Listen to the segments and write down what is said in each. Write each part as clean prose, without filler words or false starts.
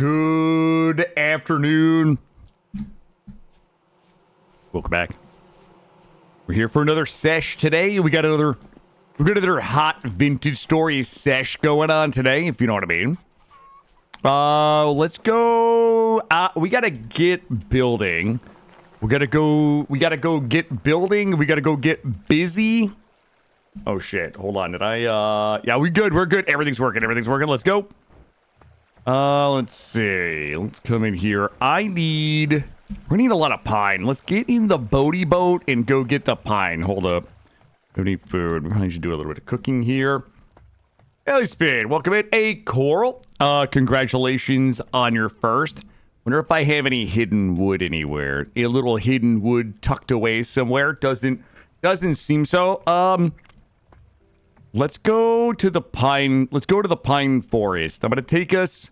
Good afternoon. Welcome back. We're here for another sesh today. We got another hot vintage story sesh going on today, if you know what I mean. Let's go. We gotta get building. We gotta go get building. We gotta go get busy. Oh shit. Hold on. Did I yeah, we're good. Everything's working. Let's go. Let's see. Let's come in here. We need a lot of pine. Let's get in the boaty boat and go get the pine. Hold up. We need food. We probably should do a little bit of cooking here. Ellie Speed, welcome in. Hey, Coral. Congratulations on your first. Wonder if I have any hidden wood anywhere. A little hidden wood tucked away somewhere. Doesn't seem so. Let's go to the pine. Let's go to the pine forest. I'm gonna take us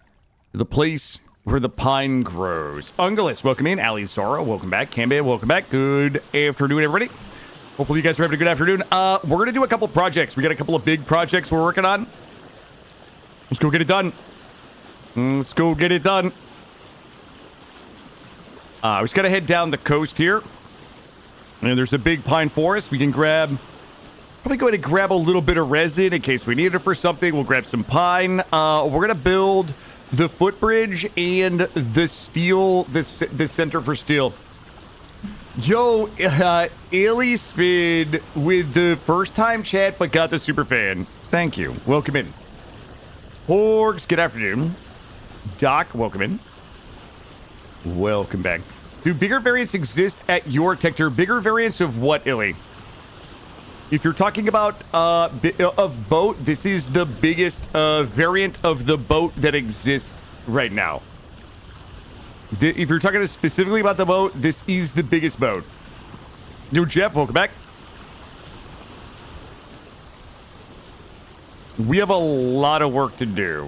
to the place where the pine grows. Ungulus, welcome in. Ali Zora, welcome back. Cambe, welcome back. Good afternoon, everybody. Hopefully you guys are having a good afternoon. We're gonna do a couple projects. We got a couple of big projects we're working on. Let's go get it done. Let's go get it done. We just gotta head down the coast here. And there's a big pine forest. We can probably go ahead and grab a little bit of resin in case we need it for something. We'll grab some pine. We're going to build the footbridge and the steel, the center for steel. Yo, Illy Spin with the first time chat, but got the super fan. Thank you. Welcome in. Horgs, good afternoon. Doc, welcome in. Welcome back. Do bigger variants exist at your Tector? Bigger variants of what, Illy? If you're talking about of boat, this is the biggest variant of the boat that exists right now. If you're talking specifically about the boat, this is the biggest boat. Yo, Jeff, welcome back. We have a lot of work to do.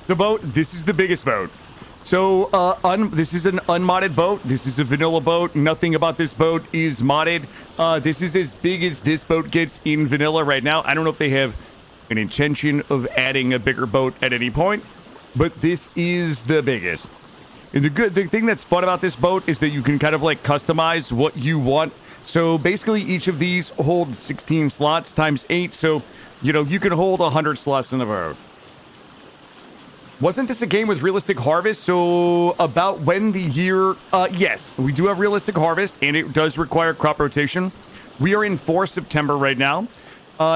The boat, this is the biggest boat. So, this is an unmodded boat. This is a vanilla boat. Nothing about this boat is modded. This is as big as this boat gets in vanilla right now. I don't know if they have an intention of adding a bigger boat at any point, but this is the biggest. And the thing that's fun about this boat is that you can kind of like customize what you want. So basically each of these hold 16 slots times 8. So, you know, you can hold 100 slots in the boat. Wasn't this a game with realistic harvest? So about when the year... yes, we do have realistic harvest, and it does require crop rotation. We are in 4 September right now.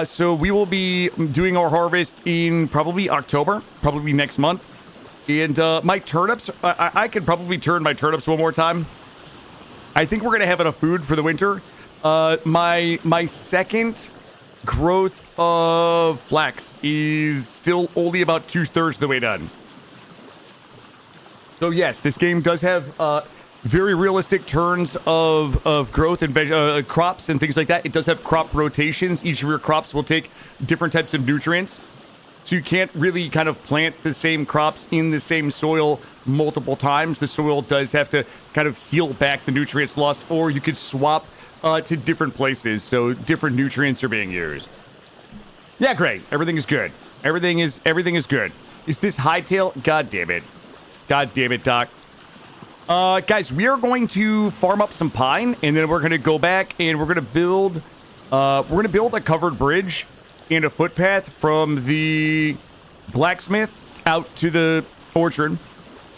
So we will be doing our harvest in probably October, probably next month. And my turnips, I could probably turn my turnips one more time. I think we're going to have enough food for the winter. My second growth of flax is still only about 2/3 the way done. So yes, this game does have very realistic turns of growth and crops and things like that. It does have crop rotations. Each of your crops will take different types of nutrients. So you can't really kind of plant the same crops in the same soil multiple times. The soil does have to kind of heal back the nutrients lost, or you could swap to different places, so different nutrients are being used. Yeah, great. Everything is good. Everything is good. Is this hightail? God damn it. God damn it, Doc. Guys, we are going to farm up some pine, and then we're going to go back and we're going to build a covered bridge and a footpath from the blacksmith out to the orchard.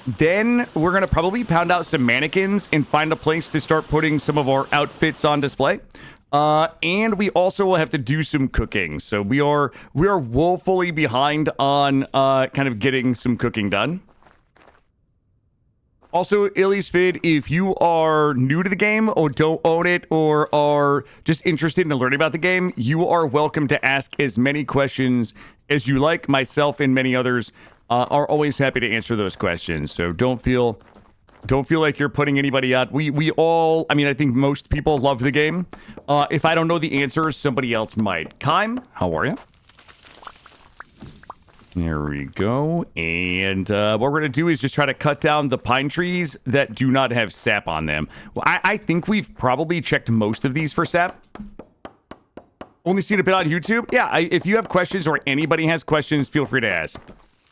Then we're going to probably pound out some mannequins and find a place to start putting some of our outfits on display. And we also will have to do some cooking. So we are woefully behind on kind of getting some cooking done. Also, Illyspid, if you are new to the game or don't own it or are just interested in learning about the game, you are welcome to ask as many questions as you like. Myself and many others are always happy to answer those questions. So don't feel like you're putting anybody out. We all, I mean, I think most people love the game. If I don't know the answer, somebody else might. Kime, how are you? There we go. And what we're going to do is just try to cut down the pine trees that do not have sap on them. Well, I think we've probably checked most of these for sap. Only seen a bit on YouTube? Yeah, if you have questions or anybody has questions, feel free to ask.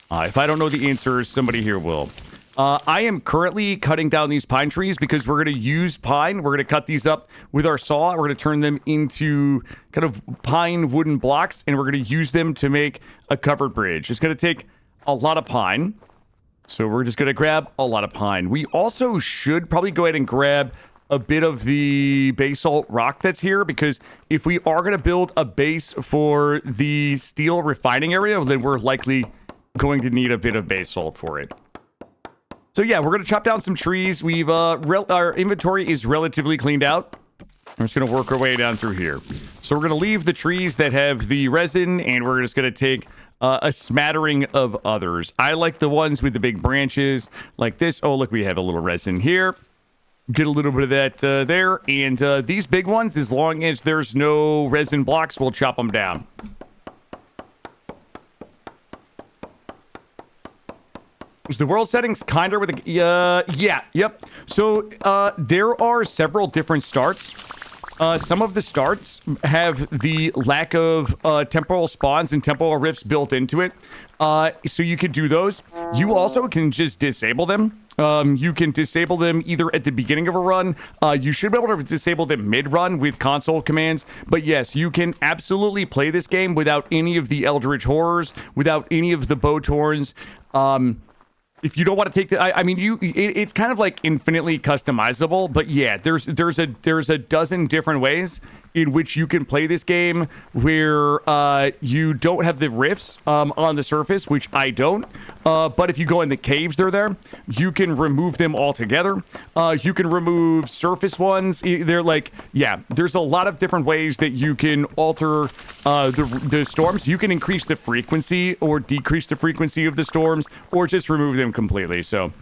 If I don't know the answers, somebody here will. I am currently cutting down these pine trees because we're going to use pine. We're going to cut these up with our saw. We're going to turn them into kind of pine wooden blocks, and we're going to use them to make a covered bridge. It's going to take a lot of pine. So we're just going to grab a lot of pine. We also should probably go ahead and grab a bit of the basalt rock that's here, because if we are going to build a base for the steel refining area, then we're likely going to need a bit of basalt for it. So yeah, we're going to chop down some trees. We've our inventory is relatively cleaned out. We're just going to work our way down through here. So we're going to leave the trees that have the resin, and we're just going to take a smattering of others. I like the ones with the big branches like this. Oh, look, we have a little resin here. Get a little bit of that there. And these big ones, as long as there's no resin blocks, we'll chop them down. Is the world settings kinder with a... yeah, yep. So there are several different starts. Some of the starts have the lack of temporal spawns and temporal rifts built into it. So you can do those. You also can just disable them. You can disable them either at the beginning of a run. You should be able to disable them mid-run with console commands. But yes, you can absolutely play this game without any of the Eldritch Horrors, without any of the Bowtorns. If you don't want to take the, I mean, it's kind of like infinitely customizable, but yeah, there's a dozen different ways in which you can play this game where you don't have the rifts on the surface, which I don't. But if you go in the caves, they're there. You can remove them altogether. You can remove surface ones. They're like, yeah, there's a lot of different ways that you can alter the storms. You can increase the frequency or decrease the frequency of the storms, or just remove them completely. So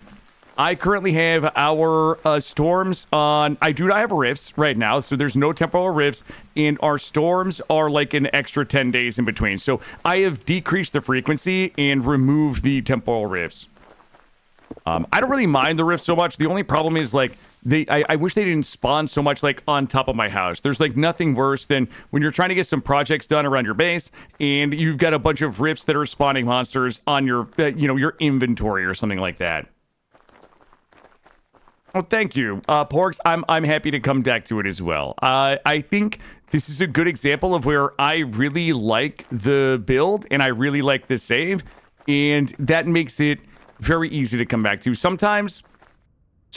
I currently have our storms on... I do not have rifts right now, so there's no temporal rifts, and our storms are like an extra 10 days in between. So I have decreased the frequency and removed the temporal rifts. I don't really mind the rifts so much. The only problem is, like, I wish they didn't spawn so much, like, on top of my house. There's, like, nothing worse than when you're trying to get some projects done around your base, and you've got a bunch of rifts that are spawning monsters on your, your inventory or something like that. Oh, thank you, Porks. I'm happy to come back to it as well. I think this is a good example of where I really like the build and I really like the save, and that makes it very easy to come back to. Sometimes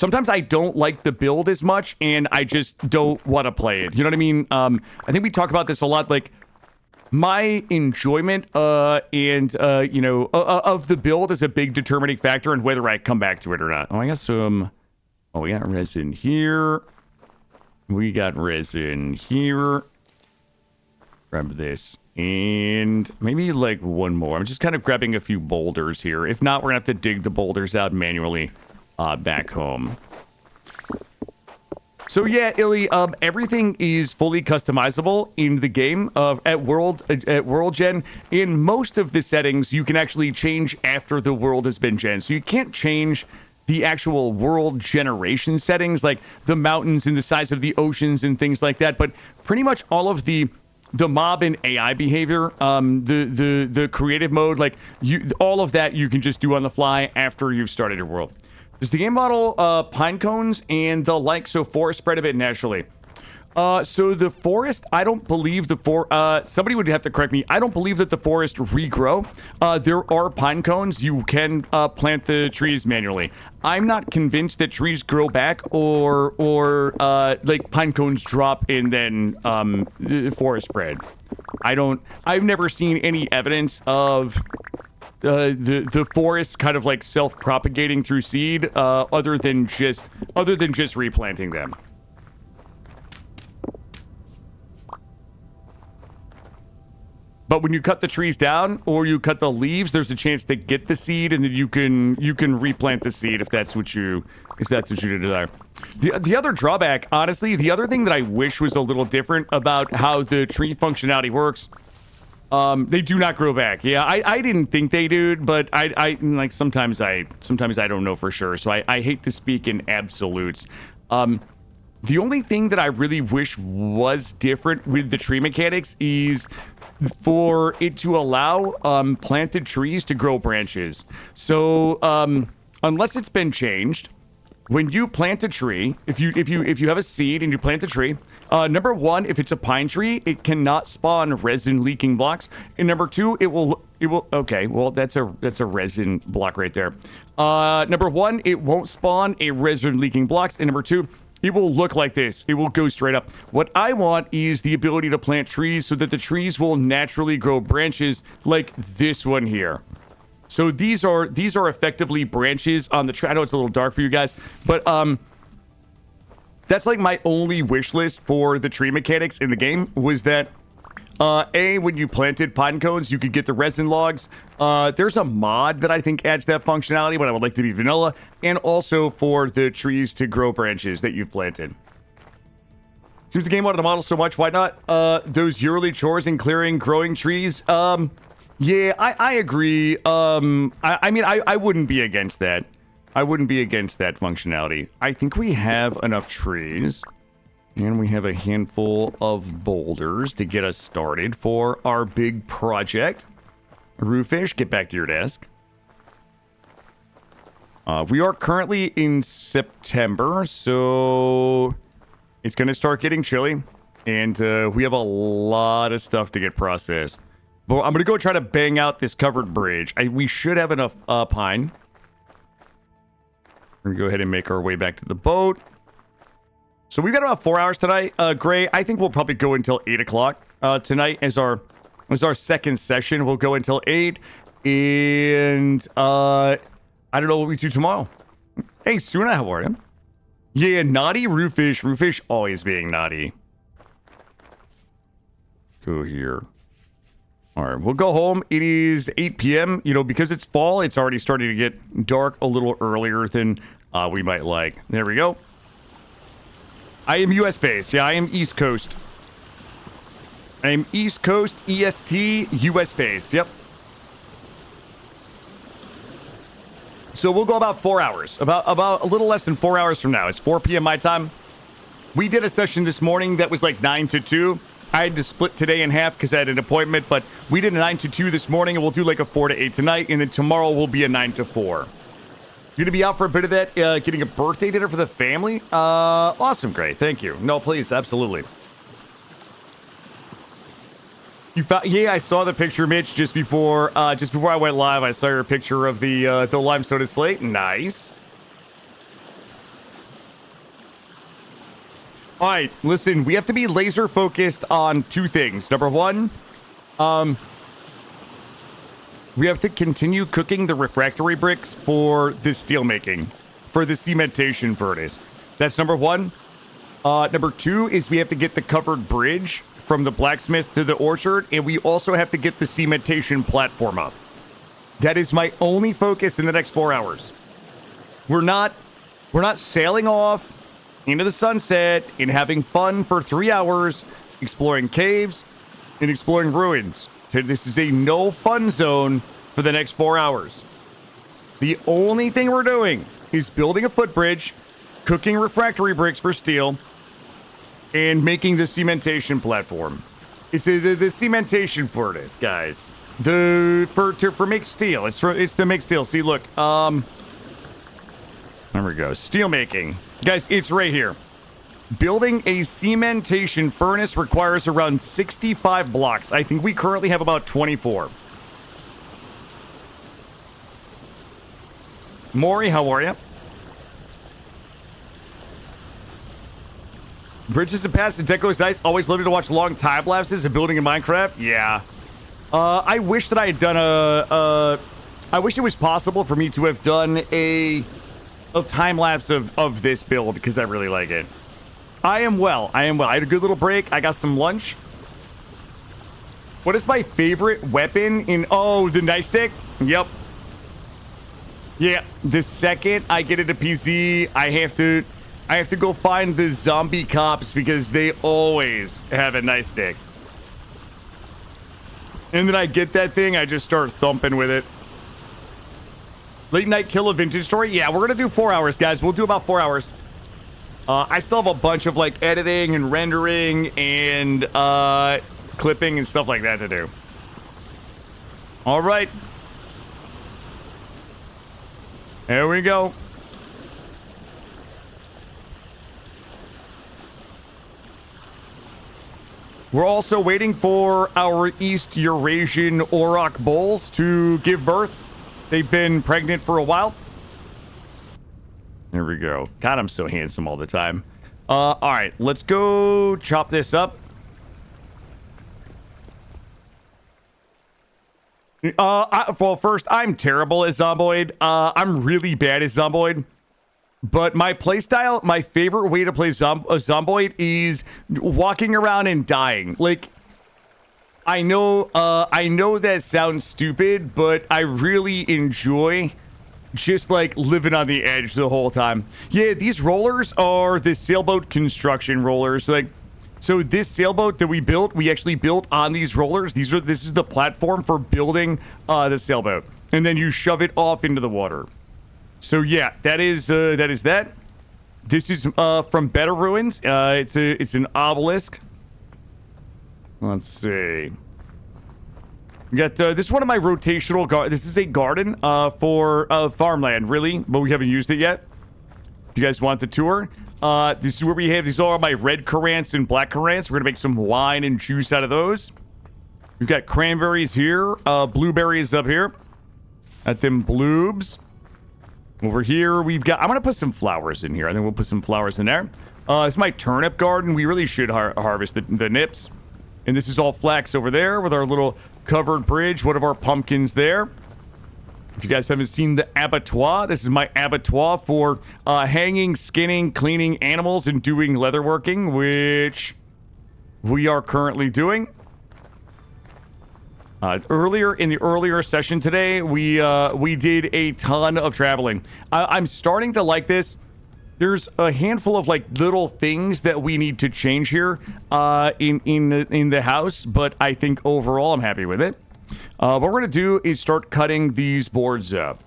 I don't like the build as much, and I just don't want to play it. You know what I mean? I think we talk about this a lot, like, my enjoyment of the build is a big determining factor in whether I come back to it or not. Oh, I got some... Oh, we got resin here. We got resin here. Grab this. And maybe like one more. I'm just kind of grabbing a few boulders here. If not, we're going to have to dig the boulders out manually back home. So yeah, Illy, everything is fully customizable in the game at World Gen. In most of the settings, you can actually change after the world has been gen. So you can't change the actual world generation settings, like the mountains and the size of the oceans and things like that. But pretty much all of the mob and AI behavior, the creative mode, like all of that you can just do on the fly after you've started your world. Does the game model pine cones and the like, so forest spread a bit naturally? So the forest, I don't believe somebody would have to correct me. I don't believe that the forest regrow. There are pine cones. You can plant the trees manually. I'm not convinced that trees grow back or like pine cones drop and then forest spread. I've never seen any evidence of the forest kind of like self-propagating through seed other than just replanting them. But when you cut the trees down or you cut the leaves, there's a chance to get the seed, and then you can replant the seed if that's what you desire. The other drawback, honestly, the other thing that I wish was a little different about how the tree functionality works, they do not grow back. Yeah, I didn't think they did, but I like sometimes I don't know for sure. So I hate to speak in absolutes. The only thing that I really wish was different with the tree mechanics is for it to allow planted trees to grow branches. So unless it's been changed, when you plant a tree, if you have a seed and you plant a tree, number one, if it's a pine tree, it cannot spawn resin leaking blocks, and number two, it will. Okay, well that's a resin block right there. Number one, it won't spawn a resin leaking blocks, and number two, it will look like this. It will go straight up. What I want is the ability to plant trees so that the trees will naturally grow branches like this one here. So these are effectively branches on the tree. I know it's a little dark for you guys, but that's like my only wish list for the tree mechanics in the game was that when you planted pine cones, you could get the resin logs. There's a mod that I think adds that functionality, but I would like to be vanilla, and also for the trees to grow branches that you've planted. Since the game wanted to model so much, why not those yearly chores in clearing, growing trees? Yeah, I agree. I mean, I wouldn't be against that. I wouldn't be against that functionality. I think we have enough trees. And we have a handful of boulders to get us started for our big project. Roofish, get back to your desk. We are currently in September, so it's going to start getting chilly. And we have a lot of stuff to get processed. But I'm going to go try to bang out this covered bridge. We should have enough pine. We're going to go ahead and make our way back to the boat. So we've got about 4 hours tonight. Gray, I think we'll probably go until 8 o'clock tonight as our second session. We'll go until 8. And I don't know what we do tomorrow. Hey, Suna, how are you? Yeah, naughty Roofish. Roofish always being naughty. Go here. All right, we'll go home. It is 8 p.m. You know, because it's fall, it's already starting to get dark a little earlier than we might like. There we go. I am US based. Yeah, I am East Coast. I am East Coast, EST, US based. Yep. So we'll go about 4 hours. About a little less than 4 hours from now. It's 4 p.m. my time. We did a session this morning that was like 9 to 2. I had to split today in half because I had an appointment, but we did a 9 to 2 this morning, and we'll do like a 4 to 8 tonight, and then tomorrow will be a 9 to 4. You're gonna be out for a bit of that, getting a birthday dinner for the family? Awesome, great, thank you. No, please, absolutely. You found, yeah, I saw the picture, Mitch, just before I went live. I saw your picture of the limestone slate. Nice. All right, listen, we have to be laser focused on two things. Number one, we have to continue cooking the refractory bricks for the steel making, for the cementation furnace. That's number one. Number two is we have to get the covered bridge from the blacksmith to the orchard, and we also have to get the cementation platform up. That is my only focus in the next 4 hours. We're not sailing off into the sunset and having fun for 3 hours, exploring caves and exploring ruins. This is a no fun zone for the next 4 hours. The only thing we're doing is building a footbridge, cooking refractory bricks for steel, and making the cementation platform. It's the cementation furnace, guys. For make steel. It's to make steel. See, look. There we go. Steel making, guys. It's right here. Building a cementation furnace requires around 65 blocks. I think we currently have about 24. Maury, how are you? Bridges and paths and deco is nice. Always loved to watch long time lapses of building in Minecraft. Yeah. I wish that I had done I wish it was possible for me to have done a time lapse of this build because I really like it. I am well. I had a good little break. I got some lunch. What is my favorite weapon in... Oh, the nightstick? Yep. Yeah, the second I get into PC, I have to go find the zombie cops because they always have a nightstick. And then I get that thing, I just start thumping with it. Late night kill a vintage story? Yeah, we're going to do 4 hours, guys. We'll do about 4 hours. I still have a bunch of like editing and rendering and clipping and stuff like that to do. All right. There we go. We're also waiting for our East Eurasian auroch bulls to give birth. They've been pregnant for a while. There we go. God, I'm so handsome all the time. All right, let's go chop this up. Well, first, I'm terrible at Zomboid. I'm really bad at Zomboid. But my playstyle, my favorite way to play Zomboid is walking around and dying. Like, I know that sounds stupid, but I really enjoy just like living on the edge the whole time. Yeah, these rollers are the sailboat construction rollers. Like, so this sailboat that we built, we actually built on these rollers. This is the platform for building the sailboat, and then you shove it off into the water. So yeah, that is that. This is from Better Ruins. It's an obelisk. Let's see. We got this is one of my rotational this is a garden for farmland, really, but we haven't used it yet. If you guys want the tour, this is where we have these are all my red currants and black currants. We're gonna make some wine and juice out of those. We've got cranberries here, blueberries up here. At them bloobs. Over here, we've got... I'm going to put some flowers in here. I think we'll put some flowers in there. This is my turnip garden. We really should harvest the nips. And this is all flax over there with our little covered bridge. One of our pumpkins there. If you guys haven't seen the abattoir, this is my abattoir for hanging, skinning, cleaning animals, and doing leatherworking, which we are currently doing. Earlier in the earlier session today, we did a ton of traveling. I'm starting to like this. There's a handful of like little things that we need to change here in the house, but I think overall I'm happy with it. What we're gonna do is start cutting these boards up.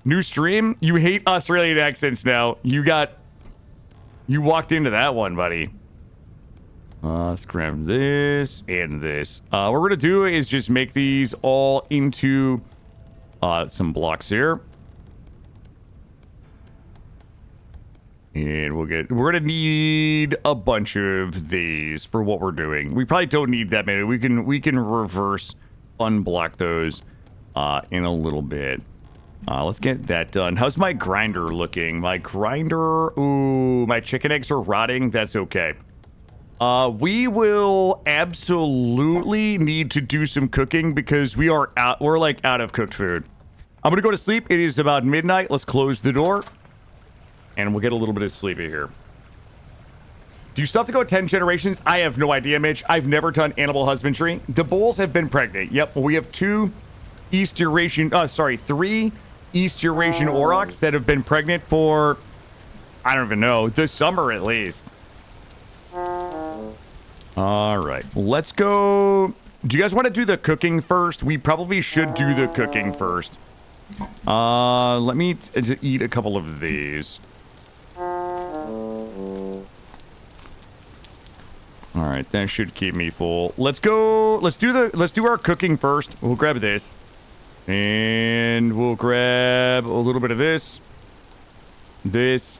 New stream? You hate Australian accents now. You walked into that one, buddy. Let's grab this and this. What we're gonna do is just make these all into some blocks here. And we're gonna need a bunch of these for what we're doing. We probably don't need that many. We can reverse unblock those in a little bit. Let's get that done. How's my grinder looking? My grinder, ooh, my chicken eggs are rotting. That's okay. We will absolutely need to do some cooking because we're like out of cooked food. I'm gonna go to sleep. It is about midnight. Let's close the door and we'll get a little bit of sleepy here. Do you still have to go 10 generations? I have no idea, Mitch. I've never done animal husbandry. The bulls have been pregnant. Yep, we have 3 East Eurasian aurochs that have been pregnant for, I don't even know, the summer at least. All right, let's go. Do you guys want to do the cooking first? We probably should do the cooking first. Let me eat a couple of these. All right, that should keep me full. Let's go. Let's do our cooking first. We'll grab this, and we'll grab a little bit of this, this.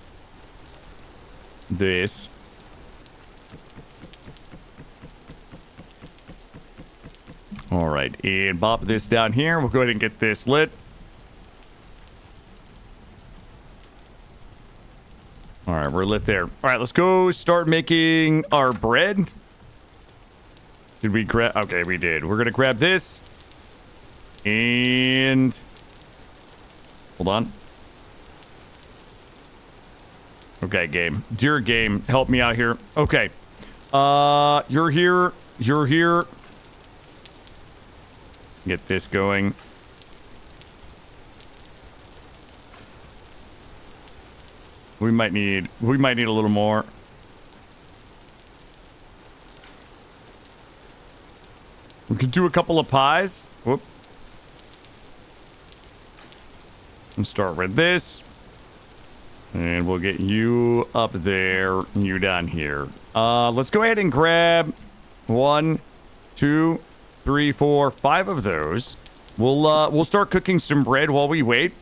All right, and pop this down here. We'll go ahead and get this lit. All right, we're lit there. All right, let's go start making our bread. Did we grab? Okay, we did. We're gonna grab this. And hold on. Okay, game. Dear game, help me out here. Okay. You're here. You're here. Get this going. We might need a little more. We could do a couple of pies. Whoop. Let's start with this. And we'll get you up there, you down here. Let's go ahead and grab 1, 2, 3, 4, 5 of those. We'll start cooking some bread while we wait.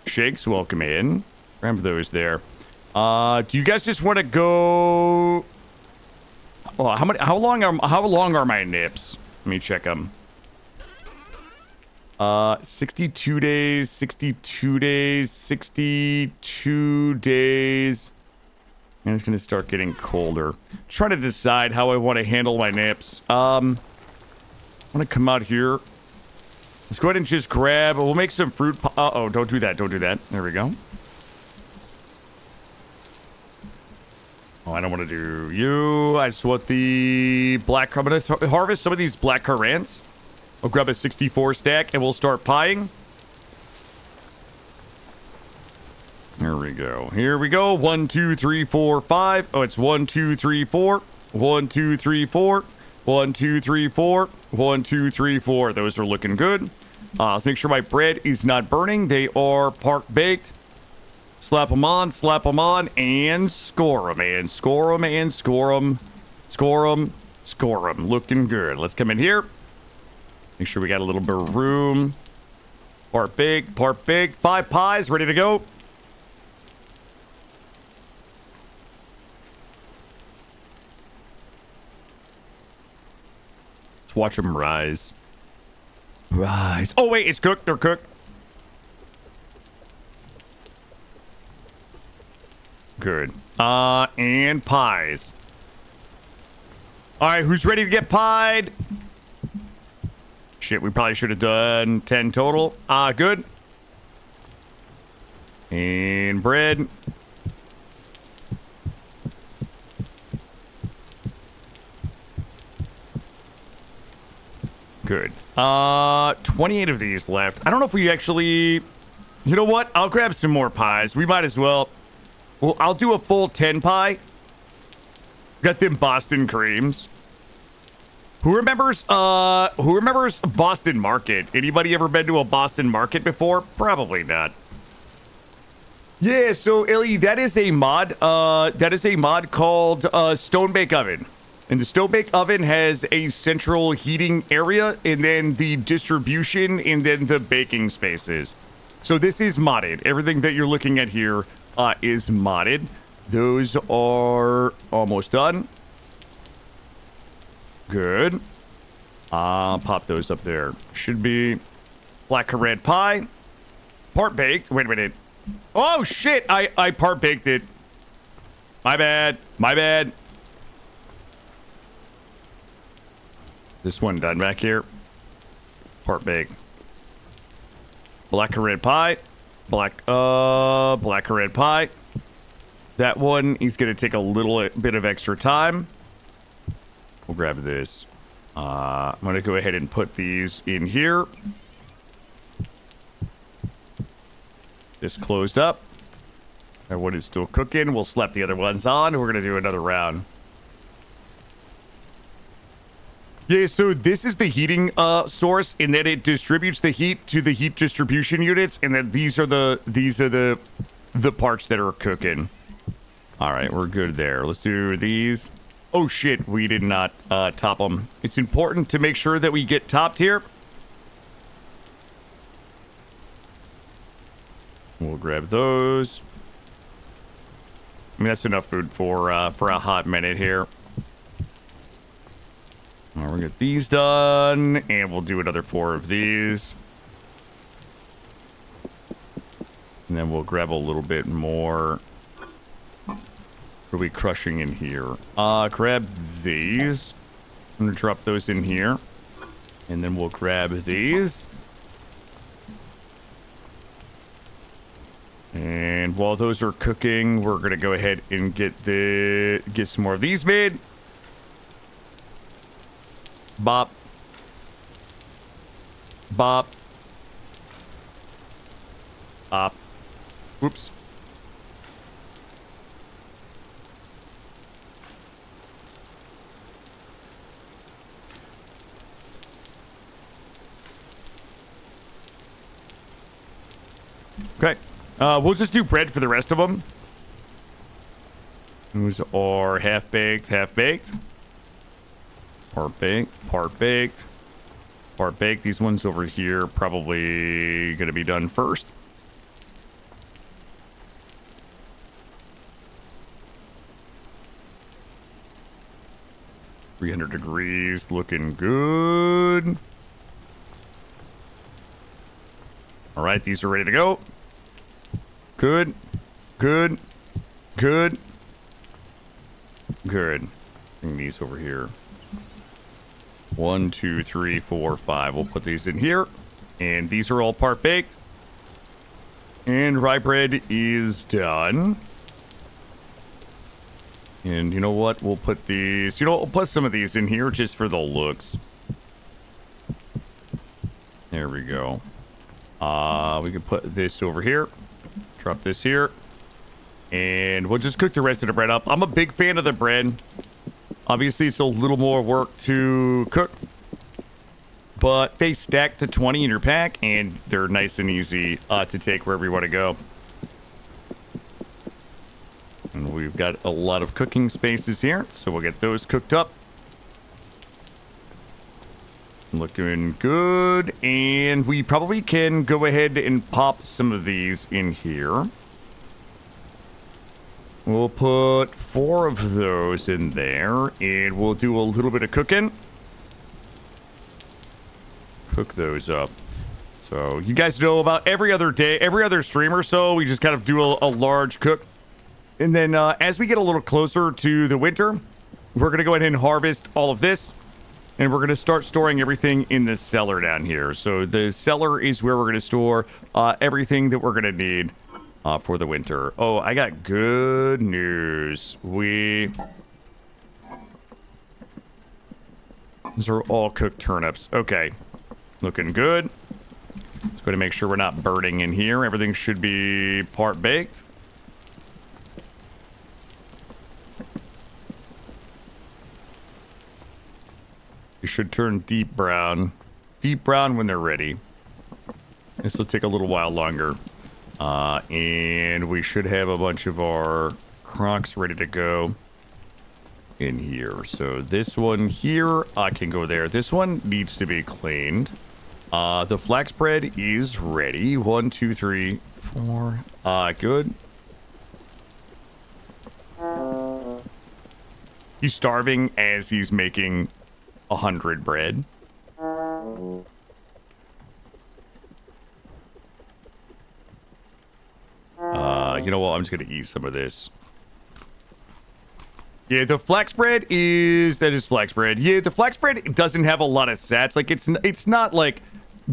Shakes, welcome in. Grab those there. Do you guys just want to go? Oh, how long are my nips? Let me check them. 62 days, 62 days, 62 days. And it's gonna start getting colder. Trying to decide how I want to handle my nips. I'm gonna come out here. Let's go ahead and just grab. We'll make some fruit. Uh-oh, don't do that. Don't do that. There we go. Oh, I don't want to do you. I just want the black. I'm gonna harvest some of these black currants. I'll grab a 64 stack and we'll start pieing. There we go. Here we go. 1, 2, 3, 4, 5. Oh, it's 1, 2, 3, 4. 1, 2, 3, 4. 1, 2, 3, 4. 1, 2, 3, 4. Those are looking good. Let's make sure my bread is not burning. They are park baked. Slap them on, and score them, and score them, and score them. Score them, score them. Looking good. Let's come in here. Make sure we got a little bit of room. Part big, part big. 5 pies, ready to go. Let's watch them rise. Rise. Oh, wait, it's cooked. They're cooked. Good. And pies. All right, who's ready to get pied? Shit, we probably should have done 10 total. Good. And bread. Good. 28 of these left. I don't know if we actually... You know what? I'll grab some more pies. We might as well. Well, I'll do a full 10 pie. Got them Boston creams. Who remembers Boston Market? Anybody ever been to a Boston Market before? Probably not. Yeah, so Ellie, that is a mod. That is a mod called Stone Bake Oven. And the Stone Bake Oven has a central heating area, and then the distribution, and then the baking spaces. So this is modded. Everything that you're looking at here is modded. Those are almost done. Good. Pop those up there. Should be black or red pie. Part baked. Wait a minute. Oh shit! I part baked it. My bad. My bad. This one done back here. Part baked. Black or red pie. Black or red pie. That one is gonna take a little bit of extra time. We'll grab this. I'm gonna go ahead and put these in here. This closed up. That one is still cooking. We'll slap the other ones on. We're gonna do another round. Yeah, so this is the heating source, and then it distributes the heat to the heat distribution units, and then these are the parts that are cooking. All right, we're good there. Let's do these. Oh shit, we did not top them. It's important to make sure that we get topped here. We'll grab those. I mean, that's enough food for a hot minute here. All right, we'll get these done, and we'll do another 4 of these. And then we'll grab a little bit more. What are we crushing in here? Grab these. I'm gonna drop those in here. And then we'll grab these. And while those are cooking, we're gonna go ahead and get some more of these made. Bop. Bop. Bop. Whoops. Okay. We'll just do bread for the rest of them. Those are half-baked, half-baked. Part-baked, part-baked. Part-baked. These ones over here probably going to be done first. $300 degrees, looking good. All right, these are ready to go. Good, good, good, good. Bring these over here. 1, 2, 3, 4, 5. We'll put these in here. And these are all part baked. And rye bread is done. And you know what? We'll put these... You know what? We'll put some of these in here just for the looks. There we go. We can put this over here. Drop this here. And we'll just cook the rest of the bread up. I'm a big fan of the bread. Obviously, it's a little more work to cook. But they stack to 20 in your pack, and they're nice and easy to take wherever you want to go. And we've got a lot of cooking spaces here, so we'll get those cooked up. Looking good. And we probably can go ahead and pop some of these in here. We'll put 4 of those in there, and we'll do a little bit of cooking. Cook those up. So you guys know about every other day, every other stream or so, we just kind of do a large cook. And then as we get a little closer to the winter, we're going to go ahead and harvest all of this. And we're going to start storing everything in the cellar down here. So the cellar is where we're going to store everything that we're going to need for the winter. Oh, I got good news. These are all cooked turnips. Okay. Looking good. Let's go to make sure we're not burning in here. Everything should be part baked. They should turn deep brown. Deep brown when they're ready. This will take a little while longer. And we should have a bunch of our crocs ready to go in here. So this one here can go there. This one needs to be cleaned. The flax bread is ready. 1, 2, 3, 4. Good. He's starving as he's making 100 bread. You know what? I'm just gonna eat some of this. Yeah, the flax bread is... That is flax bread. Yeah, the flax bread doesn't have a lot of sats. Like, it's not, like,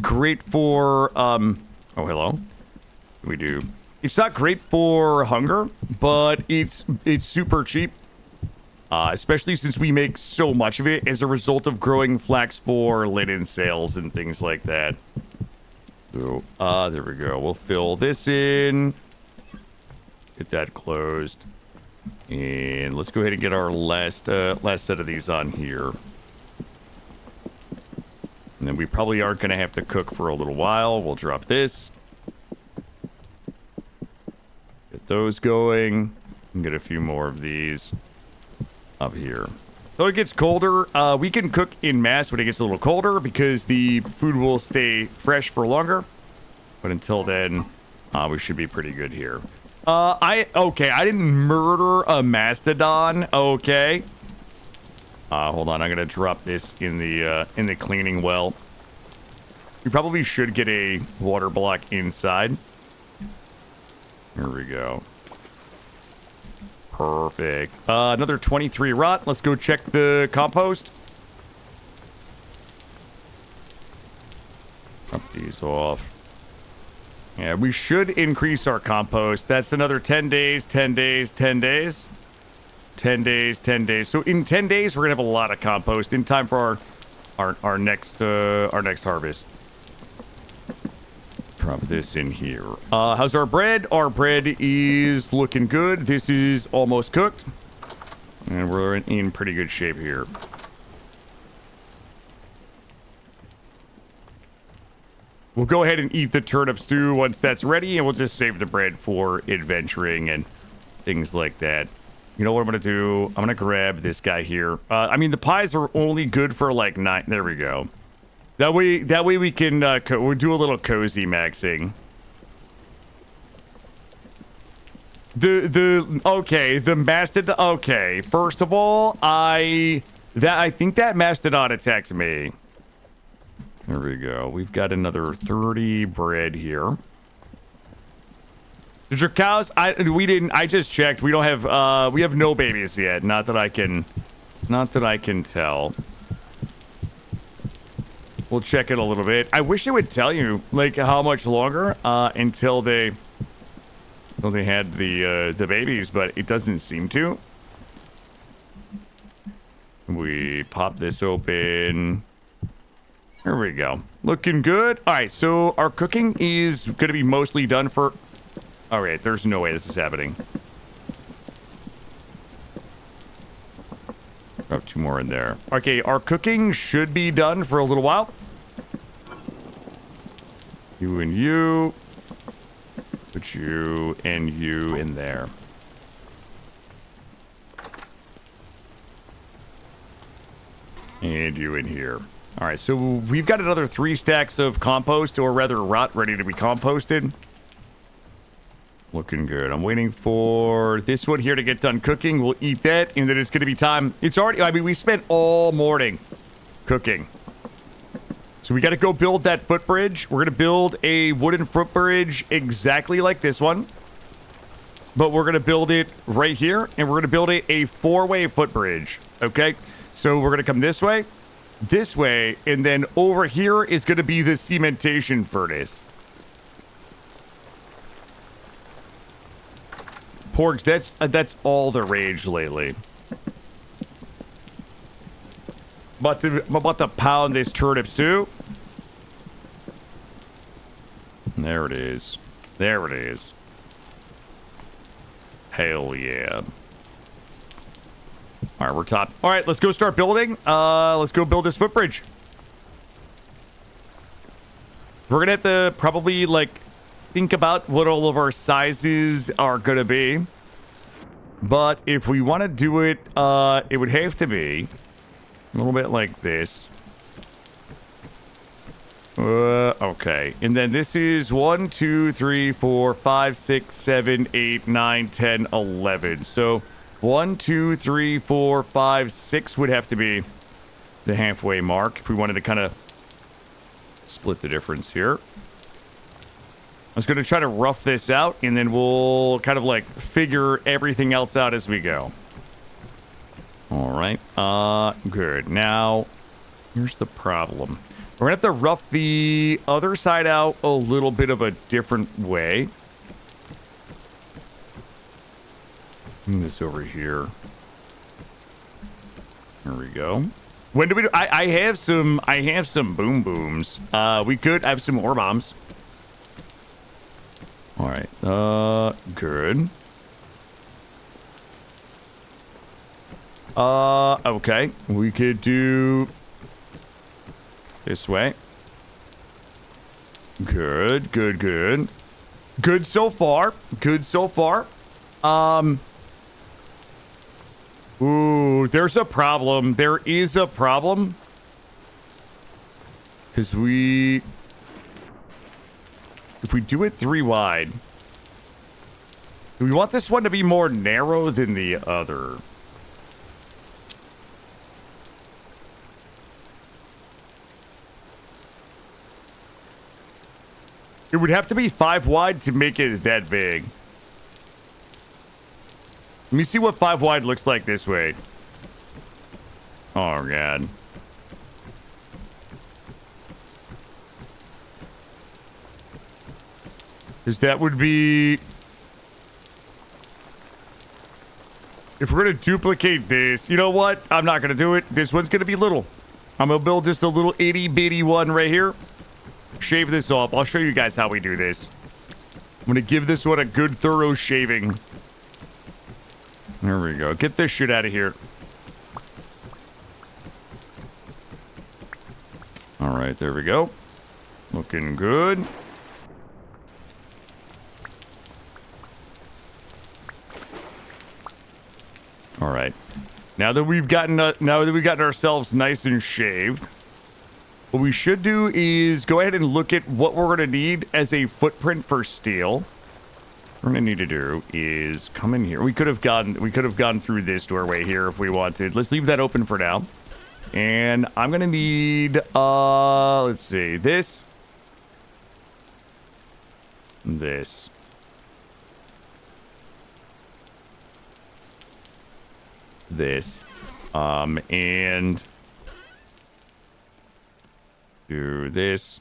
great for... Oh, hello. We do. It's not great for hunger, but it's super cheap. Especially since we make so much of it as a result of growing flax for linen sales and things like that. So, there we go. We'll fill this in. Get that closed. And let's go ahead and get our last set of these on here. And then we probably aren't going to have to cook for a little while. We'll drop this. Get those going. And get a few more of these up here. So it gets colder. We can cook in mass when it gets a little colder because the food will stay fresh for longer. But until then, we should be pretty good here. Okay, I didn't murder a mastodon. Okay. Hold on, I'm gonna drop this in the cleaning well. We probably should get a water block inside. There we go. Perfect. Another 23 rot. Let's go check the compost. Drop these off. Yeah, we should increase our compost. That's another 10 days, 10 days, 10 days. 10 days, 10 days. So in 10 days, we're going to have a lot of compost in time for our next harvest. Drop this in here. How's our bread? Our bread is looking good. This is almost cooked. And we're in pretty good shape here. We'll go ahead and eat the turnip stew once that's ready, and we'll just save the bread for adventuring and things like that. You know what I'm going to do? I'm going to grab this guy here. I mean, the pies are only good for like 9. There we go. That way we can we'll do a little cozy maxing. The mastodon. Okay, first of all, I think that mastodon attacked me. There we go. We've got another 30 bread here. Did your cows? I just checked. We don't have. We have no babies yet. Not that I can tell. We'll check it a little bit. I wish it would tell you like how much longer until they had the babies, but it doesn't seem to. We pop this open. There we go. Looking good. All right, so our cooking is going to be mostly done for... All right, there's no way this is happening. Oh, 2 more in there. Okay, our cooking should be done for a little while. You and you. Put you and you in there. And you in here. All right, so we've got another 3 stacks of compost, or rather rot, ready to be composted. Looking good. I'm waiting for this one here to get done cooking. We'll eat that, and then it's going to be time. It's already, I mean, we spent all morning cooking. So we got to go build that footbridge. We're going to build a wooden footbridge exactly like this one. But we're going to build it right here, and we're going to build it a 4-way footbridge, okay? So we're going to come this way, and then over here is going to be the cementation furnace. Porgs, that's all the rage lately. I'm about to pound this turnip stew. There it is. There it is. Hell yeah. All right, we're top. All right, let's go start building. Let's go build this footbridge. We're gonna have to probably like think about what all of our sizes are gonna be. But if we want to do it, it would have to be a little bit like this. Okay. And then this is 1, 2, 3, 4, 5, 6, 7, 8, 9, 10, 11. So 1, 2, 3, 4, 5, 6 would have to be the halfway mark if we wanted to kind of split the difference here. I was going to try to rough this out, and then we'll kind of like figure everything else out as we go. All right. Good. Now, here's the problem. We're going to have to rough the other side out a little bit of a different way. Bring this over here. There we go. When do we do? I have some boom booms. We could have some ore bombs. All right. Good. Okay. We could do this way. Good, good, good. Good so far. Good so far. Ooh, there's a problem. There is a problem. Because if we do it 3 wide, do we want this one to be more narrow than the other? It would have to be 5 wide to make it that big. Let me see what 5 wide looks like this way. Oh, God. Because that would be... If we're going to duplicate this, you know what? I'm not going to do it. This one's going to be little. I'm going to build just a little itty-bitty one right here. Shave this off. I'll show you guys how we do this. I'm going to give this one a good thorough shaving. There we go. Get this shit out of here. All right, there we go. Looking good. All right. Now that we've gotten ourselves nice and shaved, what we should do is go ahead and look at what we're going to need as a footprint for steel. What we're going to need to do is come in here. We could have gone through this doorway here if we wanted. Let's leave that open for now. And I'm going to need let's see. This. And do this.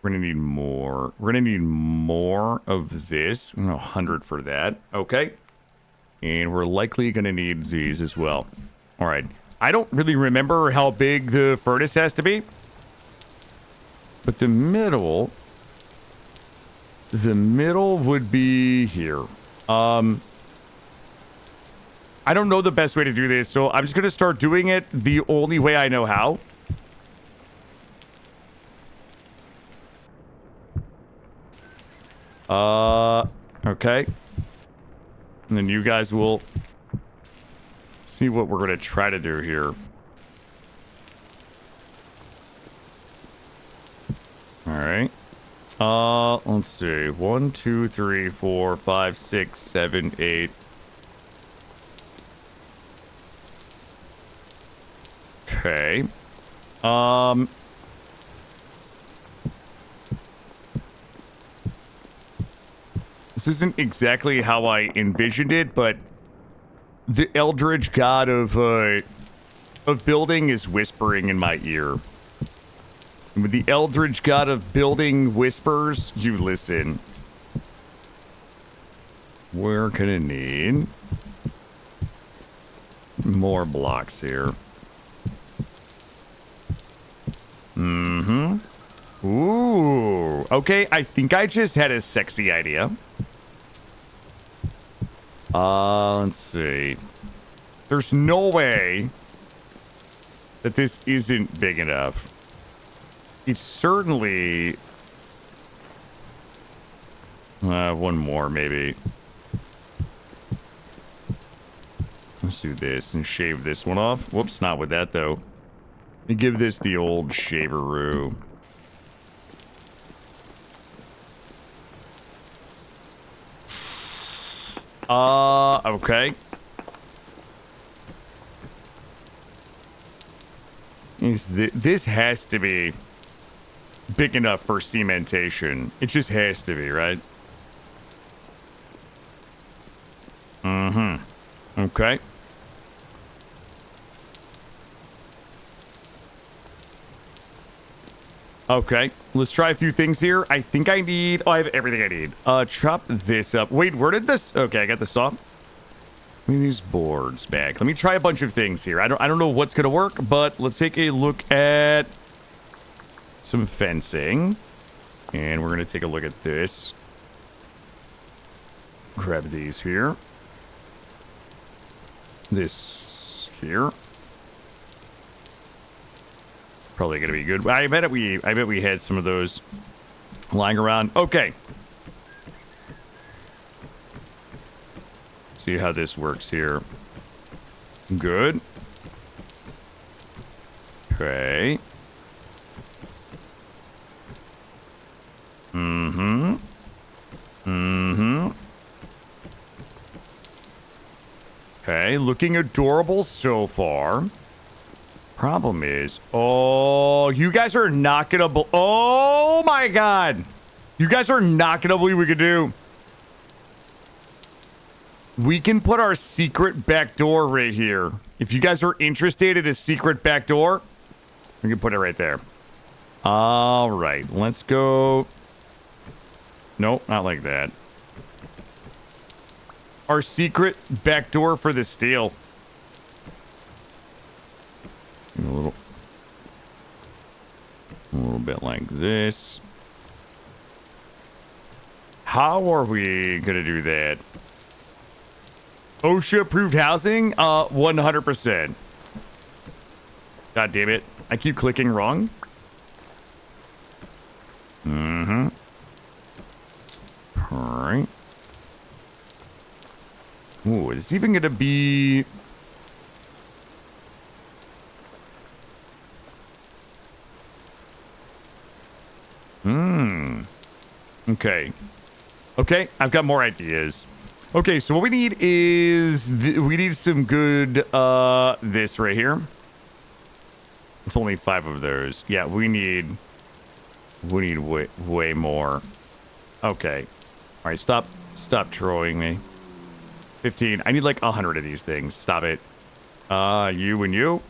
We're gonna need more. We're gonna need more of this. 100 for that. Okay. And we're likely gonna need these as well. All right. I don't really remember how big the furnace has to be, but the middle would be here. I don't know the best way to do this, so I'm just going to start doing it the only way I know how. Okay. And then you guys will see what we're going to try to do here. All right. Let's see. 1, 2, 3, 4, 5, 6, 7, 8. Okay. This isn't exactly how I envisioned it, but the eldritch god of building is whispering in my ear. And when the eldritch god of building whispers, you listen. We're gonna need more blocks here. Mm-hmm. Ooh. Okay, I think I just had a sexy idea. Let's see. There's no way that this isn't big enough. It's certainly... one more, maybe. Let's do this and shave this one off. Whoops, not with that, though. Let me give this the old shaveroo. Okay. This has to be big enough for cementation. It just has to be, right? Mm-hmm. Okay. Okay, let's try a few things here. I think I need... Oh, I have everything I need. Chop this up. Wait, where did this... Okay, I got this off. Let me use boards back. Let me try a bunch of things here. I don't know what's going to work, but let's take a look at some fencing. And we're going to take a look at this. Grab these here. This here. Probably gonna be good. I bet we had some of those lying around. Okay. See how this works here. Good. Okay. Mm-hmm. Mm-hmm. Okay, looking adorable so far. Problem is, oh, you guys are not gonna, oh my god, you guys are not gonna believe we could do. We can put our secret back door right here. If you guys are interested in a secret back door, we can put it right there. All right, let's go. Nope, not like that. Our secret back door for the steel. A little bit like this. How are we gonna do that? OSHA approved housing? 100%. God damn it. I keep clicking wrong. Is this even gonna be... Okay. Okay, I've got more ideas. Okay, so what we need is... we need some good, this right here. It's only 5 of those. Yeah, we need way more. Okay. All right, stop trolling me. 15. I need like 100 of these things. Stop it. You and you.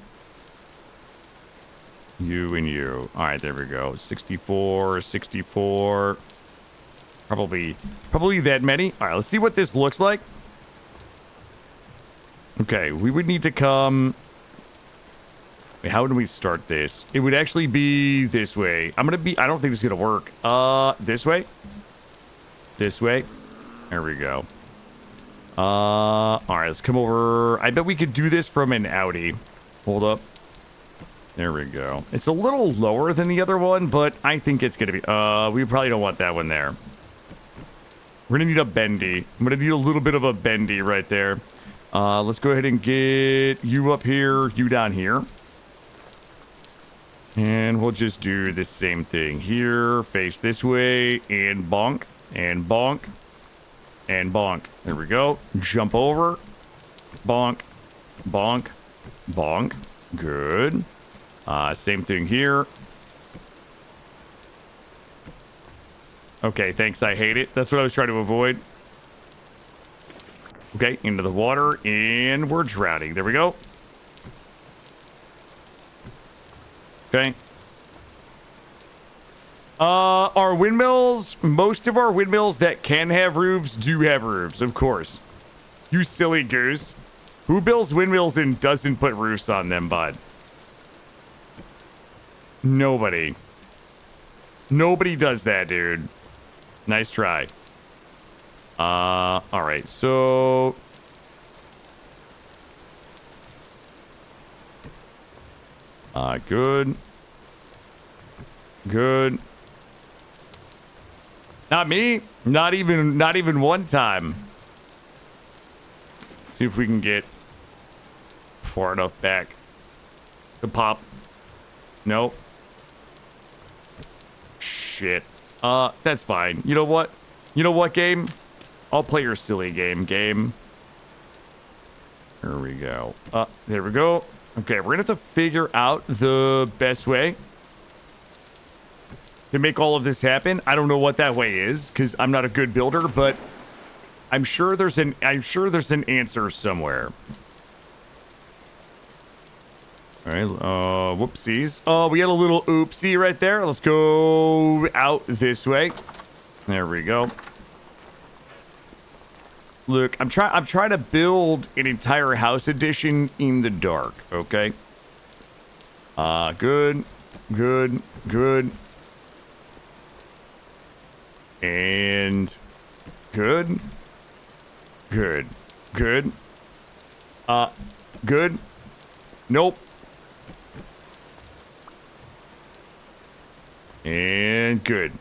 You and you. All right, there we go. 64, 64. Probably that many. All right, let's see what this looks like. Okay, we would need to come... Wait, how would we start this? It would actually be this way. I don't think this is gonna work. This way? This way? There we go. All right, let's come over. I bet we could do this from an Audi. Hold up. There we go. It's a little lower than the other one, but I think it's gonna be... we probably don't want that one there. We're gonna need a bendy. I'm gonna need a little bit of a bendy right there. Let's go ahead and get you up here, you down here. And we'll just do the same thing here. Face this way, and bonk, and bonk, and bonk. There we go. Jump over. Bonk, bonk, bonk. Good. Same thing here. Okay, thanks. I hate it. That's what I was trying to avoid. Okay, into the water, and we're drowning. There we go. Okay. Our windmills, most of our windmills that can have roofs do have roofs, of course. You silly goose. Who builds windmills and doesn't put roofs on them, bud? Nobody. Nobody does that, dude. Nice try. All right, so... good. Good. Not me. Not even one time. See if we can get far enough back to pop. Nope. Shit. That's fine. You know what? You know what, game? I'll play your silly game. There we go. There we go. Okay, we're gonna have to figure out the best way to make all of this happen. I don't know what that way is, because I'm not a good builder, but I'm sure there's an answer somewhere. All right, whoopsies. Oh, we got a little oopsie right there. Let's go out this way. There we go. Look, I'm trying to build an entire house edition in the dark, okay? Good. And good. Good. Nope. And good.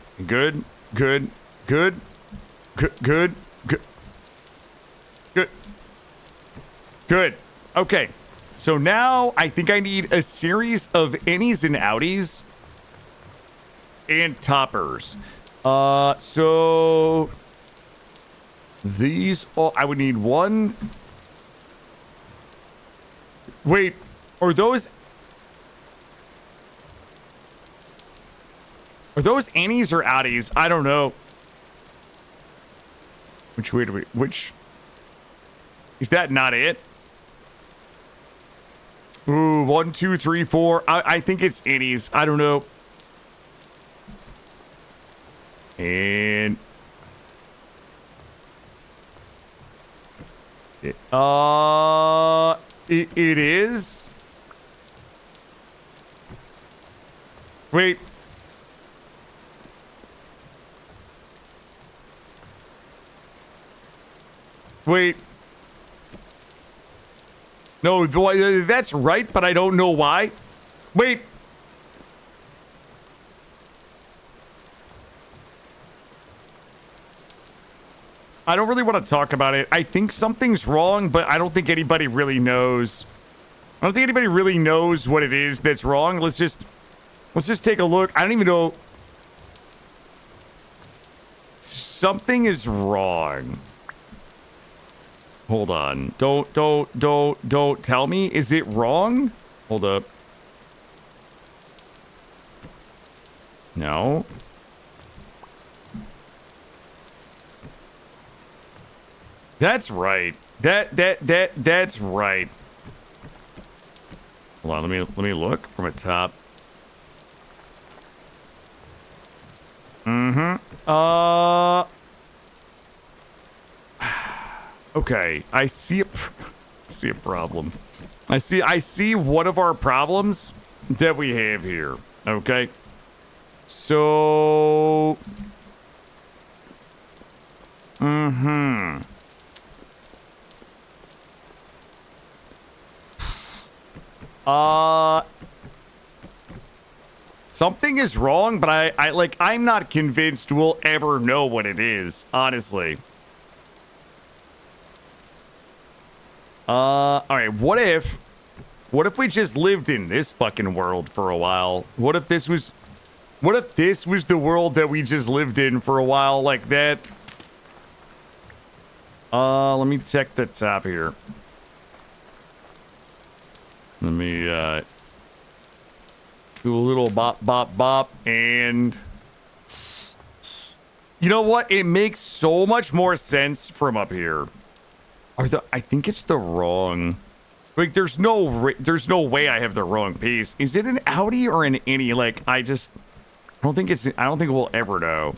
Good. Okay. So now I think I need a series of innies and outies and toppers. So these all I would need one. Wait, are those innies or outies? I don't know. Which way do we is that not it? Ooh, 1, 2, 3, 4. I think it's innies. I don't know. And it is. Wait. Wait. No, that's right, but I don't know why. Wait. I don't really want to talk about it. I think something's wrong, but I don't think anybody really knows. I don't think anybody really knows what it is that's wrong. Let's just take a look. I don't even know. Something is wrong. Hold on. Don't tell me. Is it wrong? Hold up. No. That's right. That's right. Hold on, let me look from a top. Okay, I see a problem. I see one of our problems that we have here. Okay. So something is wrong, but I'm not convinced we'll ever know what it is, honestly. All right, what if we just lived in this fucking world for a while? What if this was the world that we just lived in for a while like that? Let me check the top here. Let me do a little bop, and you know what? It makes so much more sense from up here. I think it's the wrong. Like, there's no way I have the wrong piece. Is it an Audi or an Innie? Like, I don't think we'll ever know.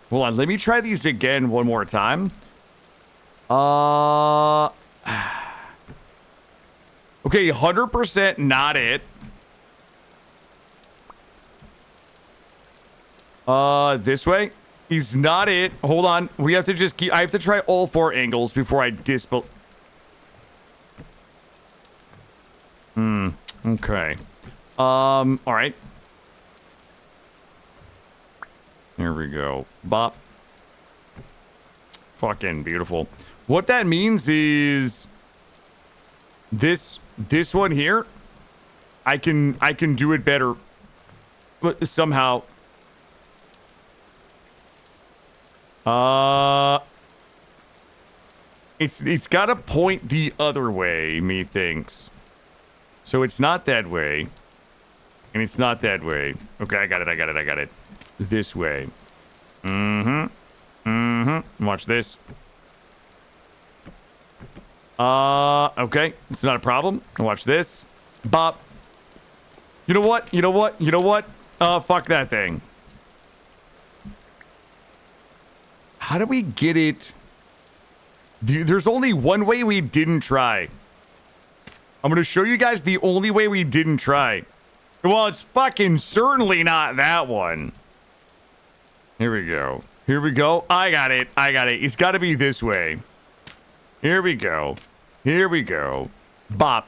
Hold on, let me try these again one more time. Okay, 100% not it. This way is not it. Hold on. We have to just I have to try all 4 angles before I dispel. Okay. All right. There we go. Bop. Fucking beautiful. What that means is this one here, I can do it better, but somehow. It's got to point the other way, methinks. So it's not that way, and it's not that way. Okay, I got it. This way. Watch this. Okay, it's not a problem. Watch this. Bop. You know what? Fuck that thing. How do we get it? There's only one way we didn't try. I'm going to show you guys the only way we didn't try. Well, it's fucking certainly not that one. Here we go. I got it. It's got to be this way. Here we go. Bop.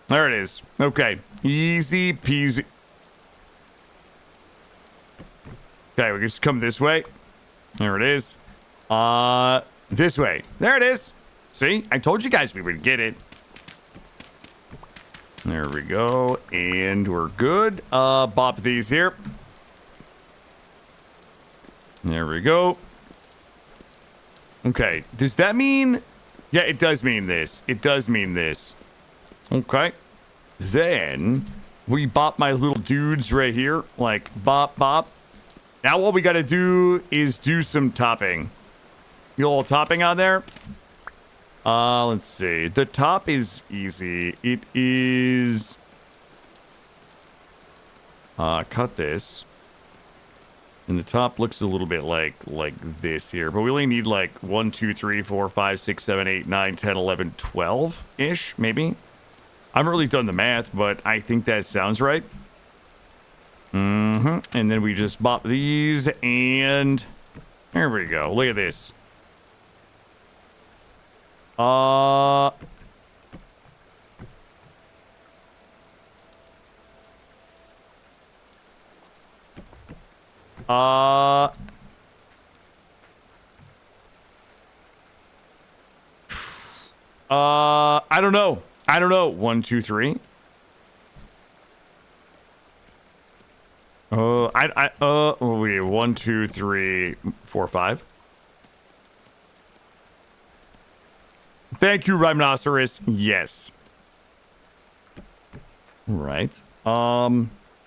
There it is. Okay. Easy peasy. Okay, we just come this way. There it is. This way. There it is. See? I told you guys we would get it. There we go. And we're good. Bop these here. There we go. Okay. Does that mean... Yeah, it does mean this. Okay. Then we bop my little dudes right here. Like, bop. Now what we got to do is do some topping. You a little topping on there? Let's see. The top is easy. It is... cut this. And the top looks a little bit like this here. But we only need like 1, 2, 3, 4, 5, 6, 7, 8, 9, 10, 11, 12-ish, maybe. I haven't really done the math, but I think that sounds right. And then we just bop these, and there we go. Look at this. I don't know. I don't know. 1, 2, 3. Wait, 1, 2, 3, 4, 5. Thank you, Rhinoceros. Yes. Right. I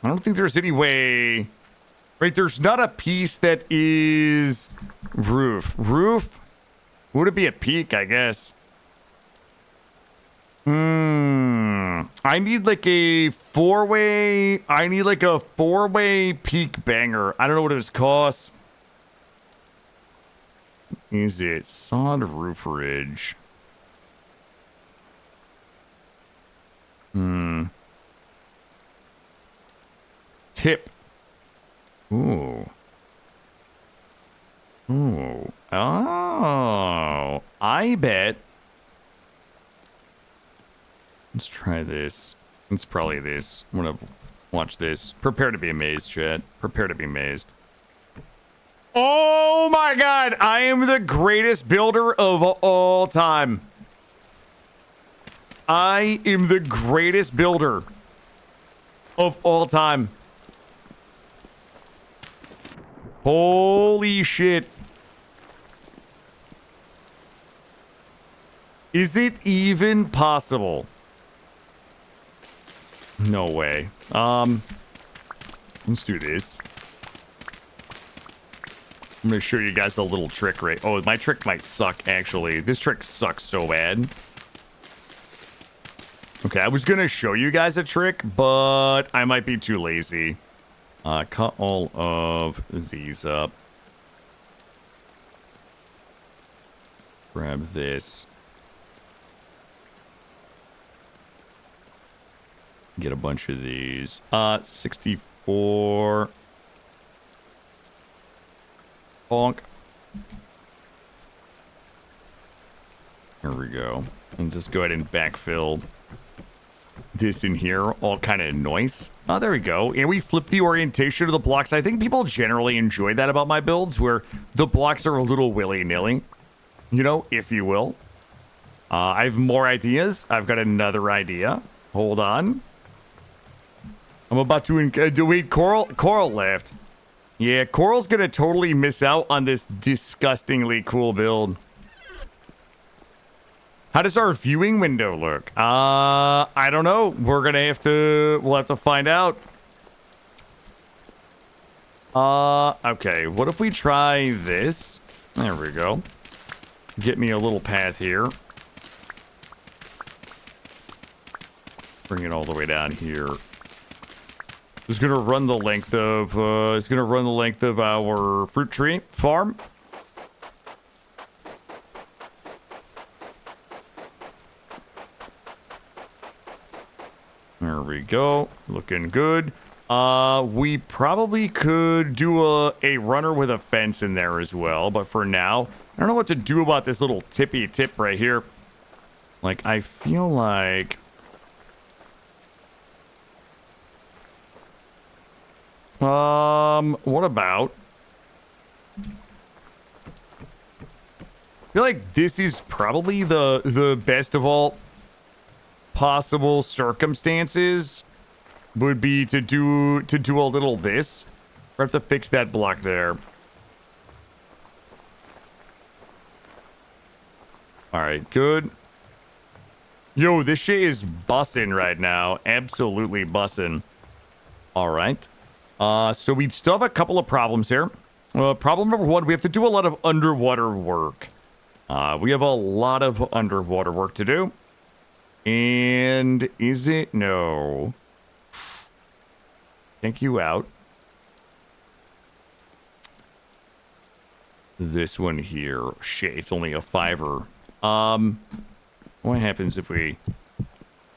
don't think there's any way. Right, there's not a piece that is roof. Roof? Would it be a peak, I guess? I need like a four-way. I need like a four-way peak banger. I don't know what it costs. Is it sod roof ridge? Tip. Ooh. Ooh. Oh. I bet. Let's try this. It's probably this. I'm gonna watch this. Prepare to be amazed, chat. Prepare to be amazed. Oh my god! I am the greatest builder of all time. I am the greatest builder of all time. Holy shit. Is it even possible? No way. Let's do this. I'm gonna show you guys the little trick, right? Oh, my trick might suck, actually. This trick sucks so bad. Okay, I was gonna show you guys a trick, but I might be too lazy. Cut all of these up. Grab this. Get a bunch of these. 64. Bonk. There we go. And just go ahead and backfill this in here. All kind of noise. Oh, there we go. And we flip the orientation of the blocks. I think people generally enjoy that about my builds, where the blocks are a little willy-nilly. You know, if you will. I have more ideas. I've got another idea. Hold on. I'm about to wait. Coral left. Yeah, Coral's gonna totally miss out on this disgustingly cool build. How does our viewing window look? I don't know. We'll have to find out. Okay. What if we try this? There we go. Get me a little path here. Bring it all the way down here. It's gonna run the length of our fruit tree farm. There we go. Looking good. We probably could do a runner with a fence in there as well, but for now, I don't know what to do about this little tippy tip right here. Like, I feel like what about? I feel like this is probably the best of all possible circumstances would be to do a little this. We have to fix that block there. All right, good. Yo, this shit is bussin' right now. Absolutely bussin'. All right. So we still have a couple of problems here. Problem number one, we have to do a lot of underwater work. We have a lot of underwater work to do. And is it? No. Thank you out. This one here. Shit, it's only a $5. What happens if we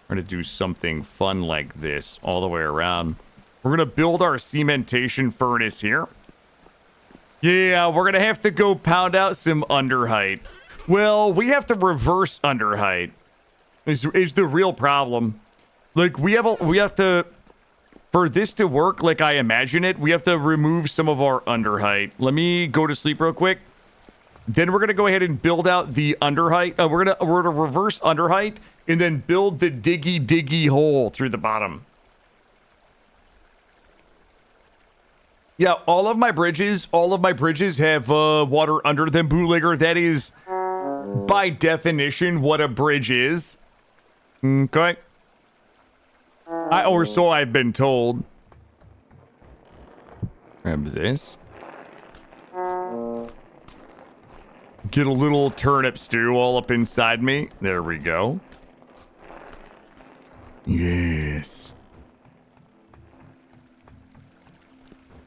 try to do something fun like this all the way around? We're going to build our cementation furnace here. Yeah, we're going to have to go pound out some underheight. Well, we have to reverse underheight. Is the real problem. Like, we have to, for this to work like I imagine it, we have to remove some of our underheight. Let me go to sleep real quick. Then we're going to go ahead and build out the underheight. We're gonna reverse underheight, and then build the diggy hole through the bottom. Yeah, all of my bridges have water under them, bootlegger. That is, by definition, what a bridge is. Okay. Or so I've been told. Grab this. Get a little turnip stew all up inside me. There we go. Yes.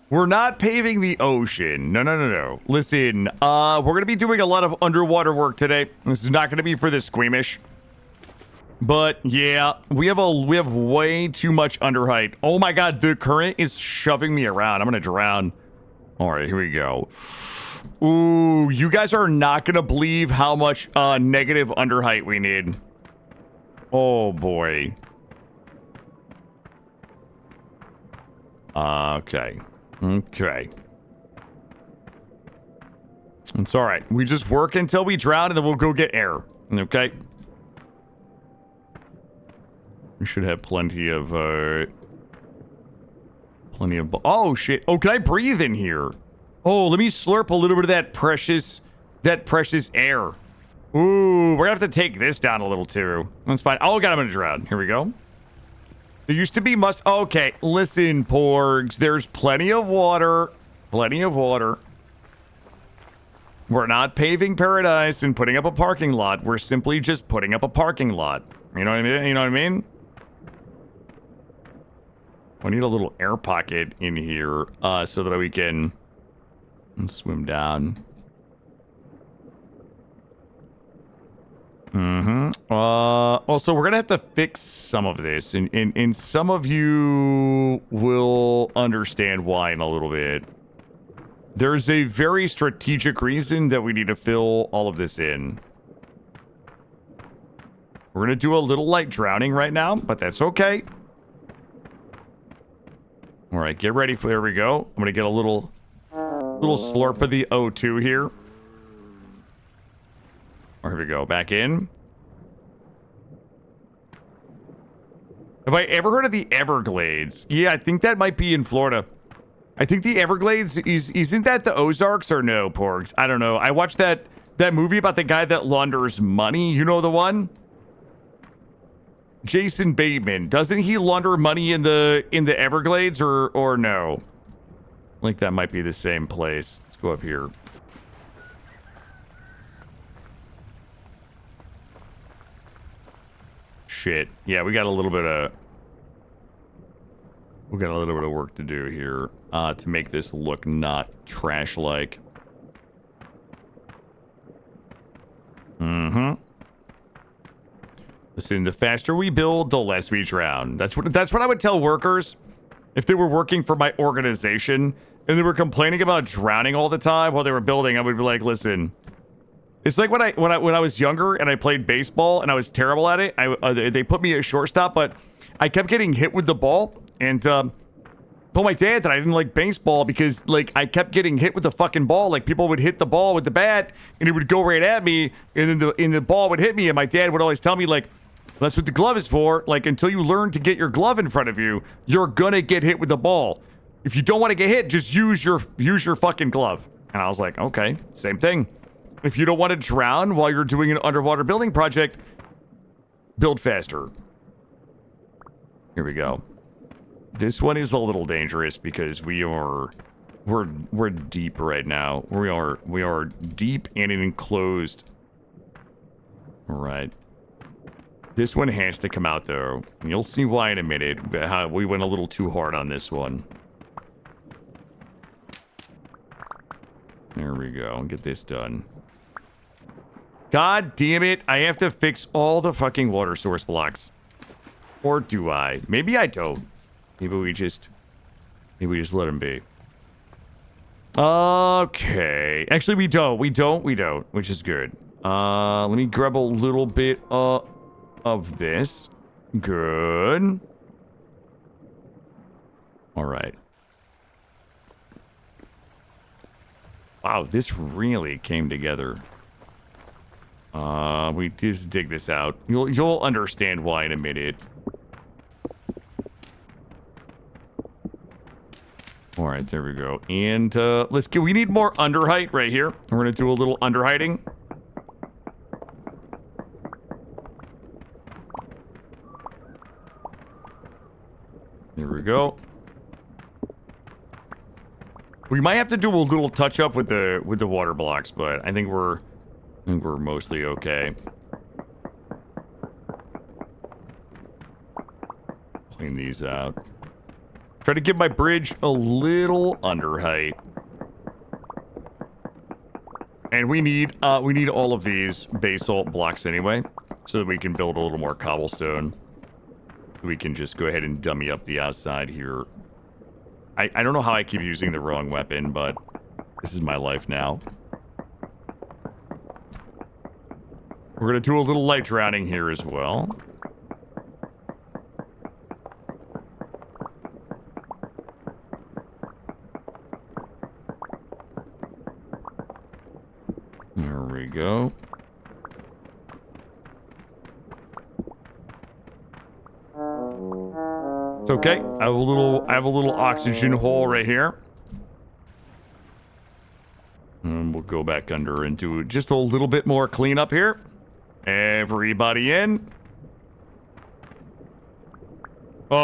We're not paving the ocean. No. Listen, we're going to be doing a lot of underwater work today. This is not going to be for the squeamish. But yeah, we have way too much underheight. Oh my god, the current is shoving me around. I'm going to drown. All right, here we go. Ooh, you guys are not going to believe how much negative underheight we need. Oh boy. Okay. It's all right. We just work until we drown, and then we'll go get air. Okay. We should have plenty of. Oh shit! Oh, can I breathe in here? Oh, let me slurp a little bit of that precious air. Ooh, we're gonna have to take this down a little too. That's fine. Oh god, I'm gonna drown. Here we go. There used to be okay, listen, porgs. There's plenty of water. Plenty of water. We're not paving paradise and putting up a parking lot. We're simply just putting up a parking lot. You know what I mean? You know what I mean? We need a little air pocket in here so that we can swim down. Also, we're gonna have to fix some of this, and some of you will understand why in a little bit. There's a very strategic reason that we need to fill all of this in. We're gonna do a little light drowning right now, but that's okay. All right, get ready for. There we go. I'm gonna get a little slurp of the O2 here. Here we go. Back in. Have I ever heard of the Everglades? Yeah, I think that might be in Florida. I think the Everglades isn't that the Ozarks or no, porgs? I don't know. I watched that movie about the guy that launders money. You know the one? Jason Bateman. Doesn't he launder money in the Everglades or no? I think that might be the same place. Let's go up here. Shit. Yeah, we got a little bit of work to do here to make this look not trash-like. Listen, the faster we build, the less we drown. That's what I would tell workers if they were working for my organization and they were complaining about drowning all the time while they were building. I would be like, listen. It's like when I was younger and I played baseball and I was terrible at it. They put me at shortstop, but I kept getting hit with the ball and told my dad that I didn't like baseball because like I kept getting hit with the fucking ball. Like people would hit the ball with the bat and it would go right at me, and then the ball would hit me, and my dad would always tell me like, that's what the glove is for. Like until you learn to get your glove in front of you, you're gonna get hit with the ball. If you don't want to get hit, just use your fucking glove. And I was like, okay, same thing. If you don't want to drown while you're doing an underwater building project, build faster. Here we go. This one is a little dangerous because we're deep right now. We are deep and enclosed. All right. This one has to come out though. And you'll see why in a minute. How we went a little too hard on this one. There we go. Get this done. God damn it. I have to fix all the fucking water source blocks. Or do I? Maybe I don't. Maybe we just let them be. Okay. Actually, we don't. We don't. Which is good. Let me grab a little bit of this. Good. All right. Wow, this really came together. We just dig this out. You'll understand why in a minute. All right, there we go. And we need more underheight right here. We're gonna do a little underheighting. There we go. We might have to do a little touch up with the water blocks, but I think we're mostly okay. Clean these out. Try to give my bridge a little under height. And we need all of these basalt blocks anyway, so that we can build a little more cobblestone. We can just go ahead and dummy up the outside here. I don't know how I keep using the wrong weapon, but this is my life now. We're gonna do a little light drowning here as well. There we go. It's okay. I have a little oxygen hole right here. And we'll go back under and do just a little bit more cleanup here. Everybody in.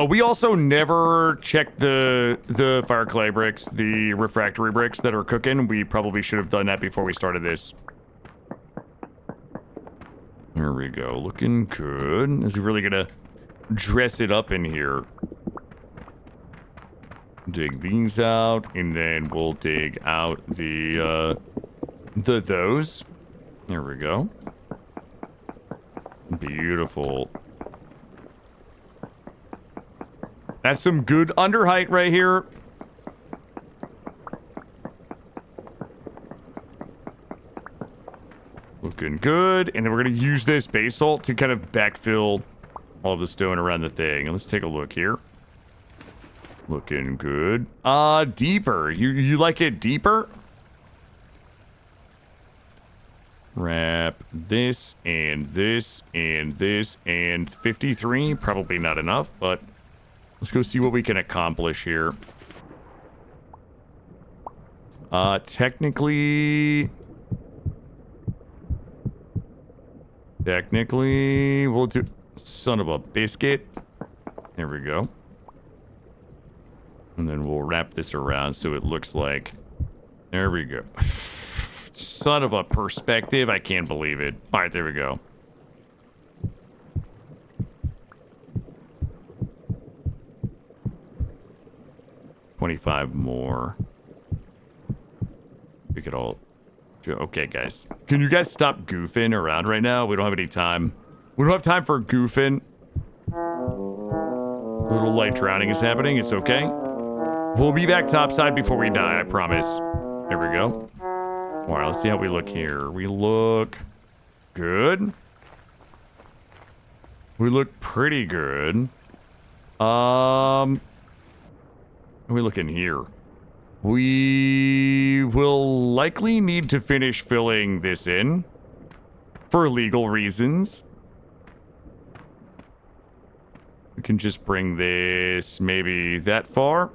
We also never checked the fire clay bricks, the refractory bricks that are cooking. We probably should have done that before we started this. There we go. Looking good. Is he really gonna dress it up in here? Dig these out, and then we'll dig out those. There we go. Beautiful. That's some good underheight right here. Looking good. And then we're going to use this basalt to kind of backfill all of the stone around the thing. And let's take a look here. Looking good. Deeper. You like it deeper? Wrap this and this and this and 53. Probably not enough, but let's go see what we can accomplish here. Technically, we'll do... Son of a biscuit. There we go. And then we'll wrap this around so it looks like... There we go. Son of a perspective. I can't believe it. All right, there we go. $25 more. We could all... Okay, guys. Can you guys stop goofing around right now? We don't have any time. We don't have time for goofing. A little light drowning is happening. It's okay. We'll be back topside before we die, I promise. There we go. All right, let's see how we look here. We look good. We look pretty good. How are we looking here? We will likely need to finish filling this in for legal reasons. We can just bring this maybe that far.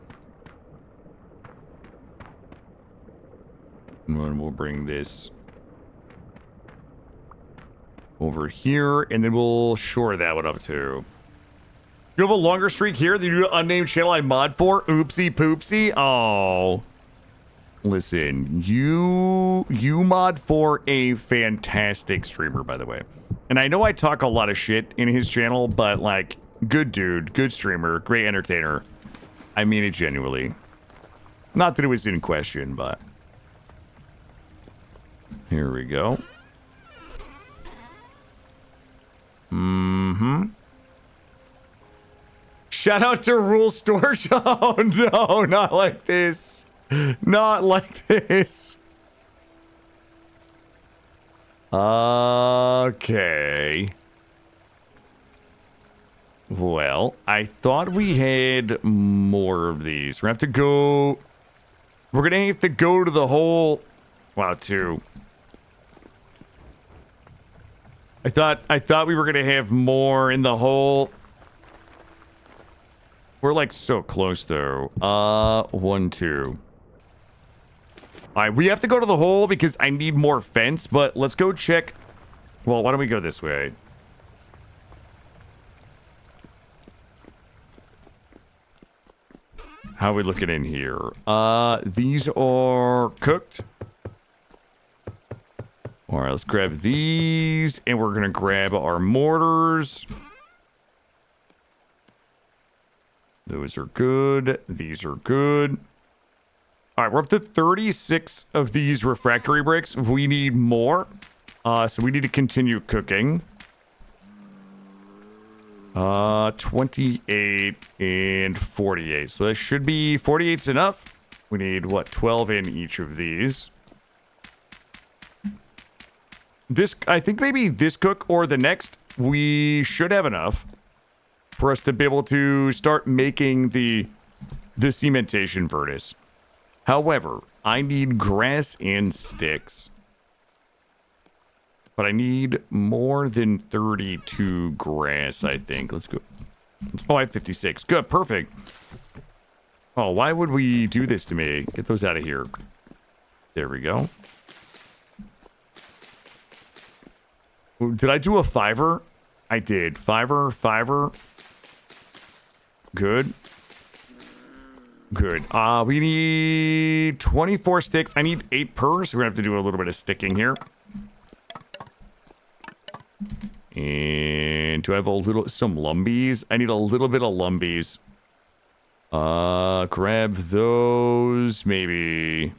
And then we'll bring this over here, and then we'll shore that one up too. You have a longer streak here than you unnamed channel I mod for? Oopsie poopsie. Oh. Listen, you mod for a fantastic streamer, by the way. And I know I talk a lot of shit in his channel, but like, good dude, good streamer, great entertainer. I mean it genuinely. Not that it was in question, but... Here we go. Mm-hmm. Shout out to Rule Store. Oh, no, not like this. Not like this. Okay. Well, I thought we had more of these. We're gonna have to go... We're gonna have to go to the whole... Wow, two. I thought we were gonna have more in the hole. We're like so close though. 1, 2. All right, we have to go to the hole because I need more fence, but let's go check. Well, why don't we go this way? How are we looking in here? These are cooked. All right, let's grab these, and we're gonna grab our mortars. Those are good. These are good. All right, we're up to 36 of these refractory bricks. We need more, so we need to continue cooking. 28 and 48. So that should be 48's enough. We need, what, 12 in each of these. This, I think maybe this cook or the next, we should have enough for us to be able to start making the cementation furnace. However, I need grass and sticks. But I need more than 32 grass, I think. Let's go. Oh, I have 56. Good, perfect. Oh, why would we do this to me? Get those out of here. There we go. Did I do a 5er? I did. 5er, 5er. Good. Good. We need 24 sticks. I need 8 per, so we're gonna have to do a little bit of sticking here. And do I have some lumbies? I need a little bit of lumbies. Grab those. Maybe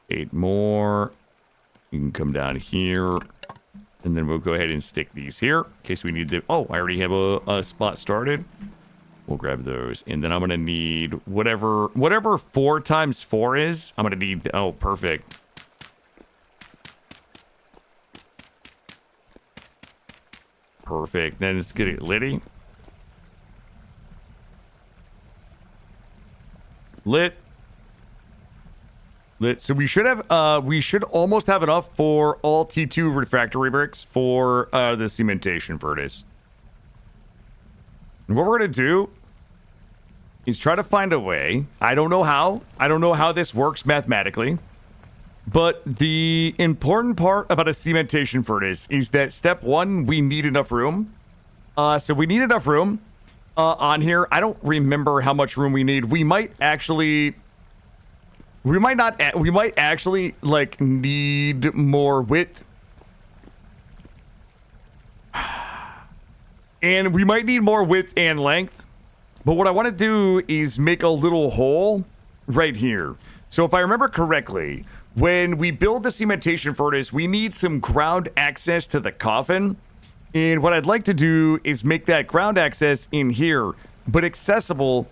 8 more. You can come down here. And then we'll go ahead and stick these here in case we need to. Oh, I already have a spot started. We'll grab those. And then I'm going to need whatever 4 times 4 is. I'm going to need. Oh, perfect. Perfect. Then let's get it litty. Lit. So we should have, we should almost have enough for all T2 refractory bricks for the cementation furnace. And what we're gonna do is try to find a way. I don't know how. I don't know how this works mathematically. But the important part about a cementation furnace is that step 1, we need enough room. So we need enough room on here. I don't remember how much room we need. We might actually. We might not. We might actually like need more width, and we might need more width and length. But what I want to do is make a little hole right here. So if I remember correctly, when we build the cementation furnace, we need some ground access to the coffin. And what I'd like to do is make that ground access in here, but accessible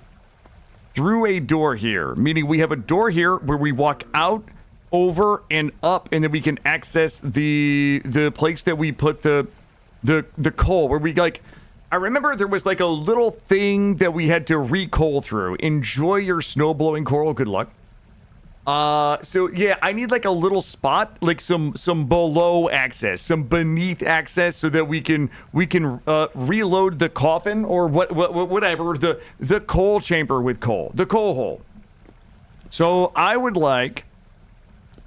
through a door here, meaning we have a door here where we walk out, over, and up, and then we can access the place that we put the coal, where we like. I remember there was like a little thing that we had to re-coal through. Enjoy your snow blowing coral. Good luck. So yeah, I need like a little spot, like some below access, some beneath access, so that we can reload the coffin or whatever, the coal chamber with coal, the coal hole. So I would like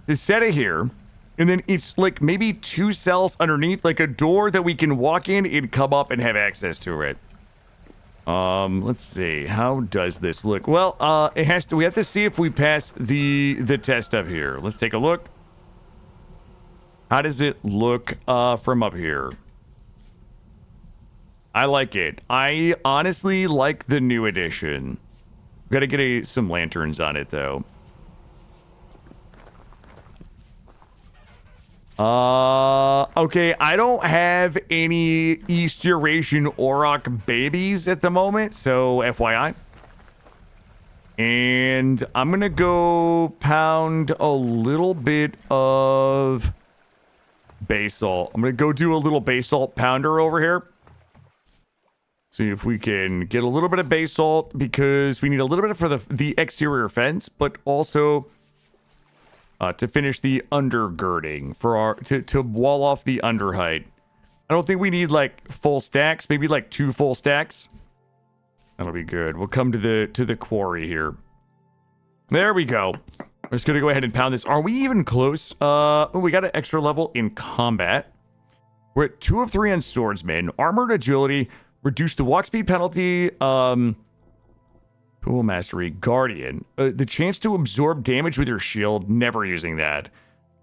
to set it here, and then it's like maybe 2 cells underneath, like a door that we can walk in and come up and have access to it. Let's see. How does this look? Well, it has to. We have to see if we pass the test up here. Let's take a look. How does it look from up here? I like it. I honestly like the new edition. We gotta get some lanterns on it though. Okay, I don't have any East Eurasian Auroch babies at the moment, so FYI. And I'm gonna go pound a little bit of basalt. I'm gonna go do a little basalt pounder over here. See if we can get a little bit of basalt, because we need a little bit for the exterior fence, but also to finish the undergirding for our to wall off the under height. I don't think we need like full stacks, maybe like 2 full stacks. That'll be good. We'll come to the quarry here. There we go. I'm just gonna go ahead and pound this. Are we even close? Oh, we got an extra level in combat. We're at 2 of 3 on swordsman. Armored agility, reduce the walk speed penalty. Tool mastery, guardian. The chance to absorb damage with your shield. Never using that.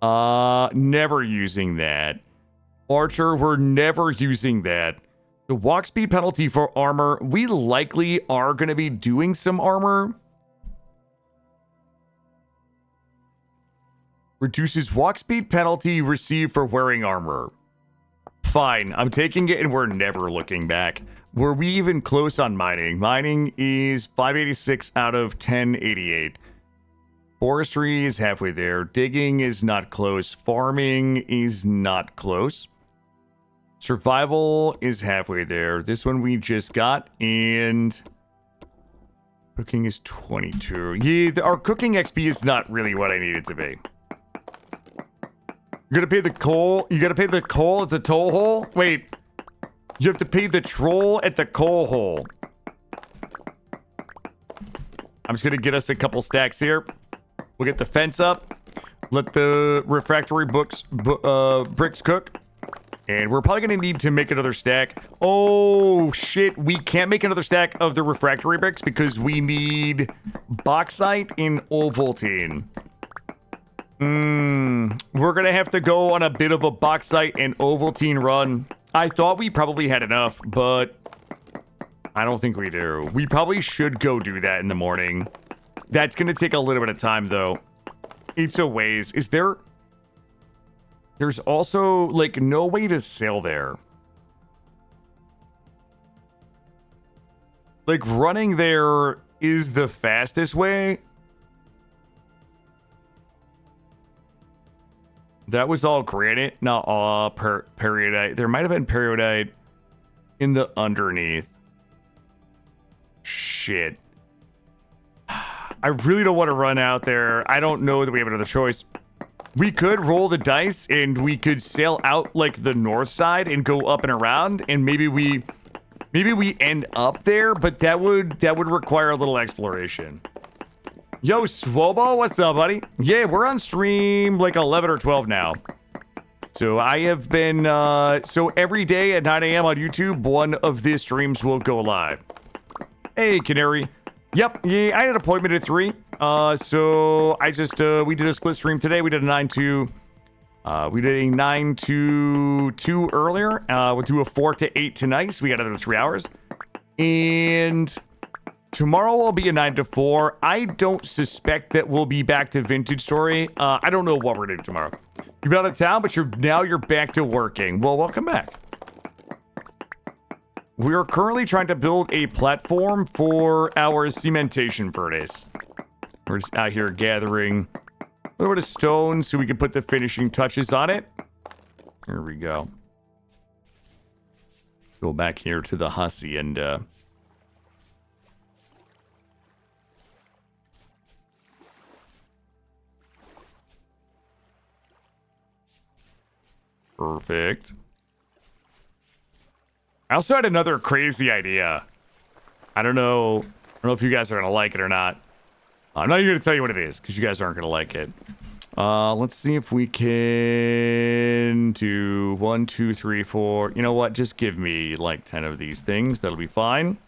Never using that. Archer, we're never using that. The walk speed penalty for armor. We likely are going to be doing some armor. Reduces walk speed penalty received for wearing armor. Fine, I'm taking it and we're never looking back. Were we even close on mining? Mining is 586 out of 1088. Forestry is halfway there. Digging is not close. Farming is not close. Survival is halfway there. This one we just got, and cooking is 22. Yeah, our cooking XP is not really what I need it to be. You're gonna pay the coal? You gotta pay the coal at the toll hole? Wait. You have to pay the troll at the coal hole. I'm just gonna get us a couple stacks here. We'll get the fence up. Let the refractory bricks cook. And we're probably gonna need to make another stack. Oh, shit. We can't make another stack of the refractory bricks because we need bauxite and Ovaltine. We're gonna have to go on a bit of a bauxite and Ovaltine run. I thought we probably had enough, but I don't think we do. We probably should go do that in the morning. That's gonna take a little bit of time, though. It's a ways. Is there... There's also, like, no way to sail there. Like, running there is the fastest way. That was all granite, not all periodite. There might have been periodite in the underneath. Shit. I really don't want to run out there. I don't know that we have another choice. We could roll the dice and we could sail out like the north side and go up and around, and maybe we end up there, but that would require a little exploration. Yo, Swobo, what's up, buddy? Yeah, we're on stream like 11 or 12 now. So I have been, so every day at 9 a.m. on YouTube, one of these streams will go live. Hey, Canary. Yep, yeah, I had an appointment at 3. So I just, we did a split stream today. We did a 9 to 2 earlier. We'll do a 4 to 8 tonight, so we got another 3 hours. And tomorrow will be a 9 to 4. I don't suspect that we'll be back to Vintage Story. I don't know what we're doing tomorrow. You've been out of town, but you're back to working. Well, welcome back. We are currently trying to build a platform for our cementation furnace. We're just out here gathering a little bit of stone so we can put the finishing touches on it. There we go. Go back here to the hacienda. Perfect. I also had another crazy idea. I don't know if you guys are gonna like it or not. I'm not even gonna tell you what it is because you guys aren't gonna like it. Let's see if we can do 1, 2, 3, 4. You know what? Just give me like 10 of these things. That'll be fine.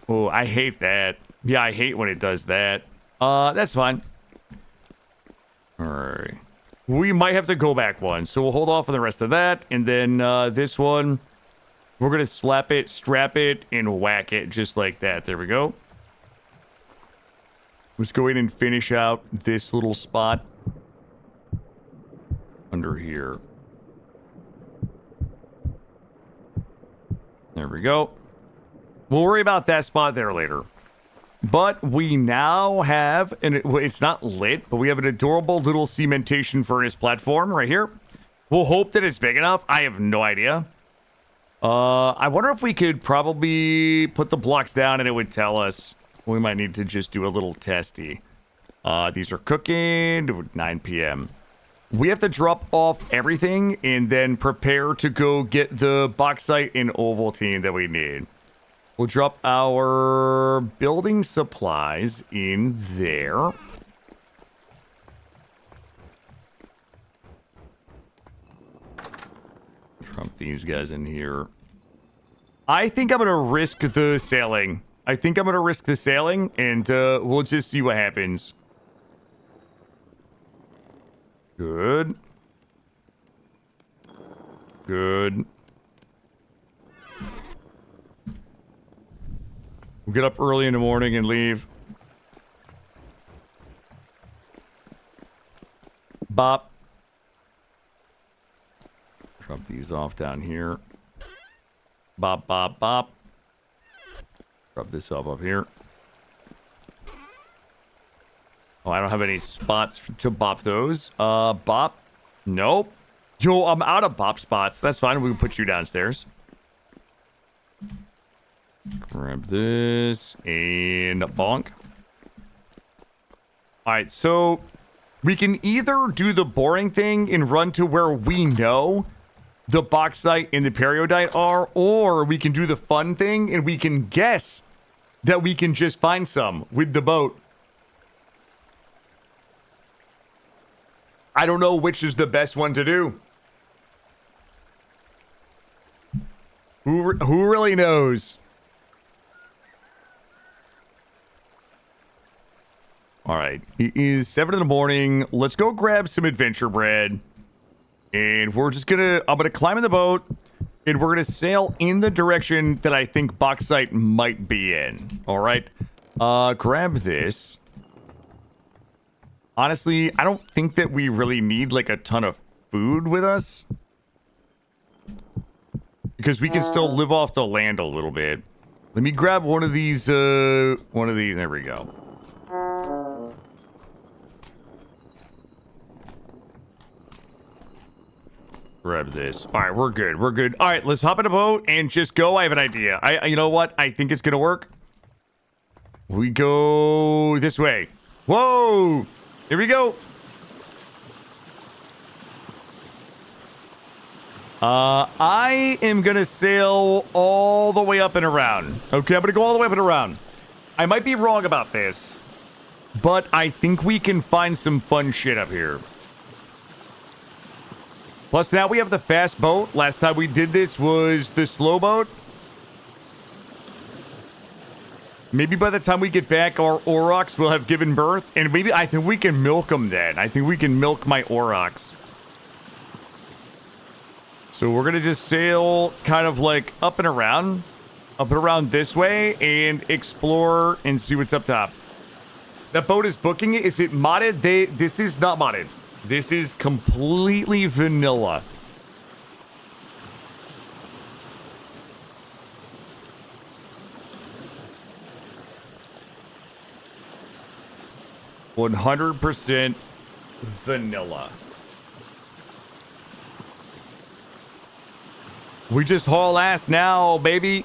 Oh, I hate that. Yeah, I hate when it does that. That's fine. All right. We might have to go back one, so we'll hold off on the rest of that. And then this one, we're going to slap it, strap it, and whack it just like that. There we go. Let's go in and finish out this little spot under here. There we go. We'll worry about that spot there later. But we now have, and it's not lit, but we have an adorable little cementation furnace platform right here. We'll hope that it's big enough. I have no idea. I wonder if we could probably put the blocks down and it would tell us. We might need to just do a little testy. These are cooking, 9 p.m. We have to drop off everything and then prepare to go get the bauxite and Ovaltine that we need. We'll drop our building supplies in there. Drop these guys in here. I think I'm going to risk the sailing. And we'll just see what happens. Good. Good. We'll get up early in the morning and leave. Bop. Drop these off down here. Bop, bop, bop. Drop this off up here. Oh, I don't have any spots to bop those. Bop. Nope. Yo, I'm out of bop spots. That's fine. We can put you downstairs. Grab this and bonk. Alright, so we can either do the boring thing and run to where we know the bauxite and the periodite are, or we can do the fun thing and we can guess that we can just find some with the boat. I don't know which is the best one to do. Who really knows? All right, it is 7 in the morning. Let's go grab some adventure bread. And we're just I'm gonna climb in the boat and we're gonna sail in the direction that I think bauxite might be in. All right, grab this. Honestly, I don't think that we really need like a ton of food with us, because we can still live off the land a little bit. Let me grab one of these, there we go. Grab this. All right, we're good. We're good. All right, let's hop in a boat and just go. I have an idea. You know what? I think it's gonna work. We go this way. Whoa! Here we go. I am gonna sail all the way up and around. Okay, I'm gonna go all the way up and around. I might be wrong about this, but I think we can find some fun shit up here. Plus, now we have the fast boat. Last time we did this was the slow boat. Maybe by the time we get back, our aurochs will have given birth. And maybe, I think we can milk them then. I think we can milk my aurochs. So we're going to just sail kind of like up and around this way and explore and see what's up top. That boat is booking it. Is it modded? This is not modded. This is completely vanilla. %100% vanilla. We just haul ass now, baby.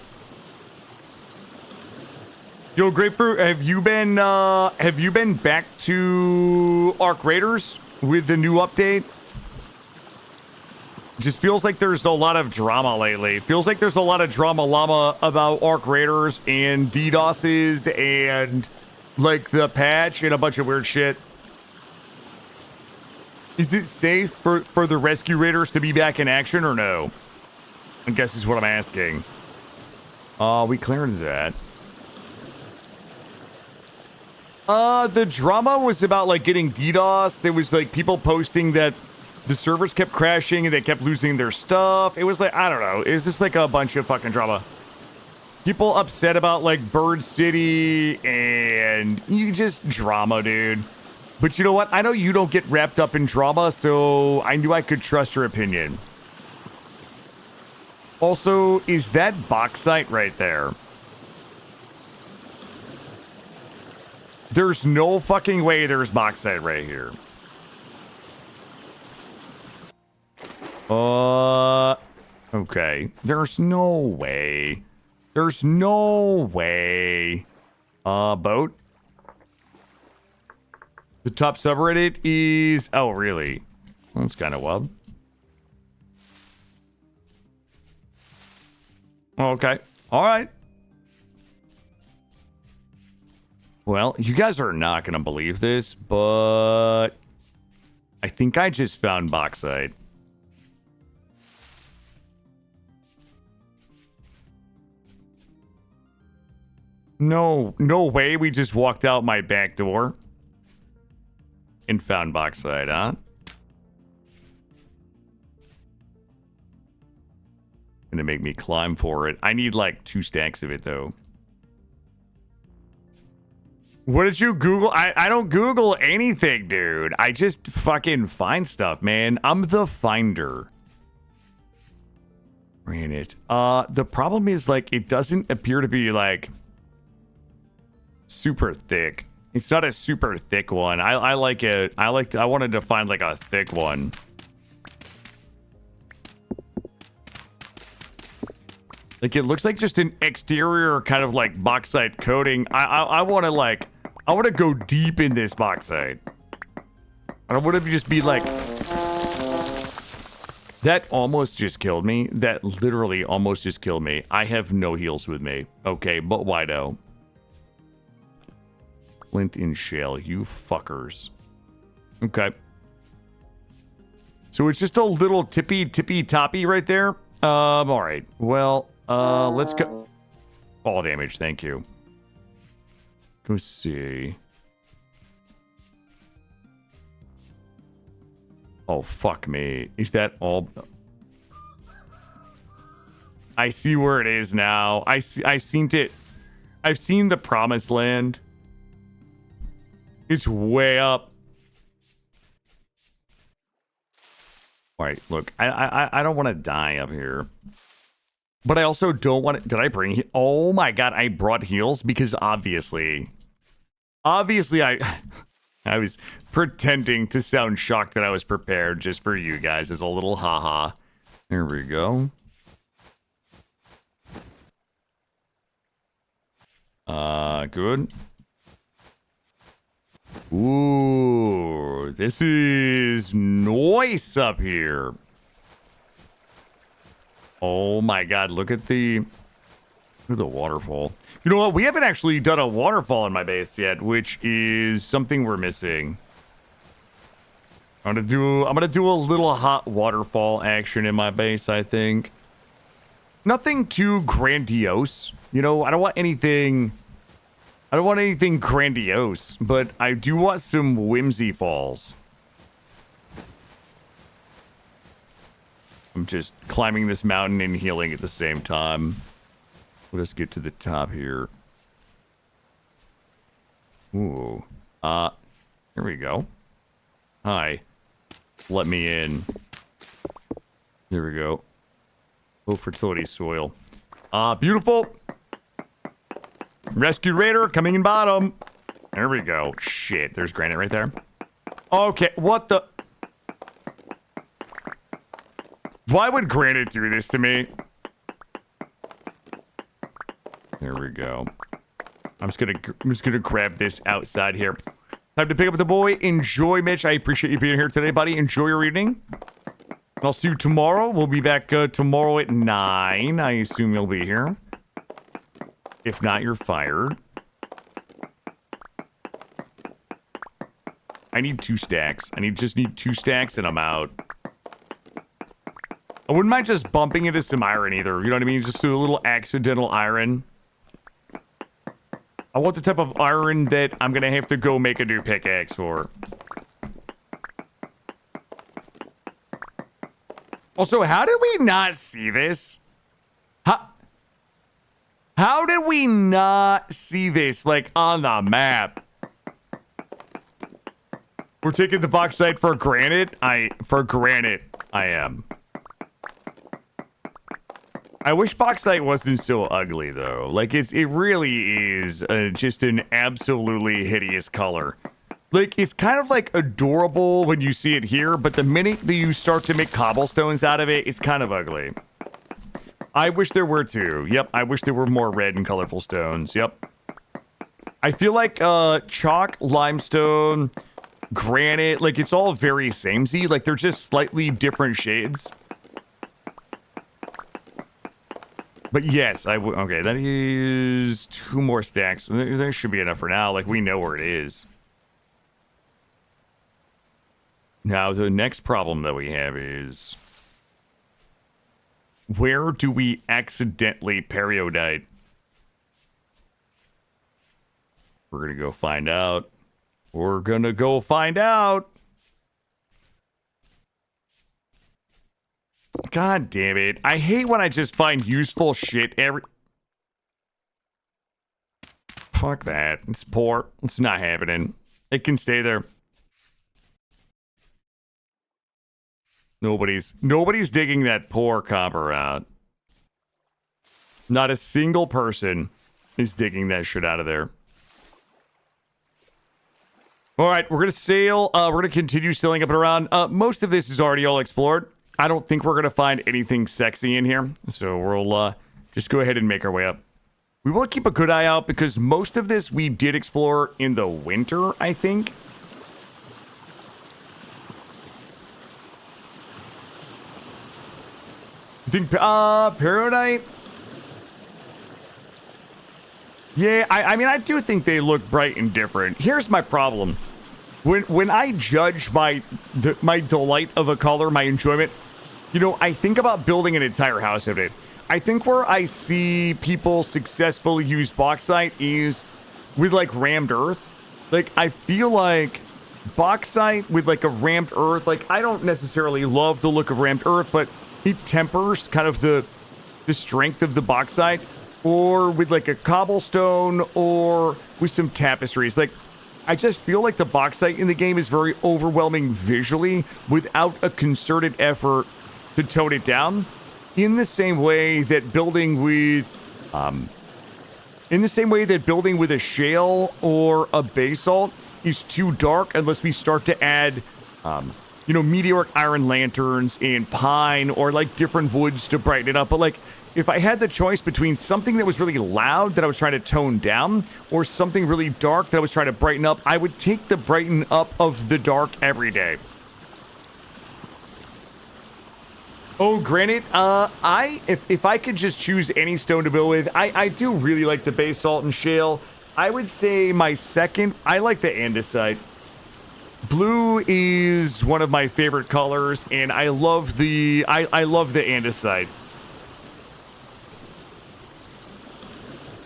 Yo, Grapefruit, have you been back to Arc Raiders with the new update? Just feels like there's a lot of drama lately. Feels like there's a lot of drama llama about Arc Raiders and DDoSes and like the patch and a bunch of weird shit. Is it safe for the rescue raiders to be back in action or no? I guess is what I'm asking. We cleared that. The drama was about like getting DDoS. There was like people posting that the servers kept crashing and they kept losing their stuff. It was like, I don't know. It was just like a bunch of fucking drama. People upset about like Bird City and you just drama, dude. But you know what? I know you don't get wrapped up in drama, so I knew I could trust your opinion. Also, is that bauxite right there? There's no fucking way there's bauxite right here. Okay. There's no way. There's no way. Boat. The top subreddit is... Oh, really? That's kind of wild. Okay. All right. Well, you guys are not going to believe this, but I think I just found bauxite. No way we just walked out my back door and found bauxite, huh? Gonna make me climb for it. I need like 2 stacks of it though. What did you Google? I don't Google anything, dude. I just fucking find stuff, man. I'm the finder. Ran it. The problem is like it doesn't appear to be like super thick. It's not a super thick one. I like it. I wanted to find like a thick one. Like it looks like just an exterior kind of like bauxite coating. I want to go deep in this bauxite. I don't want to just be like... That almost just killed me. That literally almost just killed me. I have no heals with me. Okay, but why though? Flint and shale, you fuckers. Okay. So it's just a little tippy toppy right there. All right. Well, let's go. Fall damage, thank you. Go see. Oh, fuck me. Is that all? I see where it is now. I've seen it. I've seen the promised land. It's way up. All right, look. I don't want to die up here. But I also don't want to... Did I bring... Oh my god, I brought heals because obviously I was pretending to sound shocked that I was prepared just for you guys as a little haha. There we go. Good. Ooh, this is nice up here. Oh my god, look at the waterfall. You know what? We haven't actually done a waterfall in my base yet, which is something we're missing. I'm gonna do a little hot waterfall action in my base, I think. Nothing too grandiose. You know, I don't want anything grandiose, but I do want some whimsy falls. I'm just climbing this mountain and healing at the same time. Let us get to the top here. Ooh. Here we go. Hi. Let me in. There we go. Low fertility soil. Beautiful. Rescue Raider coming in bottom. There we go. Shit, there's granite right there. Okay, what the... Why would granite do this to me? There we go. I'm just gonna grab this outside here. Time to pick up the boy. Enjoy, Mitch. I appreciate you being here today, buddy. Enjoy your evening. I'll see you tomorrow. We'll be back tomorrow at 9. I assume you'll be here. If not, you're fired. I need 2 stacks. Just need 2 stacks and I'm out. I wouldn't mind just bumping into some iron either. You know what I mean? Just a little accidental iron. I want the type of iron that I'm gonna have to go make a new pickaxe for. Also, how did we not see this? How did we not see this, like, on the map? We're taking the bauxite for granted? For granted, I am. I wish bauxite wasn't so ugly, though. Like, it really is just an absolutely hideous color. Like, it's kind of, like, adorable when you see it here, but the minute that you start to make cobblestones out of it, it's kind of ugly. I wish there were too. Yep, I wish there were more red and colorful stones. Yep. I feel like chalk, limestone, granite, like it's all very samey. Like they're just slightly different shades. But yes, okay, that is 2 more stacks. There should be enough for now. Like we know where it is. Now the next problem that we have is, where do we accidentally periodite? We're gonna go find out. We're gonna go find out. God damn it. I hate when I just find useful shit every... Fuck that. It's poor. It's not happening. It can stay there. Nobody's digging that poor copper out. Not a single person is digging that shit out of there. All right, we're going to sail. We're going to continue sailing up and around. Most of this is already all explored. I don't think we're going to find anything sexy in here. So we'll just go ahead and make our way up. We will keep a good eye out because most of this we did explore in the winter, I think. You think, Paradite? Yeah, I mean, I do think they look bright and different. Here's my problem. When I judge my delight of a color, my enjoyment, you know, I think about building an entire house of it. I think where I see people successfully use bauxite is with, like, rammed earth. Like, I feel like bauxite with, like, a rammed earth, like, I don't necessarily love the look of rammed earth, but it tempers kind of the strength of the bauxite, or with like a cobblestone, or with some tapestries. Like, I just feel like the bauxite in the game is very overwhelming visually without a concerted effort to tone it down. In the same way that building with a shale or a basalt is too dark unless we start to add you know, meteoric iron lanterns and pine or like different woods to brighten it up. But like, if I had the choice between something that was really loud that I was trying to tone down or something really dark that I was trying to brighten up, I would take the brighten up of the dark every day. Oh, granite, if I could just choose any stone to build with, I do really like the basalt and shale. I would say my second, I like the andesite. Blue is one of my favorite colors, and I love the andesite.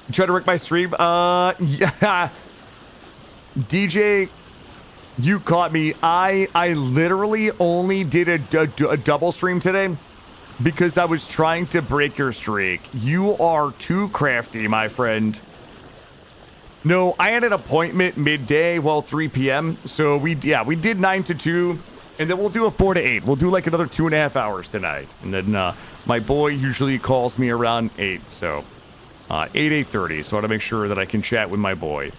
You try to wreck my stream? Yeah. DJ, you caught me. I literally only did a double stream today because I was trying to break your streak. You are too crafty, my friend. No, I had an appointment midday, well, 3 p.m. So we did 9 to 2, and then we'll do a 4 to 8. We'll do like another 2.5 hours tonight. And then my boy usually calls me around 8, so 8:30. So I want to make sure that I can chat with my boy.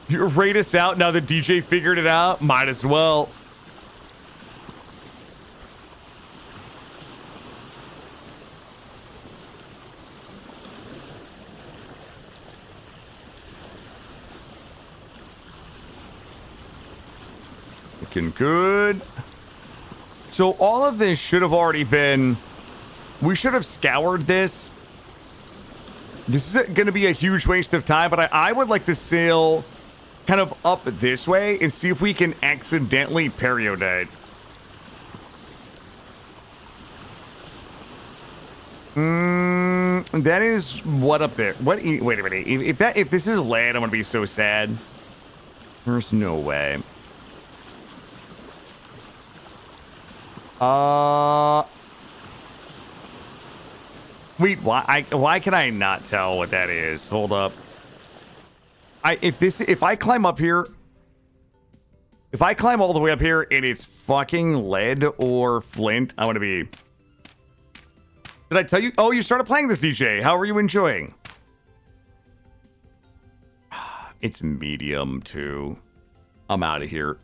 You rate us out now that DJ figured it out? Might as well. Looking good. So all of this should have already been... We should have scoured this. This is going to be a huge waste of time, but I would like to sail kind of up this way and see if we can accidentally periodite. That is what up there? What? Wait a minute. If this is lead, I'm going to be so sad. There's no way. Wait, why can I not tell what that is? Hold up. If I climb up here, if I climb all the way up here and it's fucking lead or flint, I want to be... Did I tell you? Oh, you started playing this, DJ. How are you enjoying? It's medium too. I'm out of here.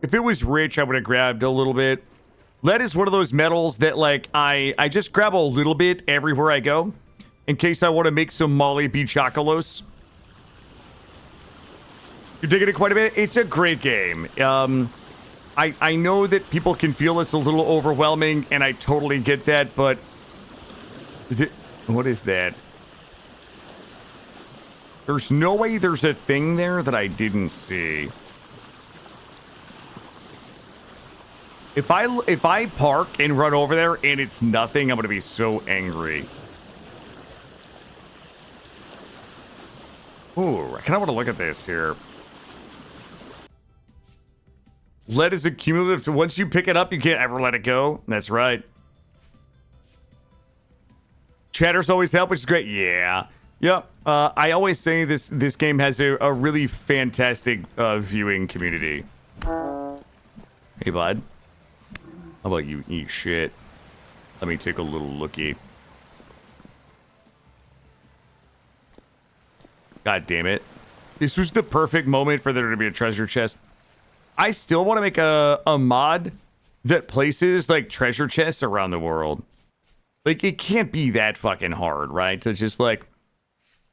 If it was rich, I would have grabbed a little bit. Lead is one of those metals that, like, I just grab a little bit everywhere I go in case I want to make some Molly B. Chocolos. You're digging it quite a bit? It's a great game. I know that people can feel it's a little overwhelming, and I totally get that, but... What is that? There's no way there's a thing there that I didn't see. If I park and run over there and it's nothing, I'm gonna be so angry. Ooh, I kind of want to look at this here. Lead is accumulative to once you pick it up, you can't ever let it go. That's right. Chatters always help, which is great. Yeah. Yep. I always say this game has a really fantastic viewing community. Hey, bud. How about you eat shit? Let me take a little looky. God damn it. This was the perfect moment for there to be a treasure chest. I still want to make a mod that places, like, treasure chests around the world. Like, it can't be that fucking hard, right? To just, like,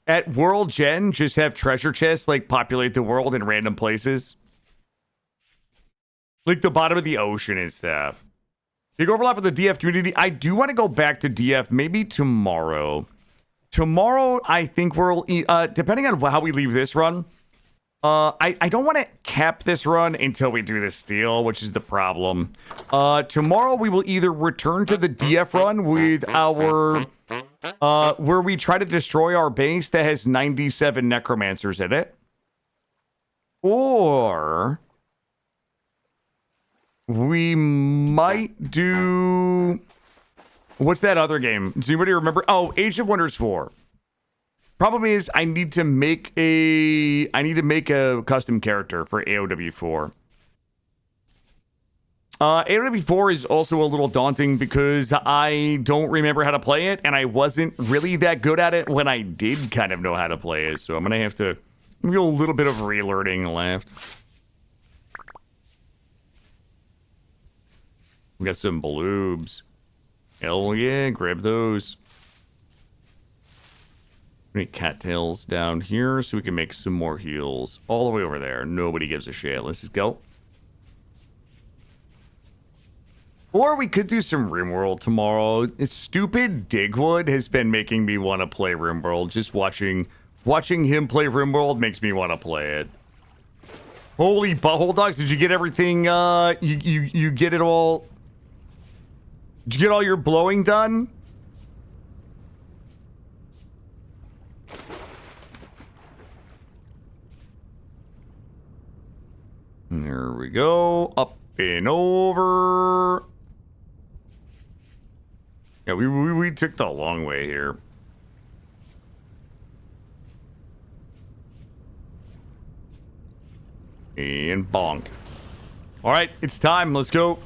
at World Gen, just have treasure chests, like, populate the world in random places. Like, the bottom of the ocean and stuff. Big overlap with the DF community. I do want to go back to DF maybe tomorrow. Tomorrow, I think we'll... depending on how we leave this run... I don't want to cap this run until we do this steal, which is the problem. Tomorrow we will either return to the DF run with our, where we try to destroy our base that has 97 necromancers in it. Or we might do, what's that other game? Does anybody remember? Oh, Age of Wonders 4. Problem is, I need to make a custom character for AOW4. AOW4 is also a little daunting because I don't remember how to play it, and I wasn't really that good at it when I did kind of know how to play it, so I'm gonna have to do a little bit of relearning left. We got some bloobs. Hell yeah, grab those. Make cattails down here so we can make some more heals. All the way over there. Nobody gives a shit. Let's just go. Or we could do some RimWorld tomorrow. It's stupid Digwood has been making me want to play RimWorld. Just watching him play RimWorld makes me want to play it. Holy butthole dogs, did you get everything? You get it all? Did you get all your blowing done? There we go. Up and over. Yeah, we took the long way here. And bonk. All right, it's time. Let's go.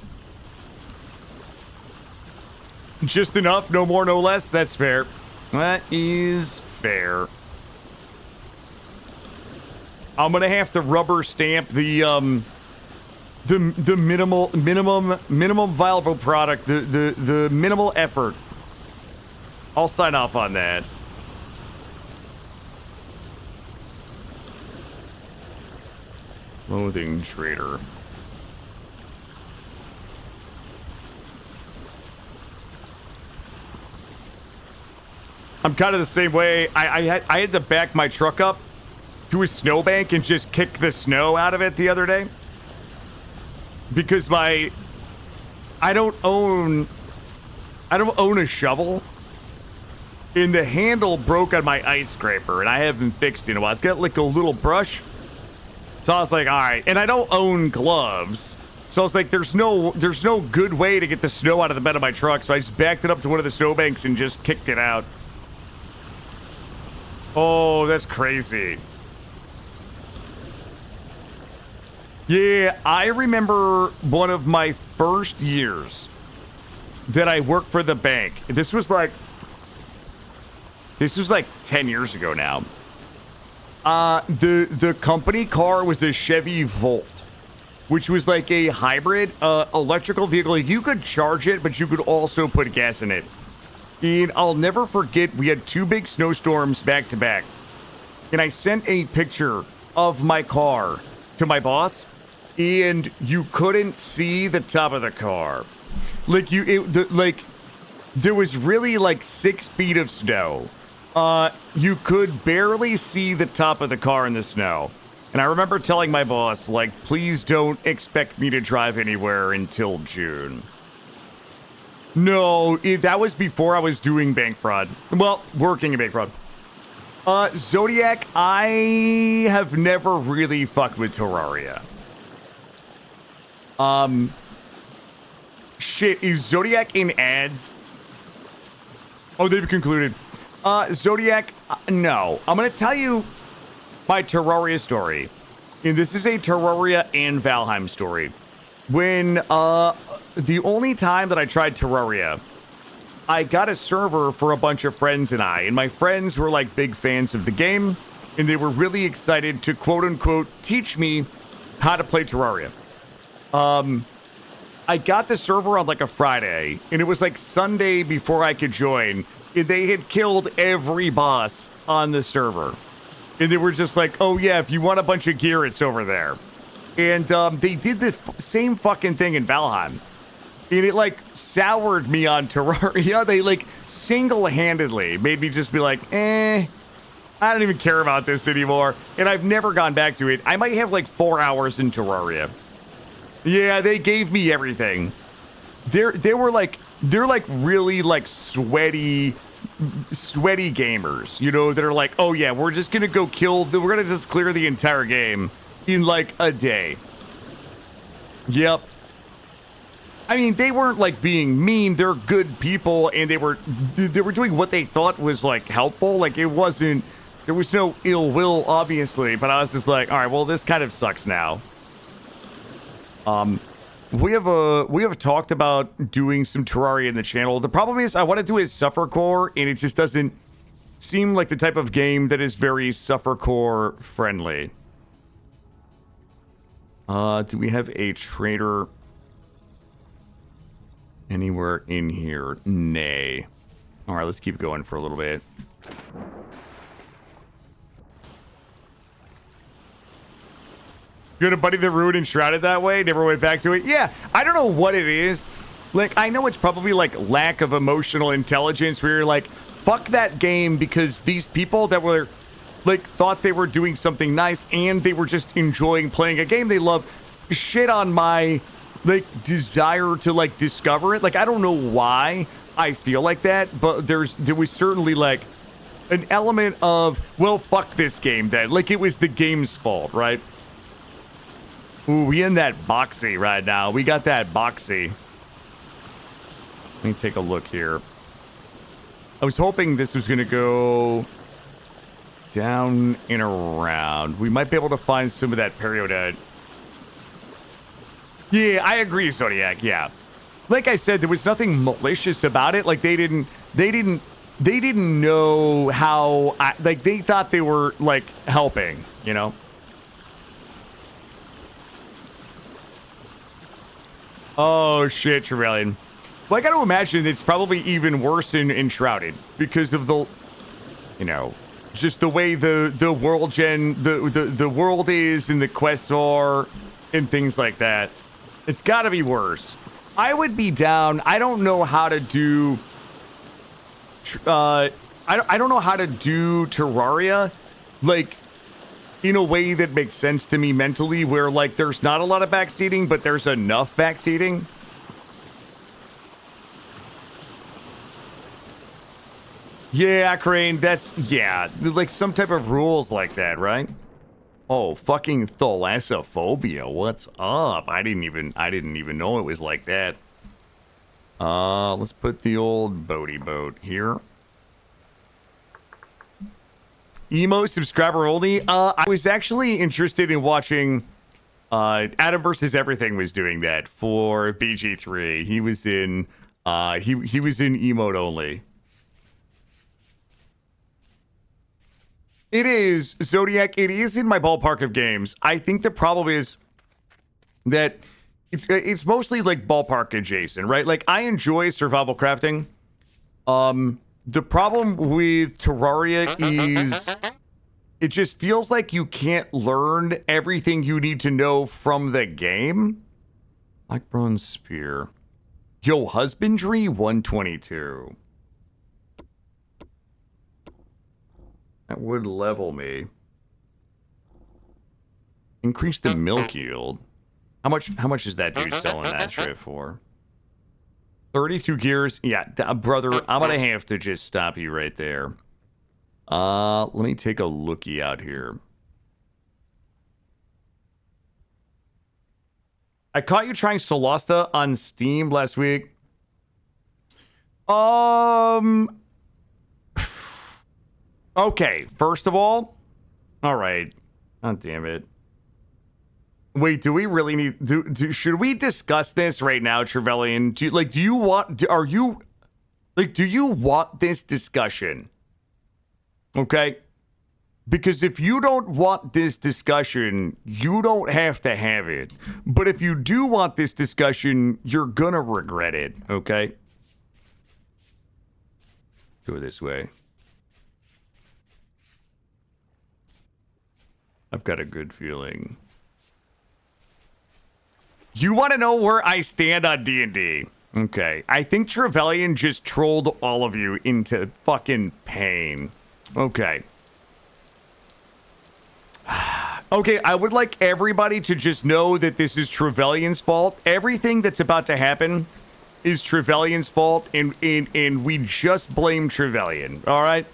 Just enough, no more, no less. That's fair. That is fair. I'm gonna have to rubber stamp the minimum viable product, the minimal effort. I'll sign off on that. Loathing trader. I'm kind of the same way. I had to back my truck up to a snowbank and just kick the snow out of it the other day because I don't own a shovel, and the handle broke on my ice scraper, and I haven't fixed it in a while. It's got like a little brush, so I was like, all right. And I don't own gloves, so I was like, there's no good way to get the snow out of the bed of my truck, so I just backed it up to one of the snowbanks and just kicked it out. Oh, that's crazy. Yeah, I remember one of my first years that I worked for the bank. This was like 10 years ago now. The company car was a Chevy Volt. which was like a hybrid electrical vehicle. You could charge it, but you could also put gas in it. And I'll never forget, we had 2 big snowstorms back to back. And I sent a picture of my car to my boss, and you couldn't see the top of the car. Like, there was really like 6 feet of snow. You could barely see the top of the car in the snow. And I remember telling my boss, like, please don't expect me to drive anywhere until June. No, that was before I was doing bank fraud. Well, working in bank fraud. Zodiac, I have never really fucked with Terraria. Shit, is Zodiac in ads? Oh, they've concluded. Zodiac, no. I'm gonna tell you my Terraria story. And this is a Terraria and Valheim story. When, the only time that I tried Terraria, I got a server for a bunch of friends and my friends were like big fans of the game, and they were really excited to quote unquote teach me how to play Terraria. I got the server on like a Friday, and it was like Sunday before I could join, and they had killed every boss on the server. And they were just like, oh yeah, if you want a bunch of gear, it's over there. And they did the same fucking thing in Valheim. And it like soured me on Terraria. They like single-handedly made me just be like, I don't even care about this anymore. And I've never gone back to it. I might have like 4 hours in Terraria. Yeah, they gave me everything. They're like really like sweaty gamers, you know, that are like, oh yeah, we're just gonna go we're gonna just clear the entire game in like a day. Yep. I mean, they weren't like being mean. They're good people, and they were doing what they thought was like helpful. Like, there was no ill will, obviously, but I was just like, all right, well, this kind of sucks now. We have talked about doing some Terraria in the channel. The problem is I want to do a Suffer Core, and it just doesn't seem like the type of game that is very Suffer Core friendly. Do we have a trader anywhere in here? Nay. All right, let's keep going for a little bit. You had a buddy that ruined Enshrouded that way? Never went back to it? Yeah, I don't know what it is. Like, I know it's probably, like, lack of emotional intelligence where you're like, fuck that game because these people that were, like, thought they were doing something nice and they were just enjoying playing a game they love shit on my, like, desire to, like, discover it. Like, I don't know why I feel like that, but there was certainly, like, an element of, well, fuck this game then. Like, it was the game's fault, right? Ooh, we in that boxy right now. We got that boxy. Let me take a look here. I was hoping this was going to go down and around. We might be able to find some of that periodite. Yeah, I agree, Zodiac. Yeah. Like I said, there was nothing malicious about it. Like, they didn't know how, like, they thought they were, like, helping, you know? Oh, shit, Trevelyan. Well, I got to imagine it's probably even worse in Enshrouded because of the, you know, just the way the world the world is and the quests are and things like that. It's got to be worse. I would be down. I don't know how to do. I don't know how to do Terraria, like, in a way that makes sense to me mentally, where, like, there's not a lot of backseating, but there's enough backseating. Yeah, Crane, yeah, like some type of rules like that, right? Oh, fucking thalassophobia, what's up? I didn't even know it was like that. Let's put the old boaty boat here. Emo subscriber only. I was actually interested in watching. Adam versus Everything was doing that for BG3. He was in. He was in emote only. It is Zodiac. It is in my ballpark of games. I think the problem is that it's mostly like ballpark adjacent, right? Like I enjoy survival crafting. The problem with Terraria is it just feels like you can't learn everything you need to know from the game. Like bronze spear. Yo, husbandry 122. That would level me. Increase the milk yield. How much is that dude selling that shit for? 32 gears. Yeah, brother, I'm gonna have to just stop you right there. Let me take a looky out here. I caught you trying Solasta on Steam last week. Okay, first of all right. Oh, damn it. Wait, do we really need should we discuss this right now, Trevelyan? Do you want this discussion? Okay? Because if you don't want this discussion, you don't have to have it. But if you do want this discussion, you're gonna regret it, okay? Go this way. I've got a good feeling. You want to know where I stand on D&D? Okay. I think Trevelyan just trolled all of you into fucking pain. Okay. Okay, I would like everybody to just know that this is Trevelyan's fault. Everything that's about to happen is Trevelyan's fault, and we just blame Trevelyan, all right?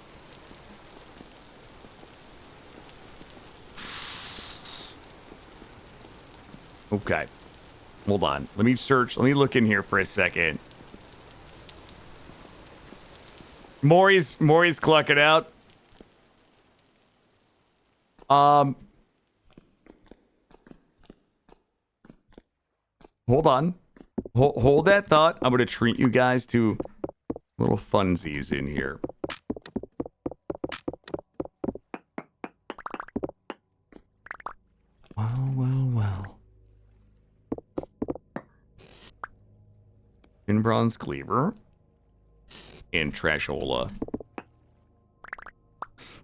Okay. Hold on. Let me search. Let me look in here for a second. Maury's clucking out. Hold on. Hold that thought. I'm going to treat you guys to little funsies in here. Well. In bronze cleaver. And trashola.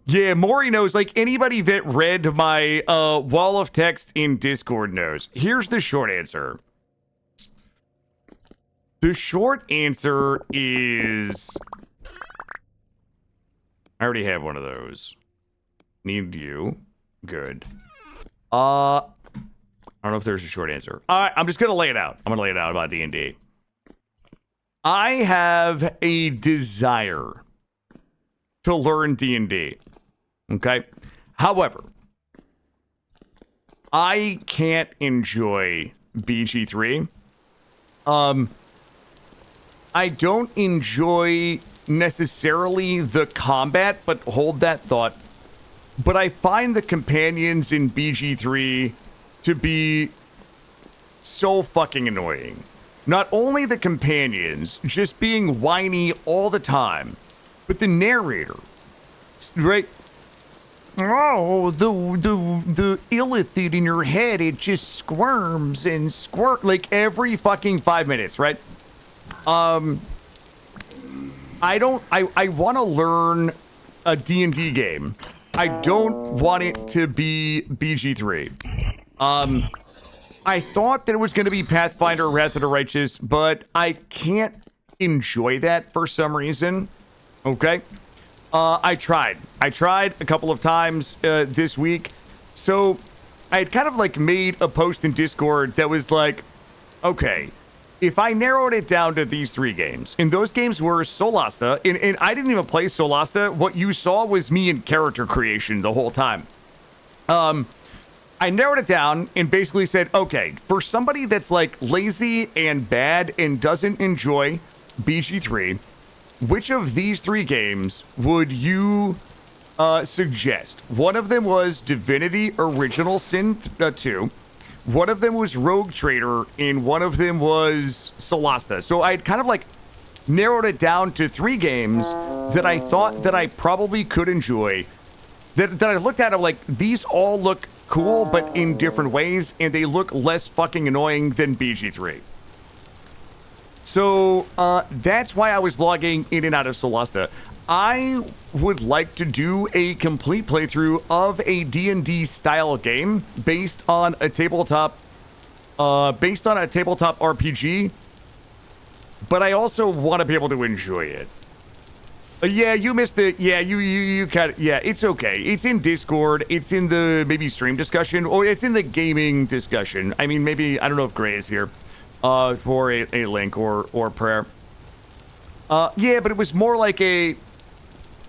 Yeah, Maury knows, like anybody that read my wall of text in Discord knows. Here's the short answer. The short answer is... I already have one of those. Need you. Good. I don't know if there's a short answer. All right, I'm just going to lay it out. I'm going to lay it out about D&D. I have a desire to learn D&D. Okay? However, I can't enjoy BG3. I don't enjoy necessarily the combat, but hold that thought. But I find the companions in BG3 to be so fucking annoying. Not only the companions just being whiny all the time, but the narrator, right? Oh, the illithid in your head, it just squirms and like every fucking 5 minutes, right? I want to learn a D&D game. I don't want it to be BG3. I thought that it was going to be Pathfinder Wrath of the Righteous, but I can't enjoy that for some reason. Okay? I tried a couple of times this week. So I had kind of like made a post in Discord that was like, okay, if I narrowed it down to these 3 games, and those games were Solasta, and I didn't even play Solasta. What you saw was me in character creation the whole time. I narrowed it down and basically said, okay, for somebody that's like lazy and bad and doesn't enjoy BG3, which of these 3 games would you suggest? One of them was Divinity Original Sin 2. One of them was Rogue Trader, and one of them was Solasta. So I had kind of like narrowed it down to 3 games that I thought that I probably could enjoy. That I looked at, I'm like, these all look cool, but in different ways, and they look less fucking annoying than BG3. So, that's why I was logging in and out of Solasta. I would like to do a complete playthrough of a D&D style game based on a tabletop RPG, but I also want to be able to enjoy it. Yeah, you missed it. Yeah, you kind of, yeah, it's okay. It's in Discord. It's in the maybe stream discussion, or it's in the gaming discussion. I mean, maybe, I don't know if Gray is here for a link or prayer. Yeah, but it was more like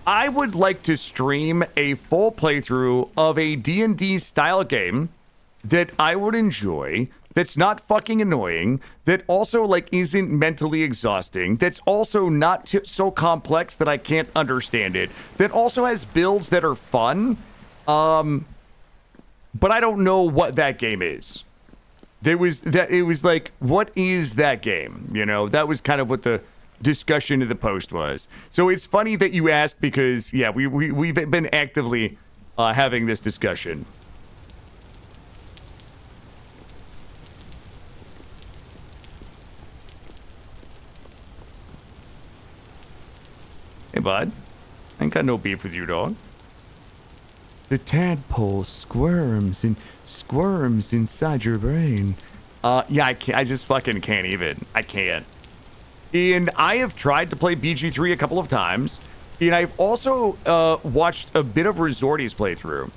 I would like to stream a full playthrough of a D&D style game that I would enjoy, that's not fucking annoying, that also, like, isn't mentally exhausting, that's also not so complex that I can't understand it, that also has builds that are fun, but I don't know what that game is. It was like, what is that game? You know, that was kind of what the discussion of the post was. So it's funny that you asked, because, yeah, we've been actively having this discussion. Hey, bud. I ain't got no beef with you, dog. The tadpole squirms inside your brain. Yeah, I can't. I just fucking can't even. I can't. And I have tried to play BG3 a couple of times. And I've also watched a bit of Resorty's playthrough.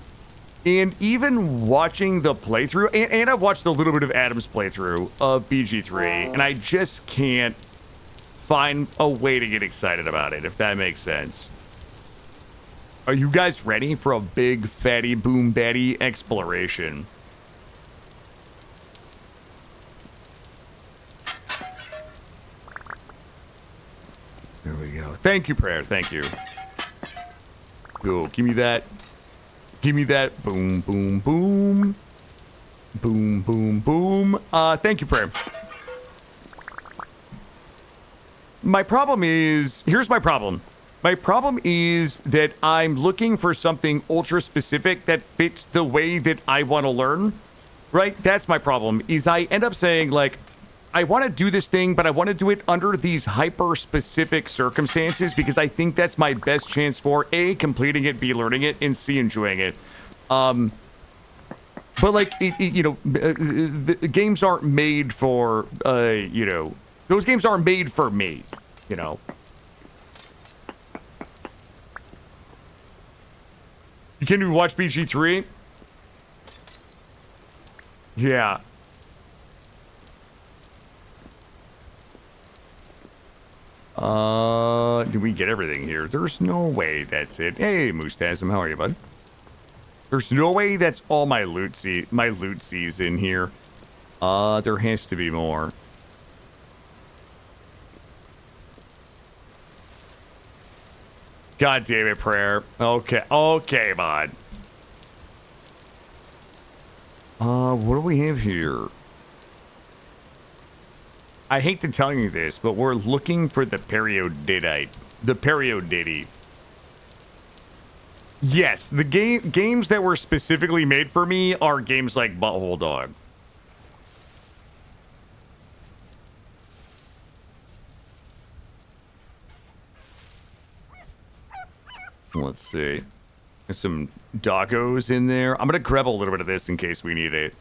And even watching the playthrough, and I've watched a little bit of Adam's playthrough of BG3, and I just can't find a way to get excited about it, if that makes sense. Are you guys ready for a big, fatty, boom, batty exploration? There we go. Thank you, Prayer. Thank you. Cool. Give me that. Give me that. Boom, boom, boom. Boom, boom, boom. Thank you, Prayer. My problem is, here's my problem. My problem is that I'm looking for something ultra specific that fits the way that I want to learn, right? That's my problem, is I end up saying, like, I want to do this thing, but I want to do it under these hyper specific circumstances because I think that's my best chance for A, completing it, B, learning it, and C, enjoying it. But like, you know, the games aren't made for, you know, those games aren't made for me, you know. Can you watch BG3? Yeah. Did we get everything here? There's no way that's it. Hey, Moostasm, how are you, bud? There's no way that's all my loot sees in here. There has to be more. God damn it, Prayer. Okay, okay, bud. What do we have here? I hate to tell you this, but we're looking for the periodidite. The periodity. Yes, the games that were specifically made for me are games like Butthole Dog. Let's see. There's some doggos in there. I'm gonna grab a little bit of this in case we need it.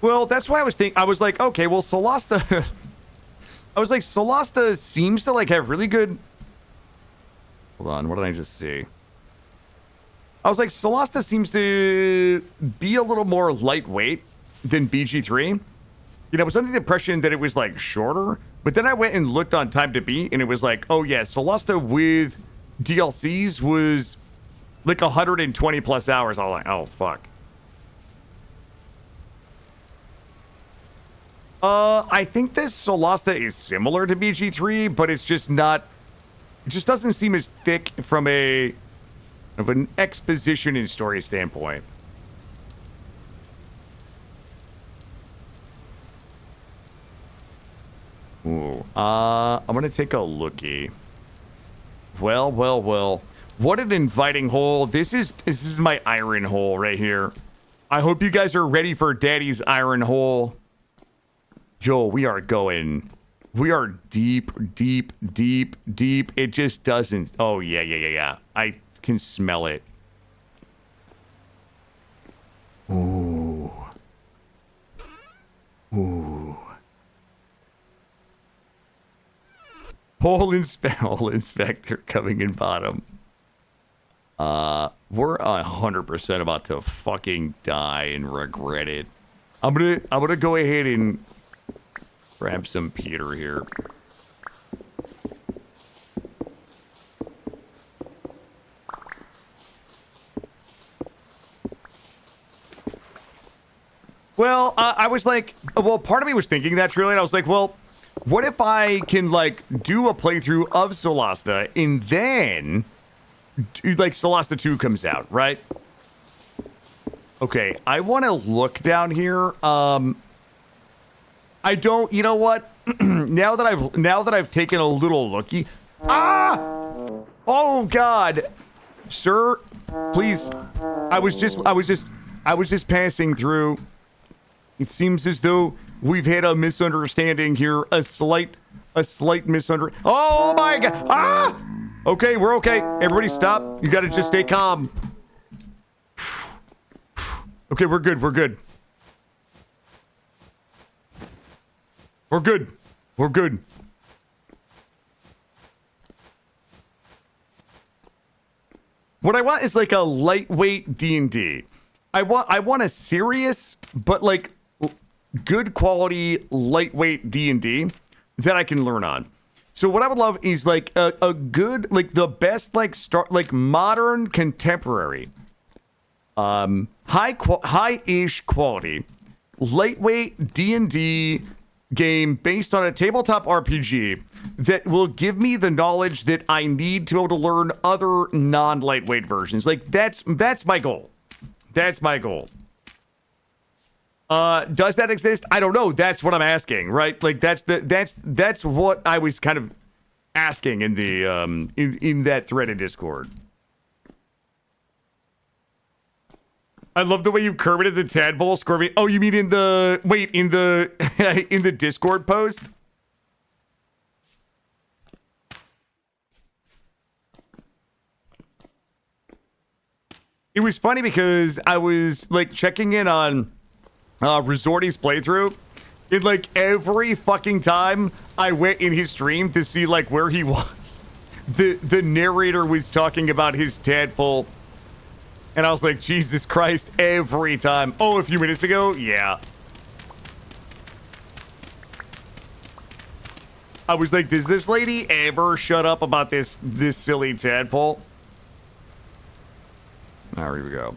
Well, that's why I was thinking. I was like, okay, well, Solasta. I was like, Solasta seems to like have really good. Hold on, what did I just see? I was like, Solasta seems to be a little more lightweight than BG3. You know, I was under the impression that it was, like, shorter. But then I went and looked on Time to Beat, and it was like, oh, yeah, Solasta with DLCs was, like, 120 plus hours. I was like, oh, fuck. I think this Solasta is similar to BG3, but it's just not... It just doesn't seem as thick from an exposition and story standpoint. Ooh. I'm gonna take a lookie. Well, well, well. What an inviting hole. This is my iron hole right here. I hope you guys are ready for Daddy's iron hole. Yo, we are going. We are deep, deep, deep, deep. It just doesn't. Oh, yeah. I can smell it. Ooh. Ooh. Hole inspector coming in bottom. We're 100% about to fucking die and regret it. I'm gonna go ahead and grab some Peter here. Well, I was like, well, part of me was thinking that really, and I was like, well, what if I can like do a playthrough of Solasta and then like Solasta 2 comes out, right? Okay, I want to look down here. I don't, you know what? now that I've taken a little looky. Ah! Oh God. Sir, please. I was just passing through. It seems as though we've had a misunderstanding here, a slight misunderstanding. Oh my God! Ah! Okay, we're okay. Everybody stop. You gotta just stay calm. Okay, we're good. We're good. We're good. We're good. What I want is like a lightweight D&D. I want a serious but like good quality lightweight D&D that I can learn on. So what I would love is like a good, like the best, like modern contemporary, high-ish quality, lightweight D&D game based on a tabletop RPG that will give me the knowledge that I need to be able to learn other non-lightweight versions. Like that's my goal. That's my goal. Does that exist? I don't know. That's what I'm asking, right? Like that's what I was kind of asking in the in that thread in Discord. I love the way you Kermited the tadpole, Scorpion. Oh, you mean in the in the Discord post? It was funny because I was like checking in on Resorty's playthrough, and like every fucking time I went in his stream to see like where he was, the narrator was talking about his tadpole, and I was like, Jesus Christ, every time. Oh, a few minutes ago, yeah. I was like, does this lady ever shut up about this silly tadpole? Now here we go.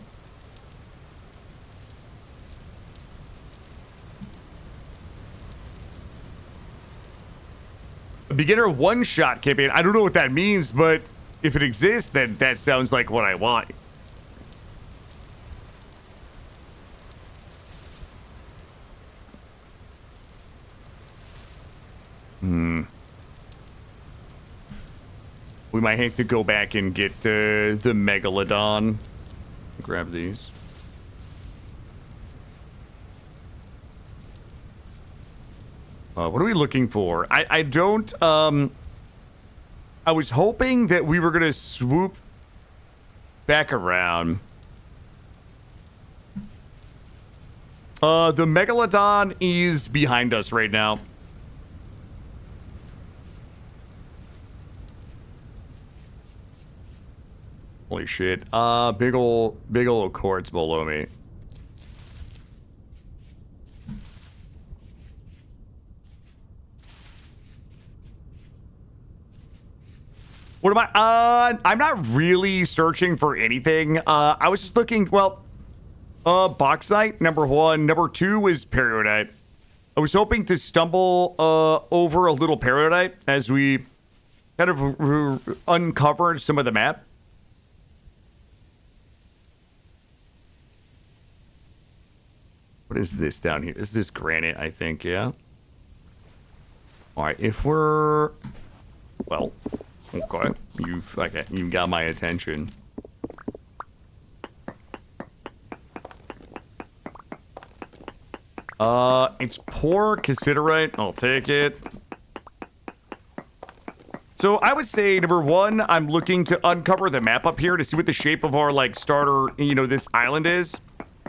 A beginner one-shot campaign. I don't know what that means, but if it exists, then that sounds like what I want. We might have to go back and get the Megalodon. Grab these. What are we looking for? I don't, I was hoping that we were gonna swoop back around. The Megalodon is behind us right now. Holy shit. Big ol' quartz below me. What am I? I'm not really searching for anything. I was just looking, well, bauxite, number 1. Number 2 is peridotite. I was hoping to stumble over a little peridotite as we kind of uncovered some of the map. What is this down here? Is this granite, I think, yeah? All right, if we're... Well, okay. You've got my attention. It's poor considerate. I'll take it. So I would say, number one, I'm looking to uncover the map up here to see what the shape of our, like, starter, you know, this island is.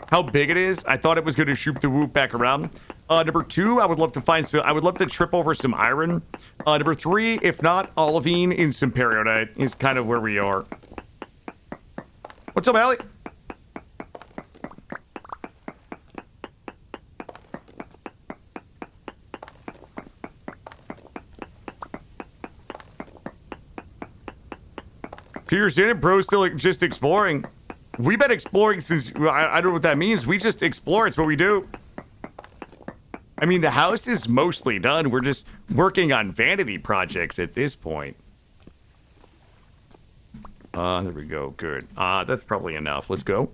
How big it is. I thought it was going to shoot the whoop back around. Number two, I would love to find some... I would love to trip over some iron. Number three, if not, olivine and some periodite is kind of where we are. What's up, Allie? Tears in it, bro. Still just exploring. We've been exploring since... I don't know what that means. We just explore. It's what we do. I mean, the house is mostly done. We're just working on vanity projects at this point. There we go. Good. That's probably enough. Let's go.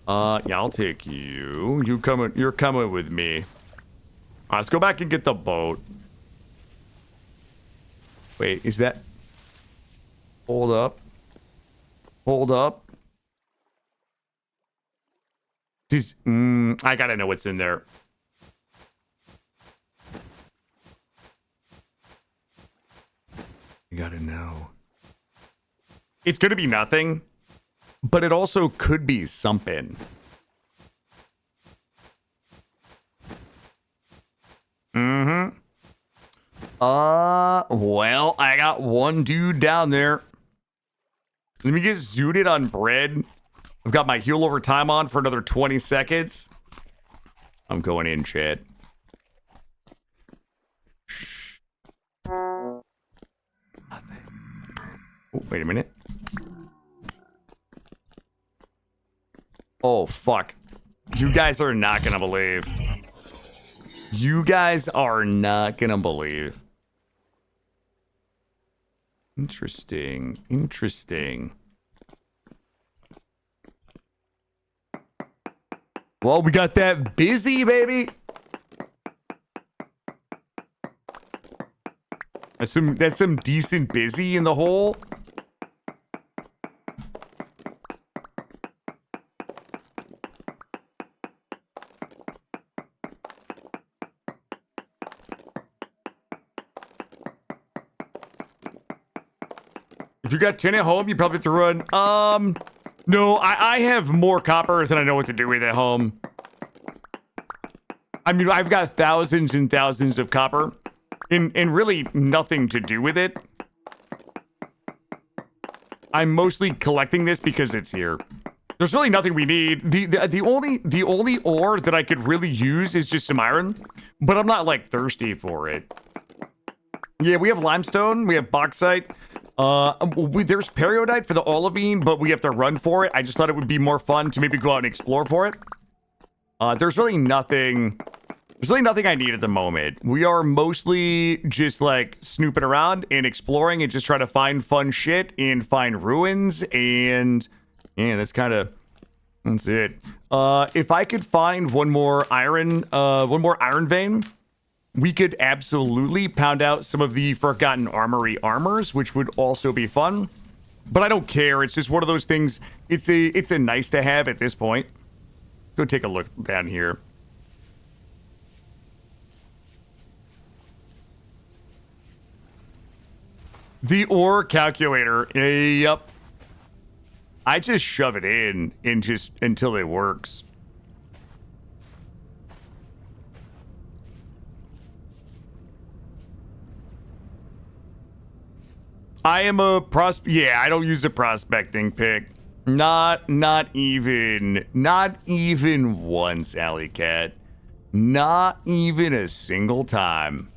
Yeah, I'll take you. You're coming with me. Let's go back and get the boat. Wait, is that... Hold up. Hold up. Jeez, I gotta know what's in there. You gotta know. It's gonna be nothing, but it also could be something. Mm-hmm. Well, I got one dude down there. Let me get zooted on bread. I've got my heal over time on for another 20 seconds. I'm going in, Chad. Shh. Oh, wait a minute. Oh, fuck. You guys are not gonna believe. You guys are not gonna believe. Interesting. Interesting. Well, we got that busy, baby. That's some decent busy in the hole. If you got tin at home, you probably threw in. No, I have more copper than I know what to do with at home. I mean, I've got thousands and thousands of copper and really nothing to do with it. I'm mostly collecting this because it's here. There's really nothing we need. The only ore that I could really use is just some iron, but I'm not like thirsty for it. Yeah, we have limestone, we have bauxite. There's periodite for the olivine, but we have to run for it. I just thought it would be more fun to maybe go out and explore for it. There's really nothing I need at the moment. We are mostly just like snooping around and exploring and just trying to find fun shit and find ruins, and yeah, that's it. If I could find one more iron vein, we could absolutely pound out some of the Forgotten Armory armors, which would also be fun. But I don't care. It's just one of those things. It's a nice to have at this point. Go take a look down here. The ore calculator. Yep. I just shove it in and just until it works. I am a yeah, I don't use a prospecting pick. Not even once, Alley Cat. Not even a single time.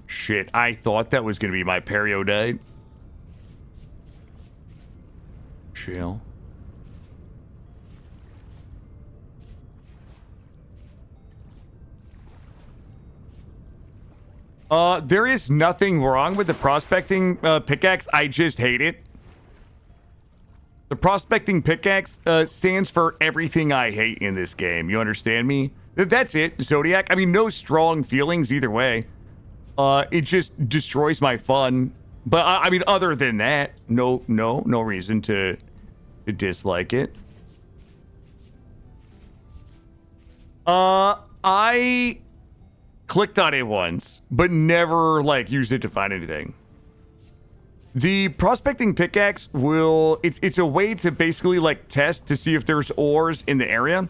Shit, I thought that was gonna be my periodite. Chill. There is nothing wrong with the prospecting pickaxe. I just hate it. The prospecting pickaxe stands for everything I hate in this game. You understand me? That's it, Zodiac. I mean, no strong feelings either way. It just destroys my fun. But I mean, other than that, no reason to dislike it. I clicked on it once, but never like used it to find anything. The prospecting pickaxe it's a way to basically like test to see if there's ores in the area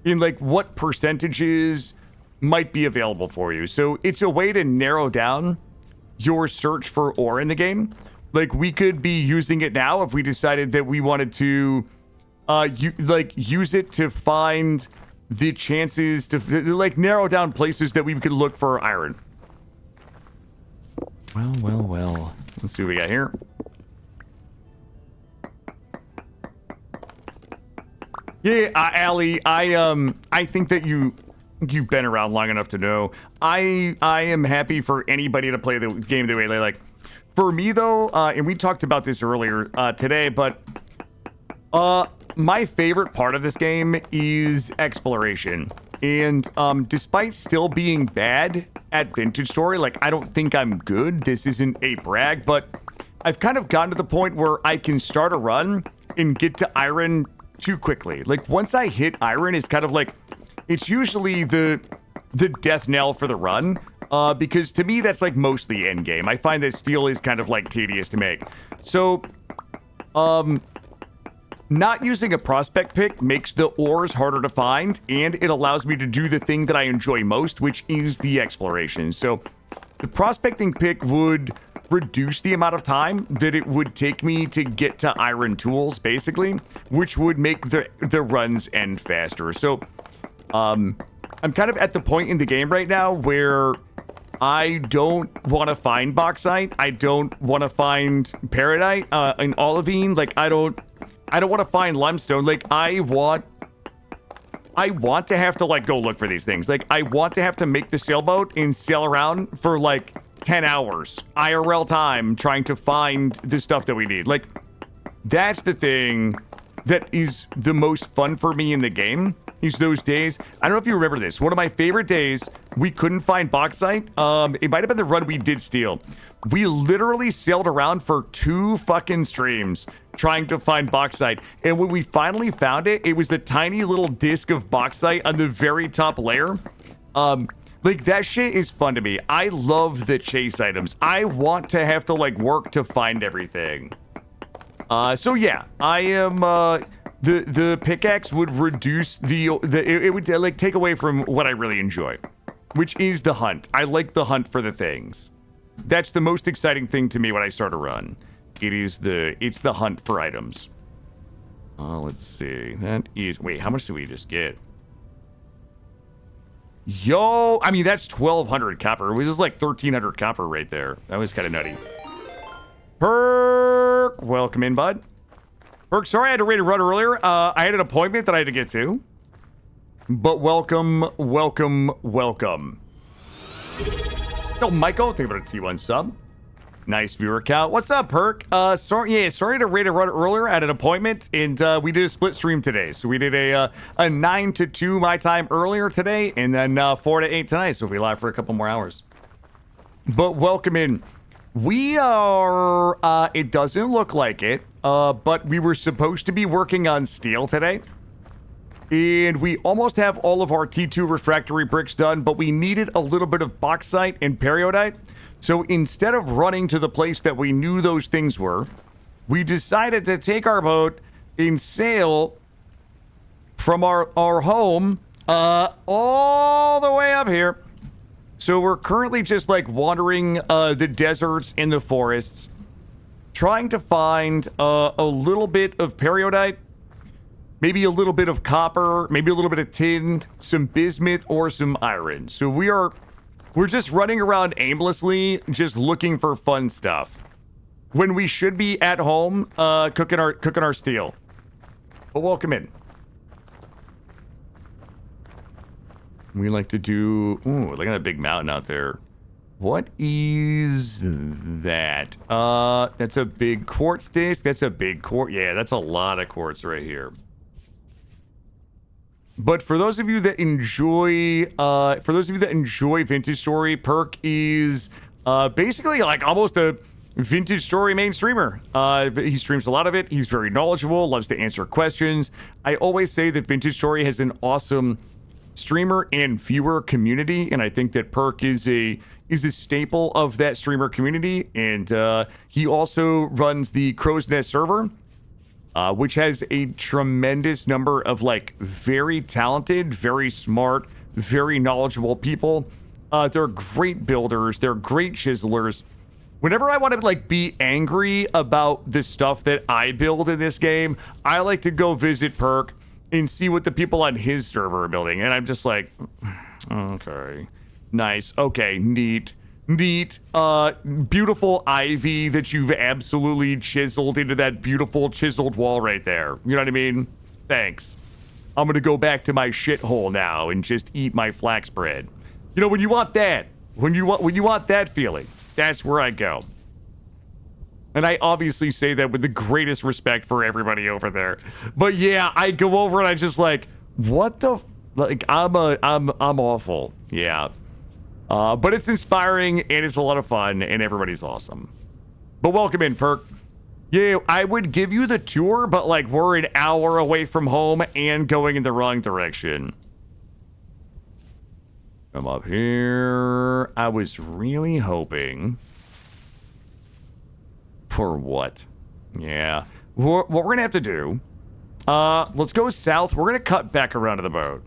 and like what percentages might be available for you. So it's a way to narrow down your search for ore in the game. Like we could be using it now if we decided that we wanted to use it to find the chances to like narrow down places that we could look for iron. Well. Let's see what we got here. Yeah, Allie, I think that you've been around long enough to know. I am happy for anybody to play the game the way they like. For me though, and we talked about this earlier today, but my favorite part of this game is exploration. And despite still being bad at Vintage Story, like I don't think I'm good. This isn't a brag, but I've kind of gotten to the point where I can start a run and get to iron too quickly. Like once I hit iron, it's kind of like it's usually the death knell for the run. Because to me that's like mostly end game. I find that steel is kind of like tedious to make. So not using a prospect pick makes the ores harder to find, and it allows me to do the thing that I enjoy most, which is the exploration. So the prospecting pick would reduce the amount of time that it would take me to get to iron tools, basically, which would make the runs end faster. So I'm kind of at the point in the game right now where I don't want to find bauxite. I don't want to find peridite and olivine. Like I don't want to find limestone. Like I want to have to like go look for these things. Like I want to have to make the sailboat and sail around for like 10 hours IRL time trying to find the stuff that we need. Like that's the thing that is the most fun for me in the game is those days. I don't know if you remember this. One of my favorite days, we couldn't find bauxite. It might have been the run we did steal. We literally sailed around for 2 fucking streams trying to find bauxite. And when we finally found it, it was the tiny little disc of bauxite on the very top layer. Like that shit is fun to me. I love the chase items. I want to have to like work to find everything. So yeah, I am, the pickaxe would reduce it would like take away from what I really enjoy, which is the hunt. I like the hunt for the things. That's the most exciting thing to me when I start a run. It's the hunt for items. Let's see. That is, wait, how much do we just get? Yo, I mean, that's 1,200 copper. It was like 1,300 copper right there. That was kind of nutty. Perk, welcome in, bud. Perk, sorry I had to raid a run earlier. I had an appointment that I had to get to. But welcome. Oh, Michael, think about a T1 sub. Nice viewer count. What's up, Perk? Sorry to raid a run earlier. I had an appointment, and we did a split stream today. So we did a 9 to 2 my time earlier today, and then 4 to 8 tonight. So we'll be live for a couple more hours. But welcome in. We are, it doesn't look like it, but we were supposed to be working on steel today. And we almost have all of our T2 refractory bricks done, but we needed a little bit of bauxite and periodite. So instead of running to the place that we knew those things were, we decided to take our boat and sail from our home all the way up here. So we're currently just like wandering the deserts and the forests, trying to find a little bit of periodite, maybe a little bit of copper, maybe a little bit of tin, some bismuth, or some iron. So we're just running around aimlessly, just looking for fun stuff, when we should be at home cooking our steel. But welcome in. We like to do... Ooh, look at that big mountain out there. What is that? That's a big quartz disc. That's a big quartz. Yeah, that's a lot of quartz right here. But for those of you that enjoy, Vintage Story, Perk is basically like almost a Vintage Story main streamer. He streams a lot of it. He's very knowledgeable, loves to answer questions. I always say that Vintage Story has an awesome streamer and viewer community, and I think that Perk is a staple of that streamer community. And he also runs the Crow's Nest server, which has a tremendous number of like very talented, very smart, very knowledgeable people. They're great builders. They're great chiselers. Whenever I want to like be angry about the stuff that I build in this game, I like to go visit Perk and see what the people on his server are building. And I'm just like, okay, nice. Okay, neat. Beautiful ivy that you've absolutely chiseled into that beautiful chiseled wall right there. You know what I mean? Thanks. I'm gonna go back to my shithole now and just eat my flax bread. You know, when you want that, when you want that feeling, that's where I go. And I obviously say that with the greatest respect for everybody over there. But yeah, I go over and I just like, what the, like, I'm awful. Yeah. But it's inspiring and it's a lot of fun and everybody's awesome. But welcome in, Perk. Yeah, I would give you the tour, but like we're an hour away from home and going in the wrong direction. Come up here. I was really hoping for what? Yeah. What we're gonna have to do, let's go south. We're gonna cut back around to the boat.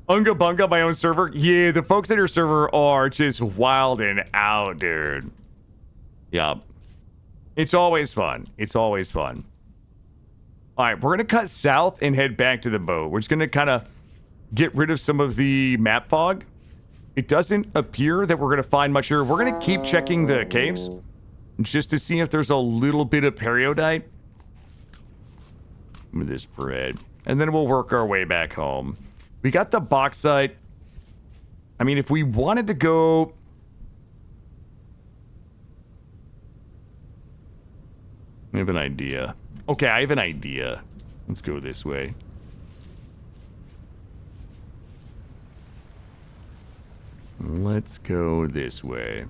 Unga Bunga, my own server. Yeah, the folks at your server are just wilding out, dude. Yup. It's always fun. It's always fun. All right, we're going to cut south and head back to the boat. We're just going to kind of get rid of some of the map fog. It doesn't appear that we're going to find much here. We're going to keep checking the caves just to see if there's a little bit of periodite. With this bread. And then we'll work our way back home. We got the bauxite. I mean, if we wanted to go... I have an idea. Okay, I have an idea. Let's go this way. Let's go this way.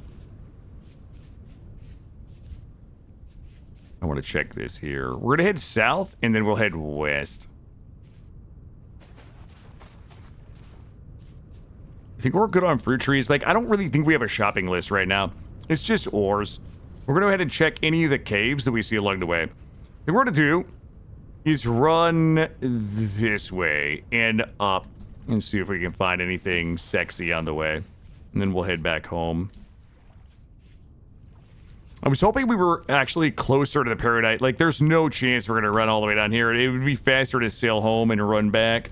I want to check this here. We're going to head south, and then we'll head west. I think we're good on fruit trees. Like, I don't really think we have a shopping list right now. It's just ores. We're going to go ahead and check any of the caves that we see along the way. What we're going to do is run this way and up and see if we can find anything sexy on the way. And then we'll head back home. I was hoping we were actually closer to the Paradise. Like, there's no chance we're going to run all the way down here. It would be faster to sail home and run back.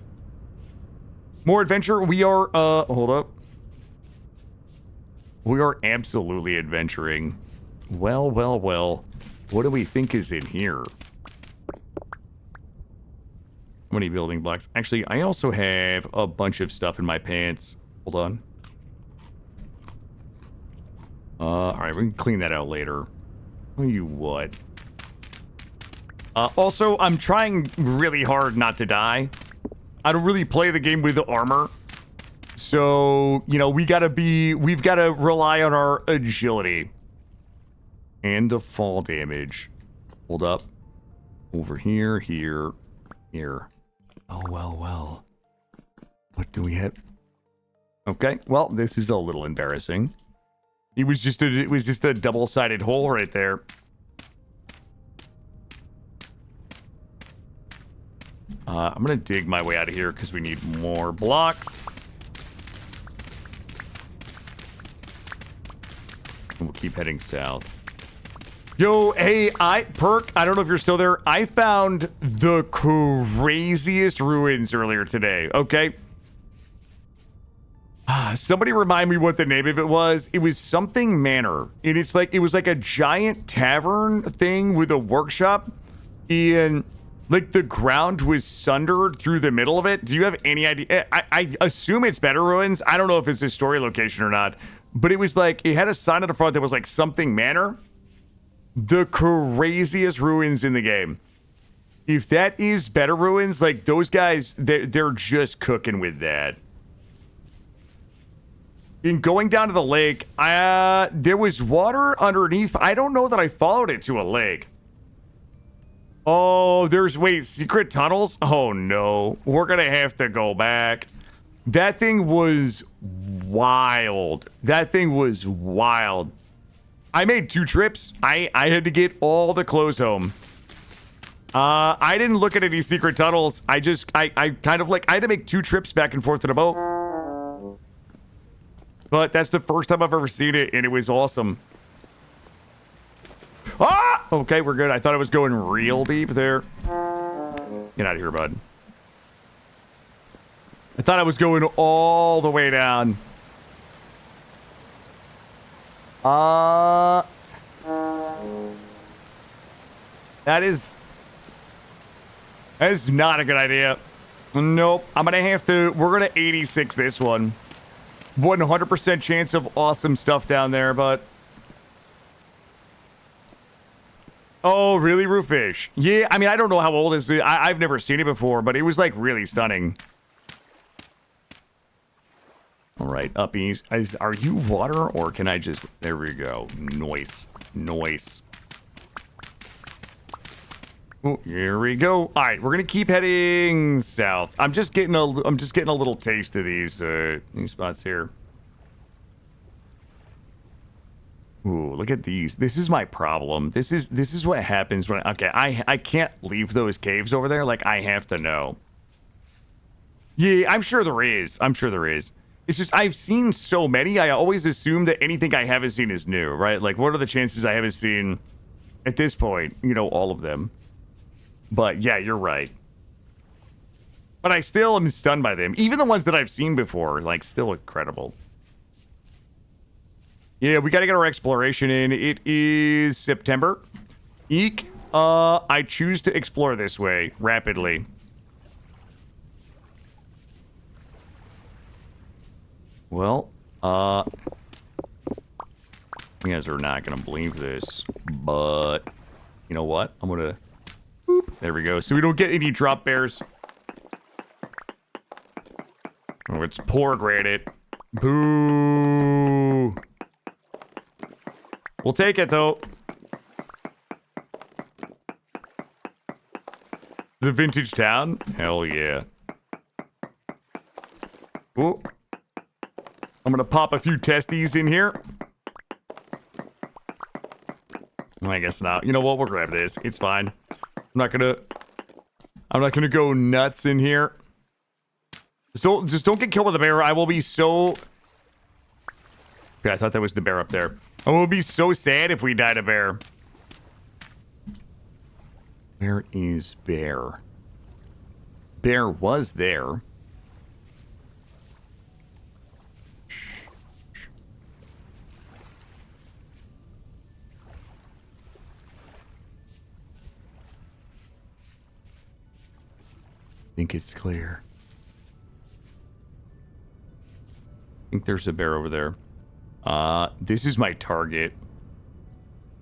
More adventure. We are, hold up. We are absolutely adventuring. Well, well, well. What do we think is in here? How many building blocks? Actually, I also have a bunch of stuff in my pants. Hold on. Alright, we can clean that out later. Tell you what. Also, I'm trying really hard not to die. I don't really play the game with the armor. So, you know, we've got to rely on our agility. And the fall damage. Hold up. Over here, here, here. Oh, well, well. What do we have? Okay, well, this is a little embarrassing. It was just a double-sided hole right there. I'm gonna dig my way out of here because we need more blocks. And we'll keep heading south. Yo, hey, Perk, I don't know if you're still there. I found the craziest ruins earlier today, okay? Somebody remind me what the name of it was. It was something manor. And it was like a giant tavern thing with a workshop. And Like, the ground was sundered through the middle of it. Do you have any idea? I assume it's Better Ruins. I don't know if it's a story location or not. But it was like, it had a sign at the front that was like something manor. The craziest ruins in the game. If that is Better Ruins, like, those guys, they're just cooking with that. In going down to the lake, there was water underneath. I don't know that I followed it to a lake. Oh, wait, secret tunnels? Oh, no. We're going to have to go back. That thing was wild. That thing was wild. I made 2 trips. I had to get all the clothes home. I didn't look at any secret tunnels. I kind of like, I had to make 2 trips back and forth to the boat. But that's the first time I've ever seen it, and it was awesome. Ah! Okay, we're good. I thought it was going real deep there. Get out of here, bud. I thought I was going all the way down. That is not a good idea. Nope. I'm gonna have to. We're gonna 86 this one. 100% chance of awesome stuff down there, but. Oh, really, Roofish? Yeah, I mean, I don't know how old it is. I've never seen it before, but it was, like, really stunning. All right, up east. Are you water, or can I just... There we go. Noise. Noise. Oh, here we go. All right, we're going to keep heading south. I'm just getting a little taste of these spots here. Ooh, look at these. This is my problem. This is what happens when I can't leave those caves over there. Like, I have to know. Yeah, I'm sure there is. I'm sure there is. It's just I've seen so many. I always assume that anything I haven't seen is new, right? Like, what are the chances I haven't seen at this point? You know, all of them. But yeah, you're right. But I still am stunned by them. Even the ones that I've seen before, like, still incredible. Yeah, we got to get our exploration in. It is September. Eek. I choose to explore this way rapidly. Well, you guys are not going to believe this, but you know what? I'm going to... Boop. There we go. So we don't get any drop bears. Oh, it's poor granite. Boo. We'll take it, though. The vintage town? Hell yeah. Ooh. I'm gonna pop a few testes in here. I guess not. You know what? We'll grab this. It's fine. I'm not gonna go nuts in here. Just don't get killed with a bear. I will be so... Yeah, I thought that was the bear up there. I will be so sad if we die to bear. Where is bear? Bear was there. I think it's clear. I think there's a bear over there. This is my target.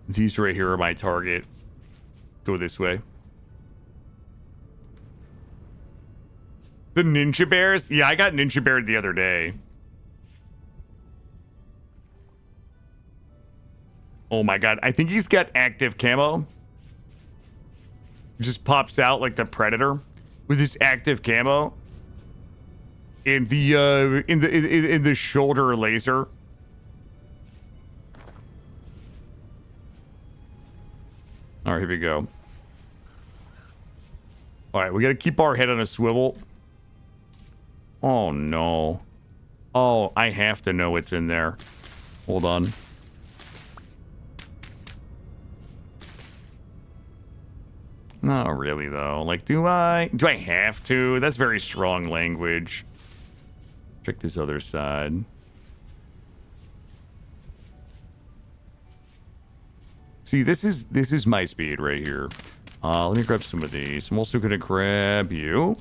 These right here are my target. Go this way. The ninja bears? Yeah, I got ninja beared the other day. Oh my god, I think he's got active camo. Just pops out like the predator with his active camo. In the in the shoulder laser. All right, here we go. All right, we got to keep our head on a swivel. Oh, no. Oh, I have to know what's in there. Hold on. Not really, though. Like, do I have to? That's very strong language. Check this other side. See, this is my speed right here. Let me grab some of these. I'm also gonna grab you.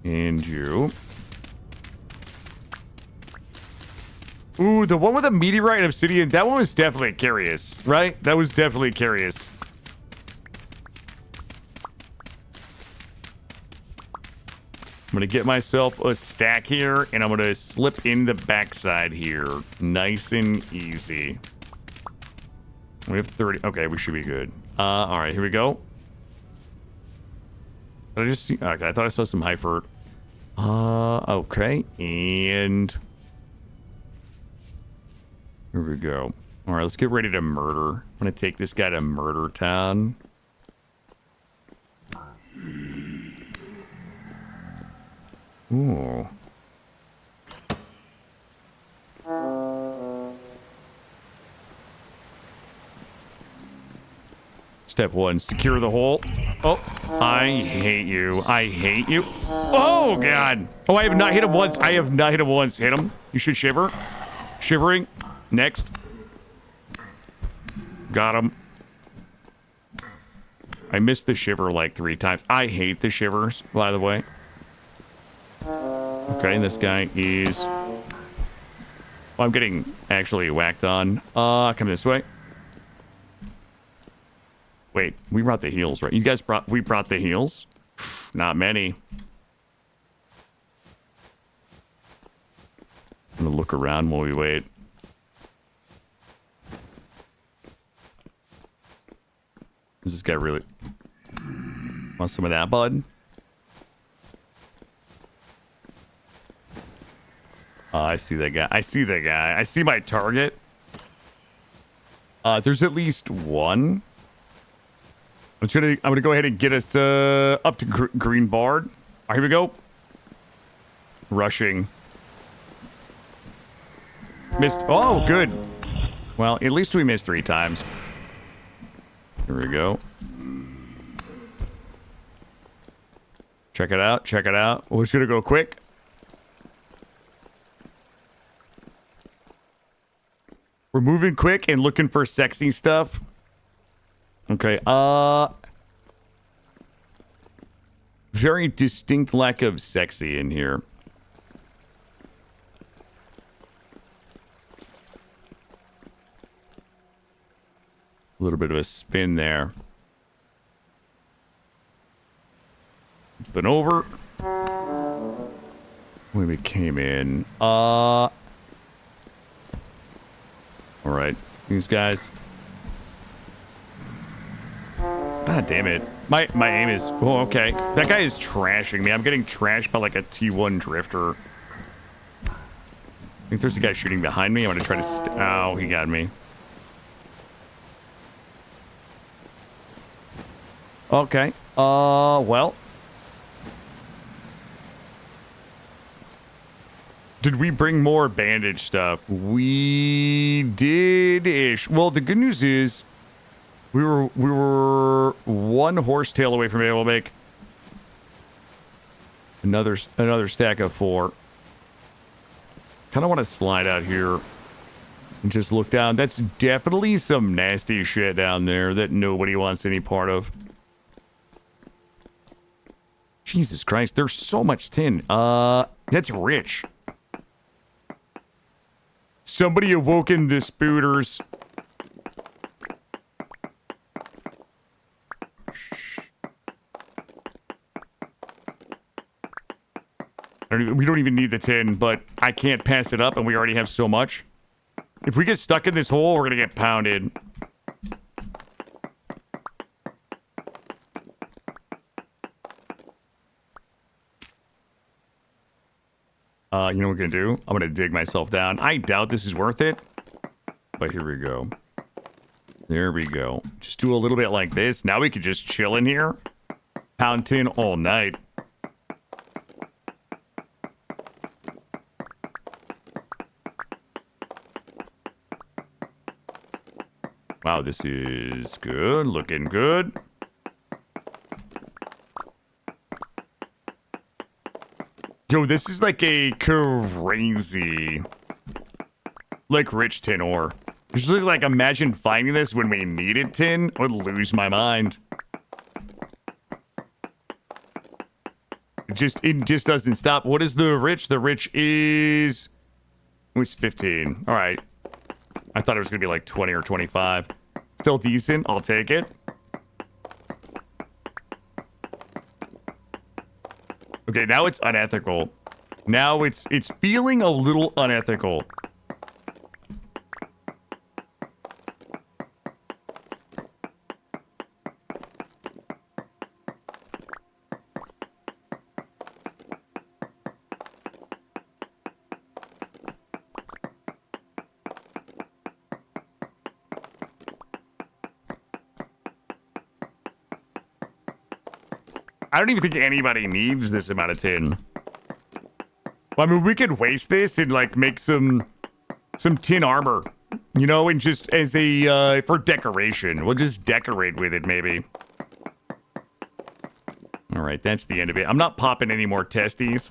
And you. Ooh, the one with the meteorite and obsidian, that one was definitely curious, right? That was definitely curious. I'm gonna get myself a stack here, and I'm gonna slip in the backside here. Nice and easy. We have 30. Okay, we should be good. All right, here we go. Did I just see? Okay, I thought I saw some Hyford. Okay, and here we go. All right, let's get ready to murder. I'm gonna take this guy to Murder Town. Ooh. Step 1, secure the hole. Oh, I hate you. I hate you. Oh, God. Oh, I have not hit him once. I have not hit him once. Hit him. You should shiver. Shivering. Next. Got him. I missed the shiver like 3 times. I hate the shivers, by the way. Okay, this guy is... Well, I'm getting actually whacked on. Come this way. Wait, we brought the heals, right? You guys brought... We brought the heals? Not many. I'm gonna look around while we wait. Does this guy really... Want some of that, bud? Oh, I see that guy. I see that guy. I see my target. There's at least one. I'm gonna go ahead and get us up to Green Bard. All right, here we go. Rushing. Missed. Oh, good. Well, at least we missed 3 times. Here we go. Check it out. Check it out. We're just gonna go quick. We're moving quick and looking for sexy stuff. Okay, very distinct lack of sexy in here. A little bit of a spin there. Been over. When we came in. All right, these guys. God damn it. My aim is... Oh, okay. That guy is trashing me. I'm getting trashed by like a T1 drifter. I think there's a guy shooting behind me. I'm gonna try to... Ow, he got me. Okay. Well. Did we bring more bandage stuff? We did-ish. Well, the good news is we were 1 horsetail away from being able to make another stack of 4. Kind of want to slide out here and just look down. That's definitely some nasty shit down there that nobody wants any part of. Jesus Christ, there's so much tin. That's rich. Somebody awoken the spooters. We don't even need the tin, but I can't pass it up, and we already have so much. If we get stuck in this hole, we're gonna get pounded. You know what we're gonna do? I'm gonna dig myself down. I doubt this is worth it, but here we go. There we go. Just do a little bit like this. Now we could just chill in here. Pound tin all night. Wow, this is good. Looking good. Yo, this is like a crazy, like, rich tin ore. Usually, like, imagine finding this when we needed tin. I would lose my mind. It just doesn't stop. What is the rich? The rich is... It's 15. All right. I thought it was going to be like 20 or 25. Still decent. I'll take it. Okay, now it's unethical. Now it's feeling a little unethical. I don't even think anybody needs this amount of tin. Well, I mean, we could waste this and, like, make some tin armor. You know, and just as a, for decoration. We'll just decorate with it, maybe. Alright, that's the end of it. I'm not popping any more testes.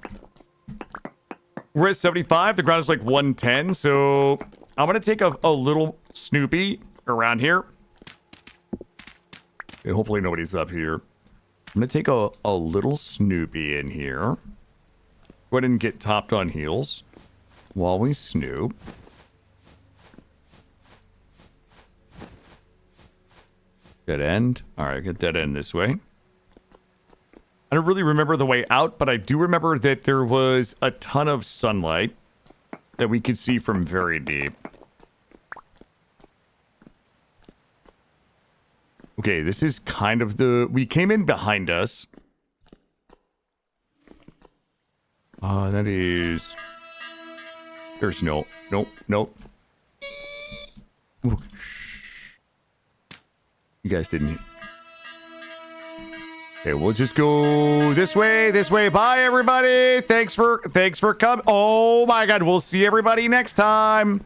We're at 75. The ground is, like, 110. So, I'm gonna take a little Snoopy around here. Okay, hopefully nobody's up here. I'm going to take a little Snoopy in here. Go ahead and get topped on heels while we snoop. Dead end. All right, get dead end this way. I don't really remember the way out, but I do remember that there was a ton of sunlight that we could see from very deep. Okay, this is kind of the... We came in behind us. That is... There's no... Nope. Ooh, you guys didn't... Okay, we'll just go this way. Bye, everybody. Thanks for coming. Oh, my God. We'll see everybody next time.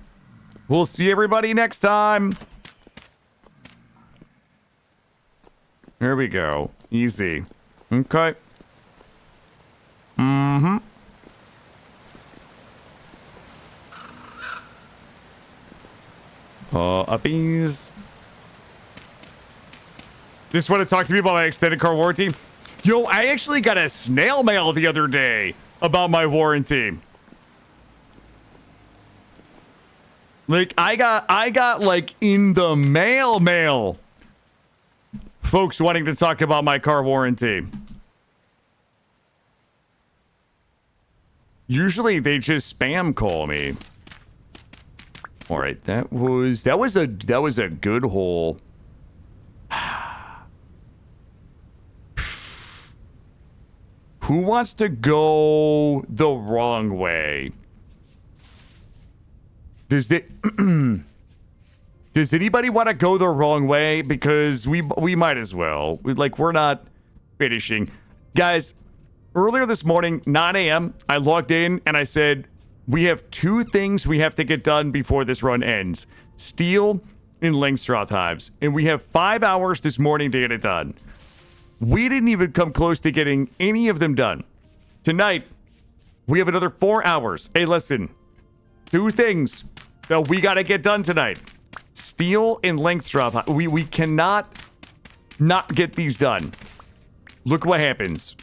There we go. Easy. Okay. Mm-hmm. Uppies. Just want to talk to me about my extended car warranty. Yo, I actually got a snail mail the other day about my warranty. Like, I got like in the mail. Folks wanting to talk about my car warranty. Usually they just spam call me. All right, that was a good hole. Who wants to go the wrong way? Does anybody want to go the wrong way? Because we might as well. We're not finishing. Guys, earlier this morning, 9 a.m., I logged in and I said, we have 2 things we have to get done before this run ends. Steel and Langstroth hives. And we have 5 hours this morning to get it done. We didn't even come close to getting any of them done. Tonight, we have another 4 hours. Hey, listen. 2 things that we got to get done tonight. Steel and Langstroth. We cannot not get these done. Look what happens.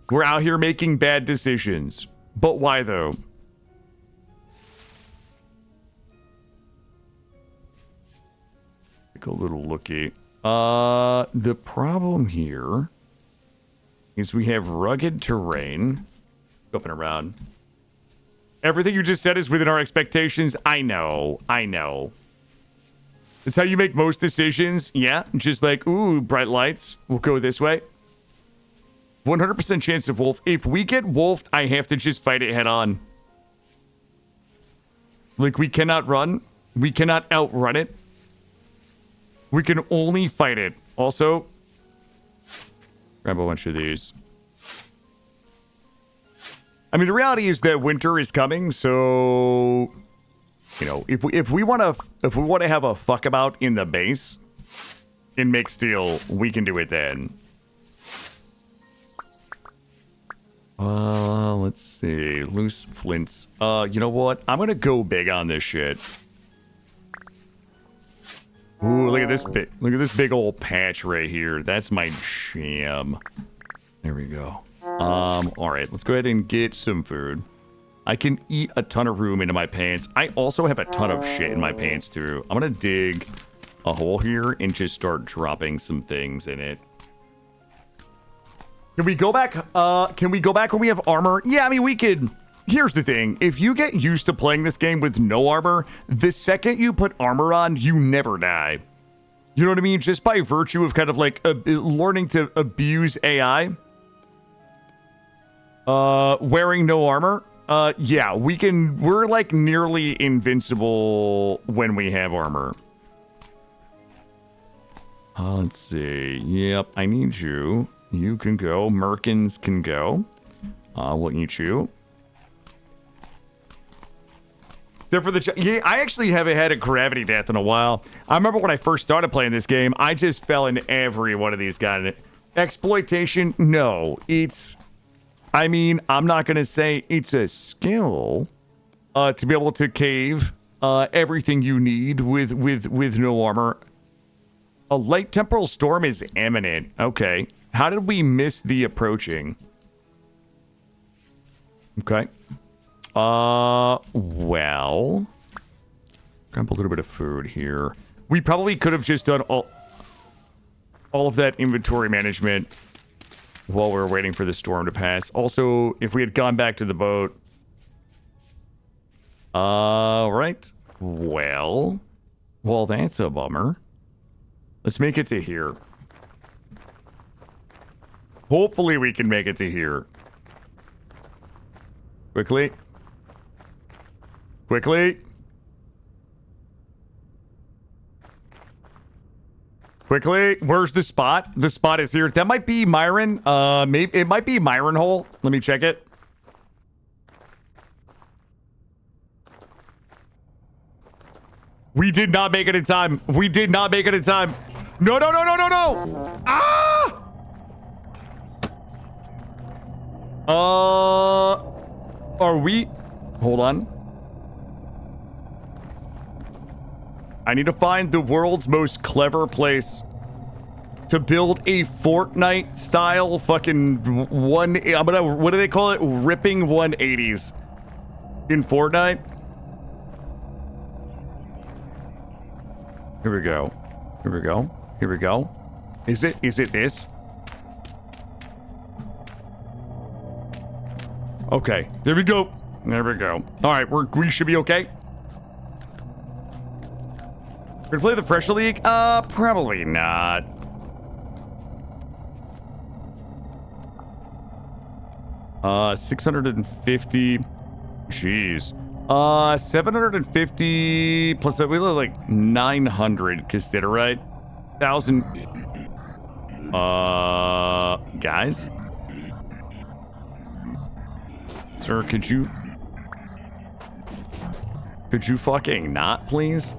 We're out here making bad decisions. But why, though? Take a little looky. The problem here is we have rugged terrain. Up and around. Everything you just said is within our expectations. I know. It's how you make most decisions. Yeah, just like, ooh, bright lights. We'll go this way. 100% chance of wolf. If we get wolfed, I have to just fight it head on. Like, we cannot run. We cannot outrun it. We can only fight it. Also, grab a bunch of these. I mean, the reality is that winter is coming, so you know, if we want to have a fuck about in the base and make steel, we can do it then. Let's see. Loose flints. You know what? I'm gonna go big on this shit. Ooh, look at this big old patch right here. That's my jam. There we go. All right, let's go ahead and get some food. I can eat a ton of room into my pants. I also have a ton of shit in my pants too. I'm gonna dig a hole here and just start dropping some things in it. Can we go back? Can we go back when we have armor? Yeah, I mean, we could. Here's the thing. If you get used to playing this game with no armor, the second you put armor on, you never die. You know what I mean? Just by virtue of kind of like learning to abuse AI. Wearing no armor. Yeah, we're like nearly invincible when we have armor. Let's see. Yep, I need you. You can go. Merkins can go. We'll eat you. Except for the... Yeah, I actually haven't had a gravity death in a while. I remember when I first started playing this game, I just fell into every one of these guys. Exploitation? No. It's... I mean, I'm not going to say it's a skill to be able to cave everything you need with no armor. A light temporal storm is imminent. Okay. How did we miss the approaching? Okay. Well, grab a little bit of food here. We probably could have just done all of that inventory management while we were waiting for the storm to pass. Also, if we had gone back to the boat. Right. Well, that's a bummer. Let's make it to here. Hopefully we can make it to here. Quickly. Quickly. Quickly. Where's the spot? The spot is here. That might be Myron. Maybe it might be Myron Hole. Let me check it. We did not make it in time. We did not make it in time. No, no, no, no, no, no. Ah! Are we... Hold on. I need to find the world's most clever place to build a Fortnite style fucking what do they call it? Ripping 180s in Fortnite. Here we go. Here we go. Here we go. Is it this? Okay. There we go. There we go. All right. We should be okay. We're gonna play the Fresher League? Probably not. Uh, 650. Jeez. 750 plus we look like 900 considerate. 1,000. Guys. Sir, could you fucking not, please?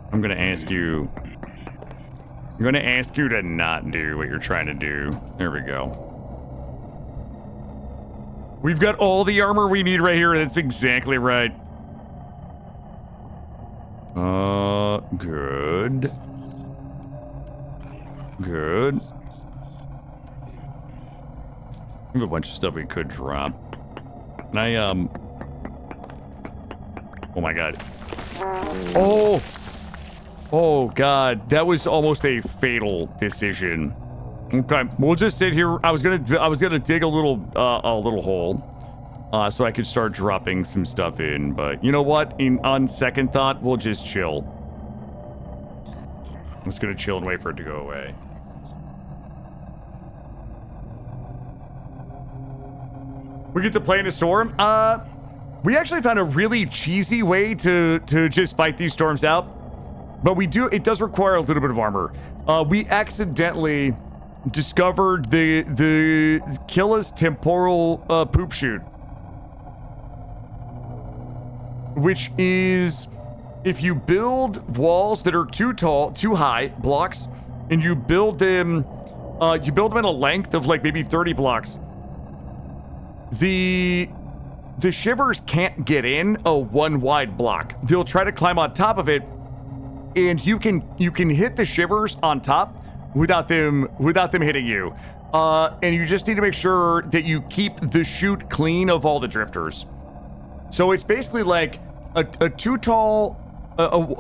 I'm gonna ask you to not do what you're trying to do. There we go. We've got all the armor we need right here. That's exactly right. Good. Good. We have a bunch of stuff we could drop. Can I, oh my god. Oh! Oh god, that was almost a fatal decision. Okay, we'll just sit here. I was gonna dig a little hole, so I could start dropping some stuff in. But you know what? On second thought, we'll just chill. I'm just gonna chill and wait for it to go away. We get to play in a storm. We actually found a really cheesy way to just fight these storms out, but it does require a little bit of armor. We accidentally discovered the Killadrix temporal poop chute, which is if you build walls that are too high blocks, and you build them at a length of like maybe 30 blocks, the shivers can't get in a one wide block. They'll try to climb on top of it, and you can hit the shivers on top without them hitting you. And you just need to make sure that you keep the chute clean of all the drifters. So it's basically like a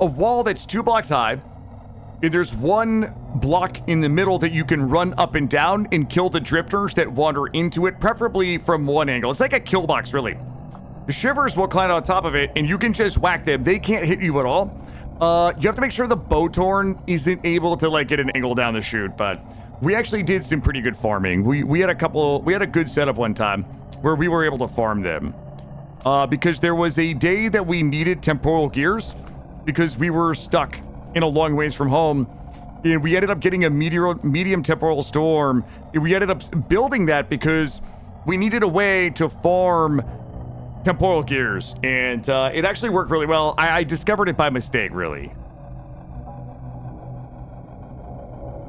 wall that's 2 blocks high. And there's 1 block in the middle that you can run up and down and kill the drifters that wander into it, preferably from one angle. It's like a kill box, really. The shivers will climb on top of it, and you can just whack them. They can't hit you at all. You have to make sure the Bowtorn isn't able to like get an angle down the chute, but we actually did some pretty good farming. We had a good setup one time where we were able to farm them. Because there was a day that we needed temporal gears because we were stuck in a long ways from home, and we ended up getting a medium temporal storm. And we ended up building that because we needed a way to farm temporal gears, and it actually worked really well. I discovered it by mistake, really.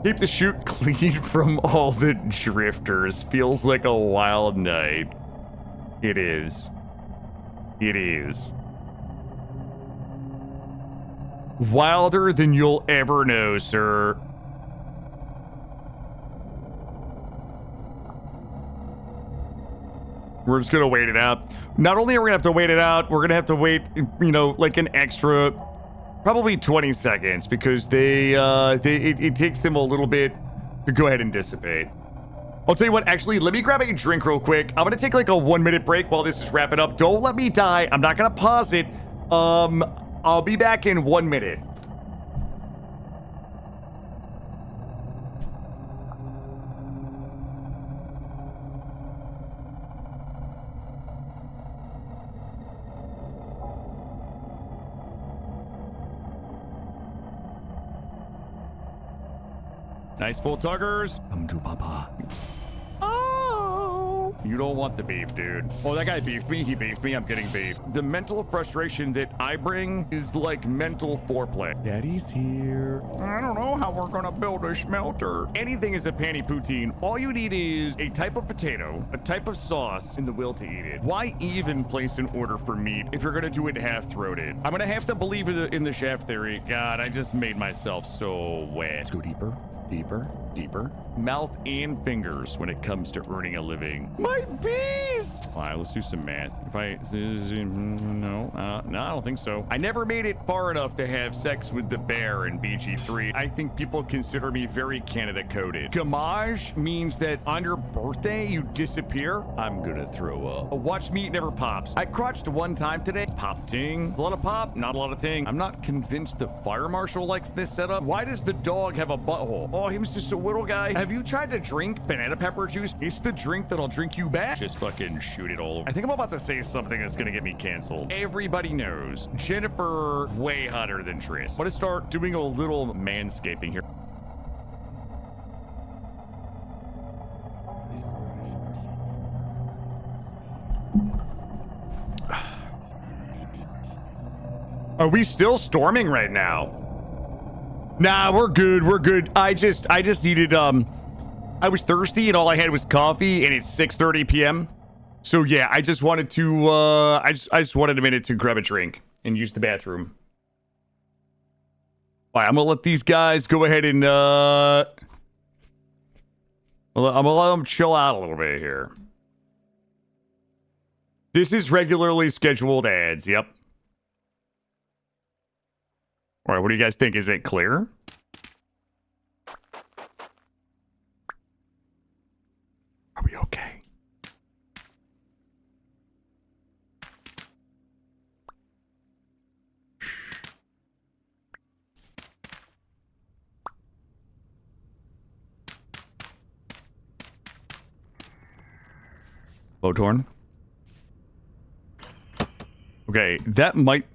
Keep the chute clean from all the drifters. Feels like a wild night. It is. It is. Wilder than you'll ever know, sir. We're just gonna wait it out. Not only are we gonna have to wait it out, we're gonna have to wait, you know, like an extra, probably 20 seconds, because it takes them a little bit to go ahead and dissipate. I'll tell you what, actually, let me grab a drink real quick. I'm gonna take like a 1-minute break while this is wrapping up. Don't let me die. I'm not gonna pause it. I'll be back in 1 minute. Nice full tuggers. Come to Papa. Oh, you don't want the beef, dude. Oh, that guy beefed me. He beefed me. I'm getting beef. The mental frustration that I bring is like mental foreplay. Daddy's here. I don't know how we're gonna build a smelter. Anything is a panty poutine. All you need is a type of potato, a type of sauce, and the will to eat it. Why even place an order for meat if you're gonna do it half-throated? I'm gonna have to believe in the chef theory. God, I just made myself so wet. Let's go deeper. Deeper, deeper. Mouth and fingers when it comes to earning a living. My bees! All right, let's do some math. If I, no, I don't think so. I never made it far enough to have sex with the bear in BG3. I think people consider me very Canada coded. Gamage means that on your birthday, you disappear. I'm gonna throw up. A watch meat never pops. I crotched one time today. Pop ting. A lot of pop, not a lot of ting. I'm not convinced the fire marshal likes this setup. Why does the dog have a butthole? Oh, he was just a little guy. Have you tried to drink banana pepper juice? It's the drink that'll drink you back. Just fucking shoot it all over. I think I'm about to say something that's gonna get me canceled. Everybody knows Jennifer way hotter than Tris. I'm gonna start doing a little manscaping here. Are we still storming right now? Nah, we're good. We're good. I just needed, I was thirsty and all I had was coffee and it's 6:30 p.m. So yeah, I just wanted to, I just wanted a minute to grab a drink and use the bathroom. All right, I'm gonna let these guys go ahead and, I'm gonna let them chill out a little bit here. This is regularly scheduled ads. Yep. All right, what do you guys think? Is it clear? Are we okay? Blowtorn. Okay, that might...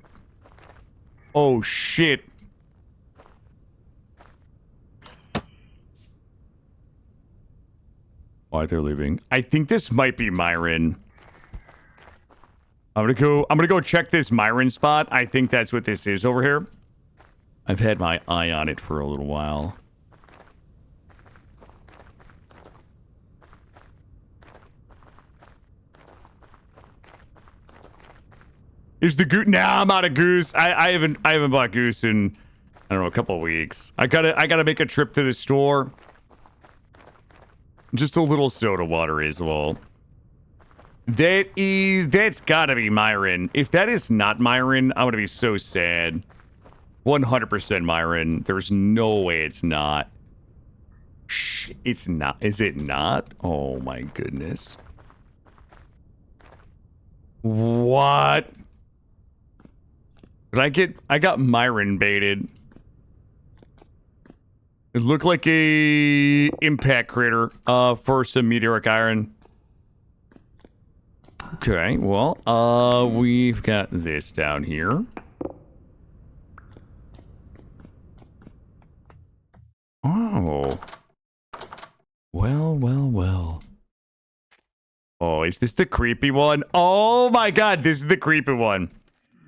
Oh, shit. Why they're leaving. I think this might be Myron. I'm gonna go check this Myron spot. I think that's what this is over here. I've had my eye on it for a little while. Is the goose? Nah, I'm out of goose. I haven't bought goose in I don't know, a couple of weeks. I gotta make a trip to the store. Just a little soda water as well. That's gotta be Myron. If that is not Myron, I'm gonna be so sad. 100% Myron. There's no way it's not. Shh, it's not. Is it not? Oh my goodness. What? Did I got Myron baited. It looked like a impact crater for some meteoric iron. Okay, well, we've got this down here. Oh. Well. Oh, is this the creepy one? Oh my god, this is the creepy one.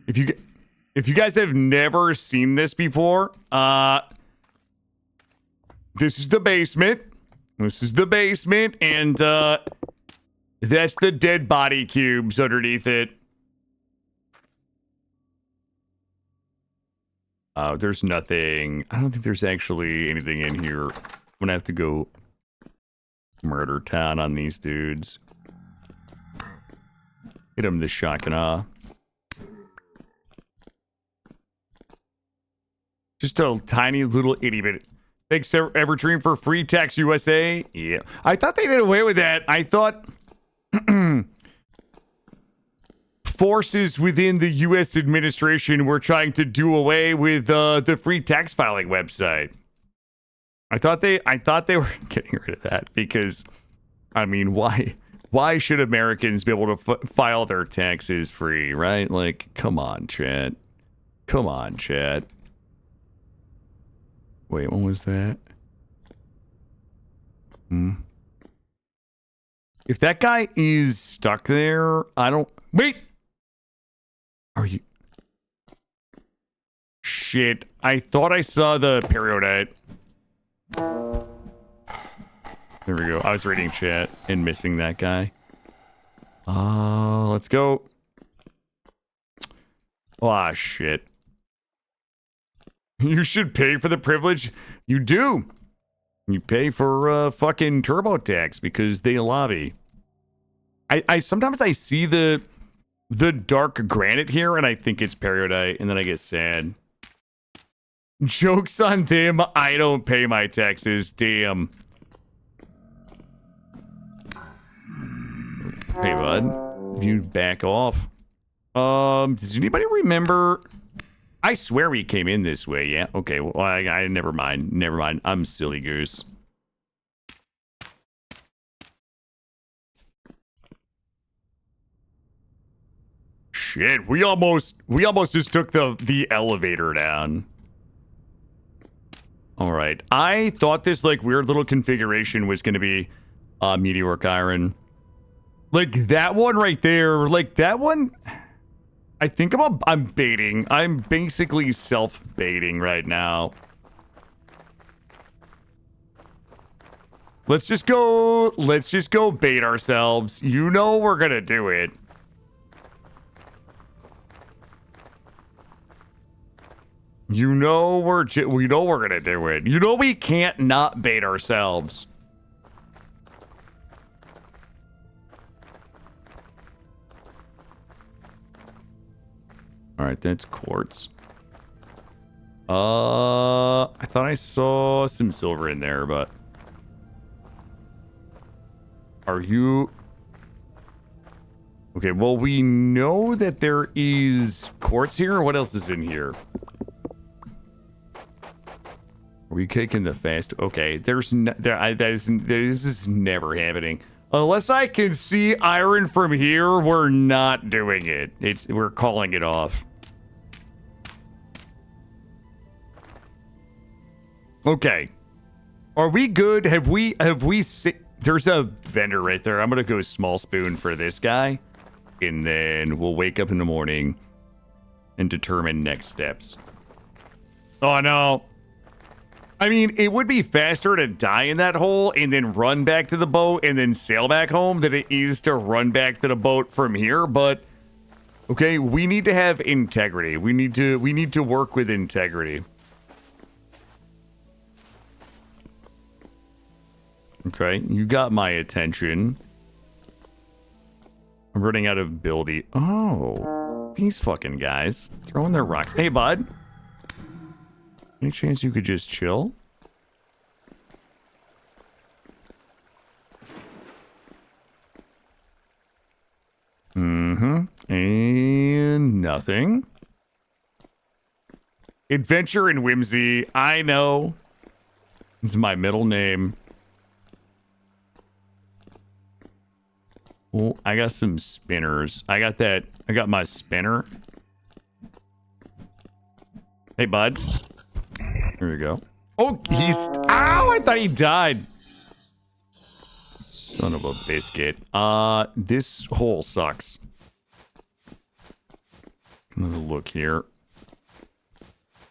If you guys have never seen this before, this is the basement. This is the basement, and that's the dead body cubes underneath it. There's nothing. I don't think there's actually anything in here. I'm gonna have to go murder town on these dudes. Hit them the shotgun. Just a tiny little itty bit. Thanks, Everdream, for free tax USA. Yeah, I thought they did away with that. I thought forces within the U.S. administration were trying to do away with the free tax filing website. I thought they were getting rid of that because, I mean, why should Americans be able to file their taxes free, right? Like, come on, chat. Come on, chat. Wait, what was that? If that guy is stuck there, I don't... Wait! Are you... Shit, I thought I saw the periodite. There we go. I was reading chat and missing that guy. Let's go. Ah, shit. You should pay for the privilege. You do. You pay for fucking TurboTax because they lobby. I sometimes I see the dark granite here and I think it's periodite and then I get sad. Joke's on them. I don't pay my taxes. Damn. Hey, bud. You back off. Does anybody remember? I swear we came in this way. Yeah. Okay. Well, I never mind. Never mind. I'm silly goose. Shit. We almost just took the elevator down. All right. I thought this like weird little configuration was going to be meteoric iron. Like that one right there. Like that one. I think I'm baiting. I'm basically self-baiting right now. Let's just go bait ourselves. You know we're gonna do it. You know we're gonna do it. You know we can't not bait ourselves. All right, that's quartz. I thought I saw some silver in there, but are you okay? Well, we know that there is quartz here. What else is in here? Are we taking the fast? Okay, this is never happening. Unless I can see iron from here, we're not doing it. We're calling it off. Okay. Are we good? Have we there's a vendor right there. I'm gonna go small spoon for this guy. And then we'll wake up in the morning and determine next steps. Oh no. I mean, it would be faster to die in that hole and then run back to the boat and then sail back home than it is to run back to the boat from here, but okay, we need to have integrity. We need to work with integrity. Okay, you got my attention. I'm running out of ability. Oh, these fucking guys throwing their rocks. Hey, bud. Any chance you could just chill? Mm-hmm. And nothing. Adventure and whimsy. I know. This is my middle name. Oh, I got some spinners. I got my spinner. Hey, bud. There we go. Oh, ow, I thought he died. Son of a biscuit. This hole sucks. Another look here.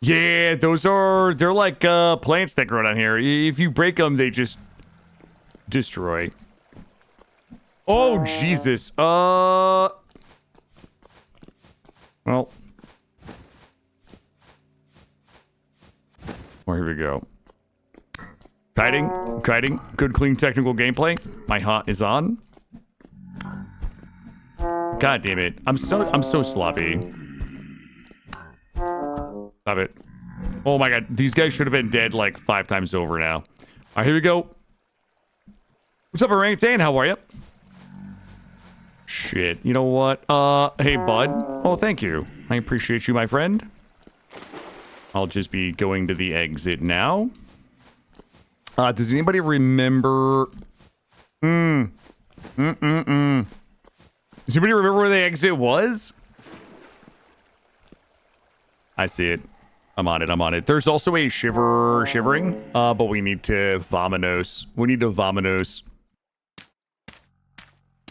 Yeah, they're like plants that grow down here. If you break them, they just destroy. Oh, Jesus. Well. Well, here we go. Kiting. Good, clean, technical gameplay. My hot is on. God damn it. I'm so sloppy. Stop it. Oh my god. These guys should have been dead like 5 times over now. All right, here we go. What's up, orangutan? How are you? Shit. You know what? Hey, bud. Oh, thank you. I appreciate you, my friend. I'll just be going to the exit now. Does anybody remember? Does anybody remember where the exit was? I see it. I'm on it. There's also a shivering, but we need to vominos.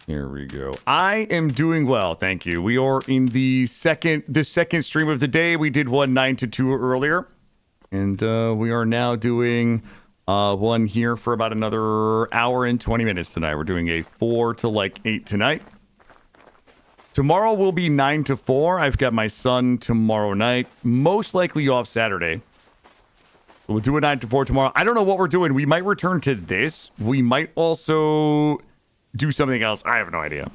Here we go. I am doing well, thank you. We are in the second stream of the day. We did one 9 to 2 earlier, and we are now doing one here for about another hour and 20 minutes tonight. We're doing a 4 to like 8 tonight. Tomorrow will be 9 to 4. I've got my son tomorrow night, most likely off Saturday. We'll do a 9 to 4 tomorrow. I don't know what we're doing. We might return to this. We might also do something else. I have no idea.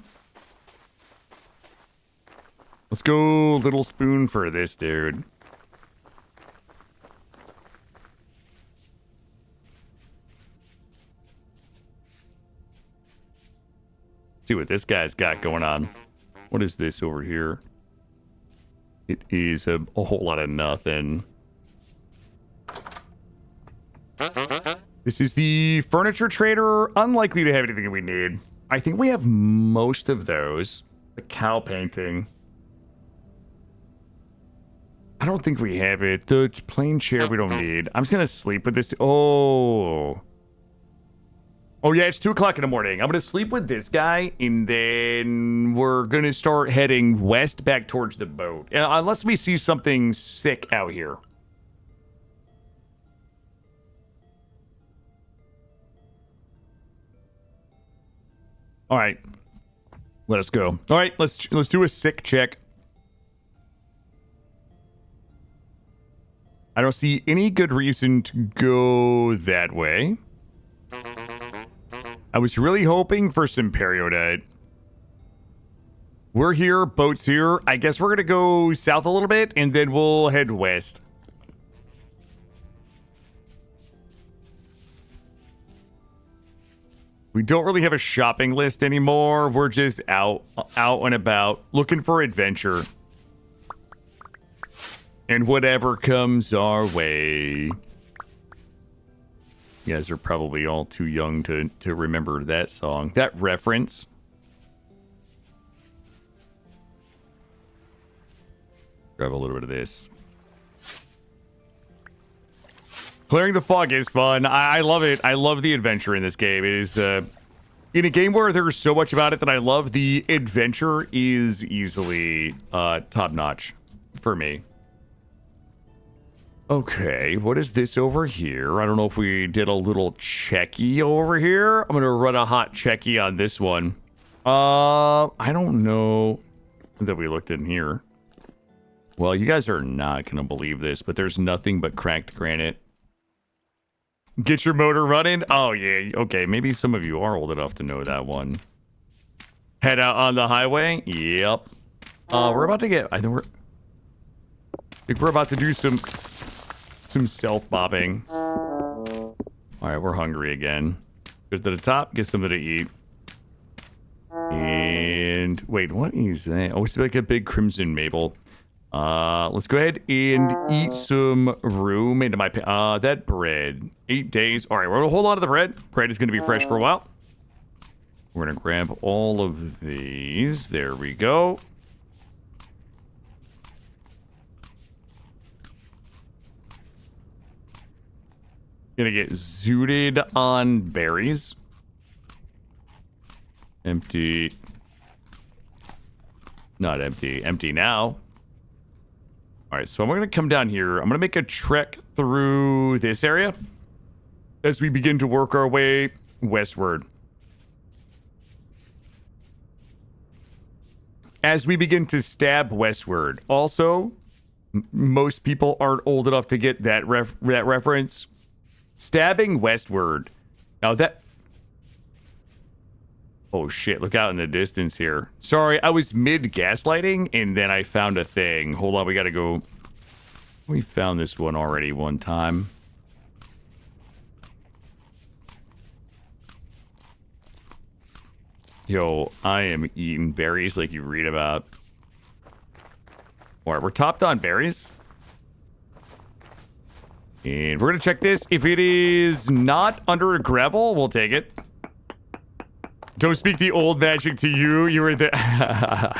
Let's go little spoon for this, dude. See what this guy's got going on. What is this over here? It is a whole lot of nothing. This is the furniture trader. Unlikely to have anything we need. I think we have most of those. The cow painting. I don't think we have it. The plain chair we don't need. I'm just going to sleep with this. Oh, yeah, it's 2 o'clock in the morning. I'm going to sleep with this guy, and then we're going to start heading west back towards the boat. Unless we see something sick out here. All right. Let us go. All right, let's do a sick check. I don't see any good reason to go that way. I was really hoping for some periodite. We're here, boat's here. I guess we're gonna go south a little bit, and then we'll head west. We don't really have a shopping list anymore. We're just out and about, looking for adventure. And whatever comes our way. You guys are probably all too young to remember that song. That reference. Grab a little bit of this. Clearing the fog is fun. I love it. I love the adventure in this game. It is, in a game where there's so much about it that I love, the adventure is easily top-notch for me. Okay, what is this over here? I don't know if we did a little checky over here. I'm gonna run a hot checky on this one. I don't know that we looked in here. Well, you guys are not gonna believe this, but there's nothing but cracked granite. Get your motor running. Oh, yeah. Okay, maybe some of you are old enough to know that one. Head out on the highway. Yep. We're about to get... I think we're about to do some self-bobbing. All right, we're hungry again. Go to the top, get something to eat. And... Wait, what is that? Oh, it's like a big crimson maple. Let's go ahead and eat some room into my that bread. 8 days. All right, we're gonna hold on to the bread. Bread is gonna be fresh for a while. We're gonna grab all of these. There we go. Gonna get zooted on berries. Empty. Not empty. Empty now. All right, so I'm going to come down here. I'm going to make a trek through this area as we begin to work our way westward. As we begin to stab westward. Also, most people aren't old enough to get that reference. Stabbing westward. Now that... Oh shit, look out in the distance here. Sorry, I was mid-gaslighting, and then I found a thing. Hold on, we gotta go... We found this one already one time. Yo, I am eating berries like you read about. Alright, we're topped on berries. And we're gonna check this. If it is not under a gravel, we'll take it. Don't speak the old magic to you. You were the...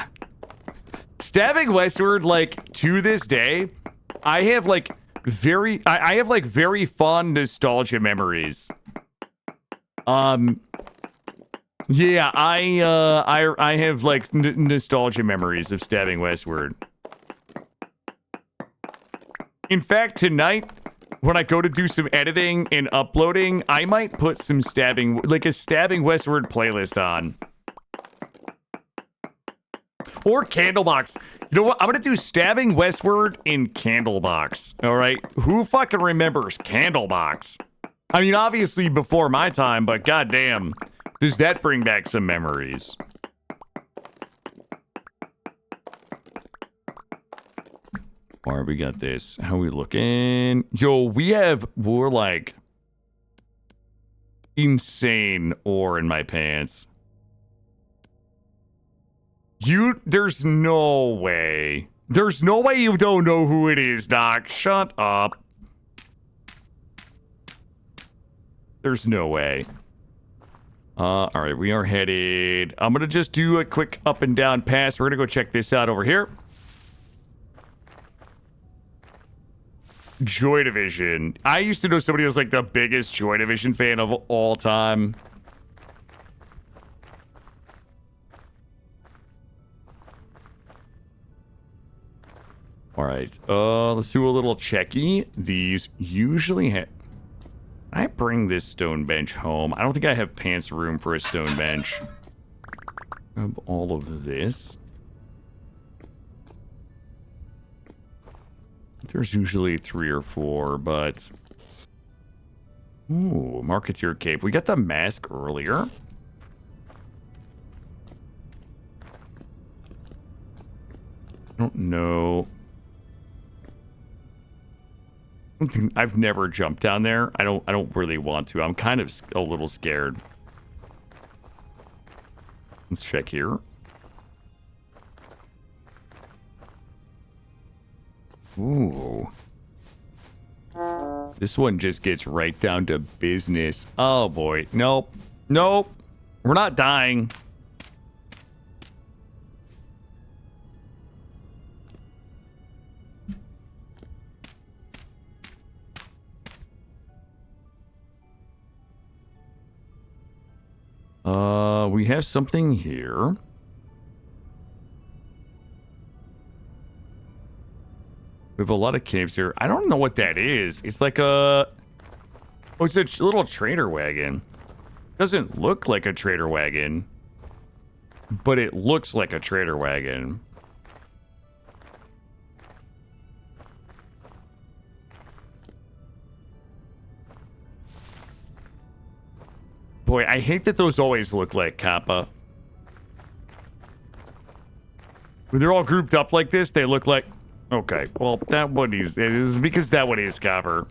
Stabbing westward, like, to this day, I have, like, very... I have, like, very fond nostalgia memories. Yeah, I have, like, nostalgia memories of stabbing westward. In fact, tonight... When I go to do some editing and uploading, I might put some stabbing, like a stabbing westward playlist on. Or Candlebox. You know what? I'm going to do stabbing westward in Candlebox. All right. Who fucking remembers Candlebox? I mean, obviously before my time, but goddamn, does that bring back some memories? All right, we got this. How we looking? Yo, we're like insane ore in my pants. There's no way. There's no way you don't know who it is, Doc. Shut up. There's no way. All right, we are headed. I'm going to just do a quick up and down pass. We're going to go check this out over here. Joy Division. I used to know somebody who was like the biggest Joy Division fan of all time. All right. Let's do a little checky. These usually have... I bring this stone bench home. I don't think I have pants room for a stone bench. Grab all of this. There's usually 3 or 4, but... Ooh, Marketeer Cape. We got the mask earlier. I don't know. I've never jumped down there. I don't really want to. I'm kind of a little scared. Let's check here. Ooh. This one just gets right down to business. Oh boy. Nope. Nope. We're not dying. We have something here. We have a lot of caves here. I don't know what that is. It's like a... Oh, it's a little trader wagon. Doesn't look like a trader wagon. But it looks like a trader wagon. Boy, I hate that those always look like Kappa. When they're all grouped up like this, they look like... Okay, well, that one is... It is because that one is copper.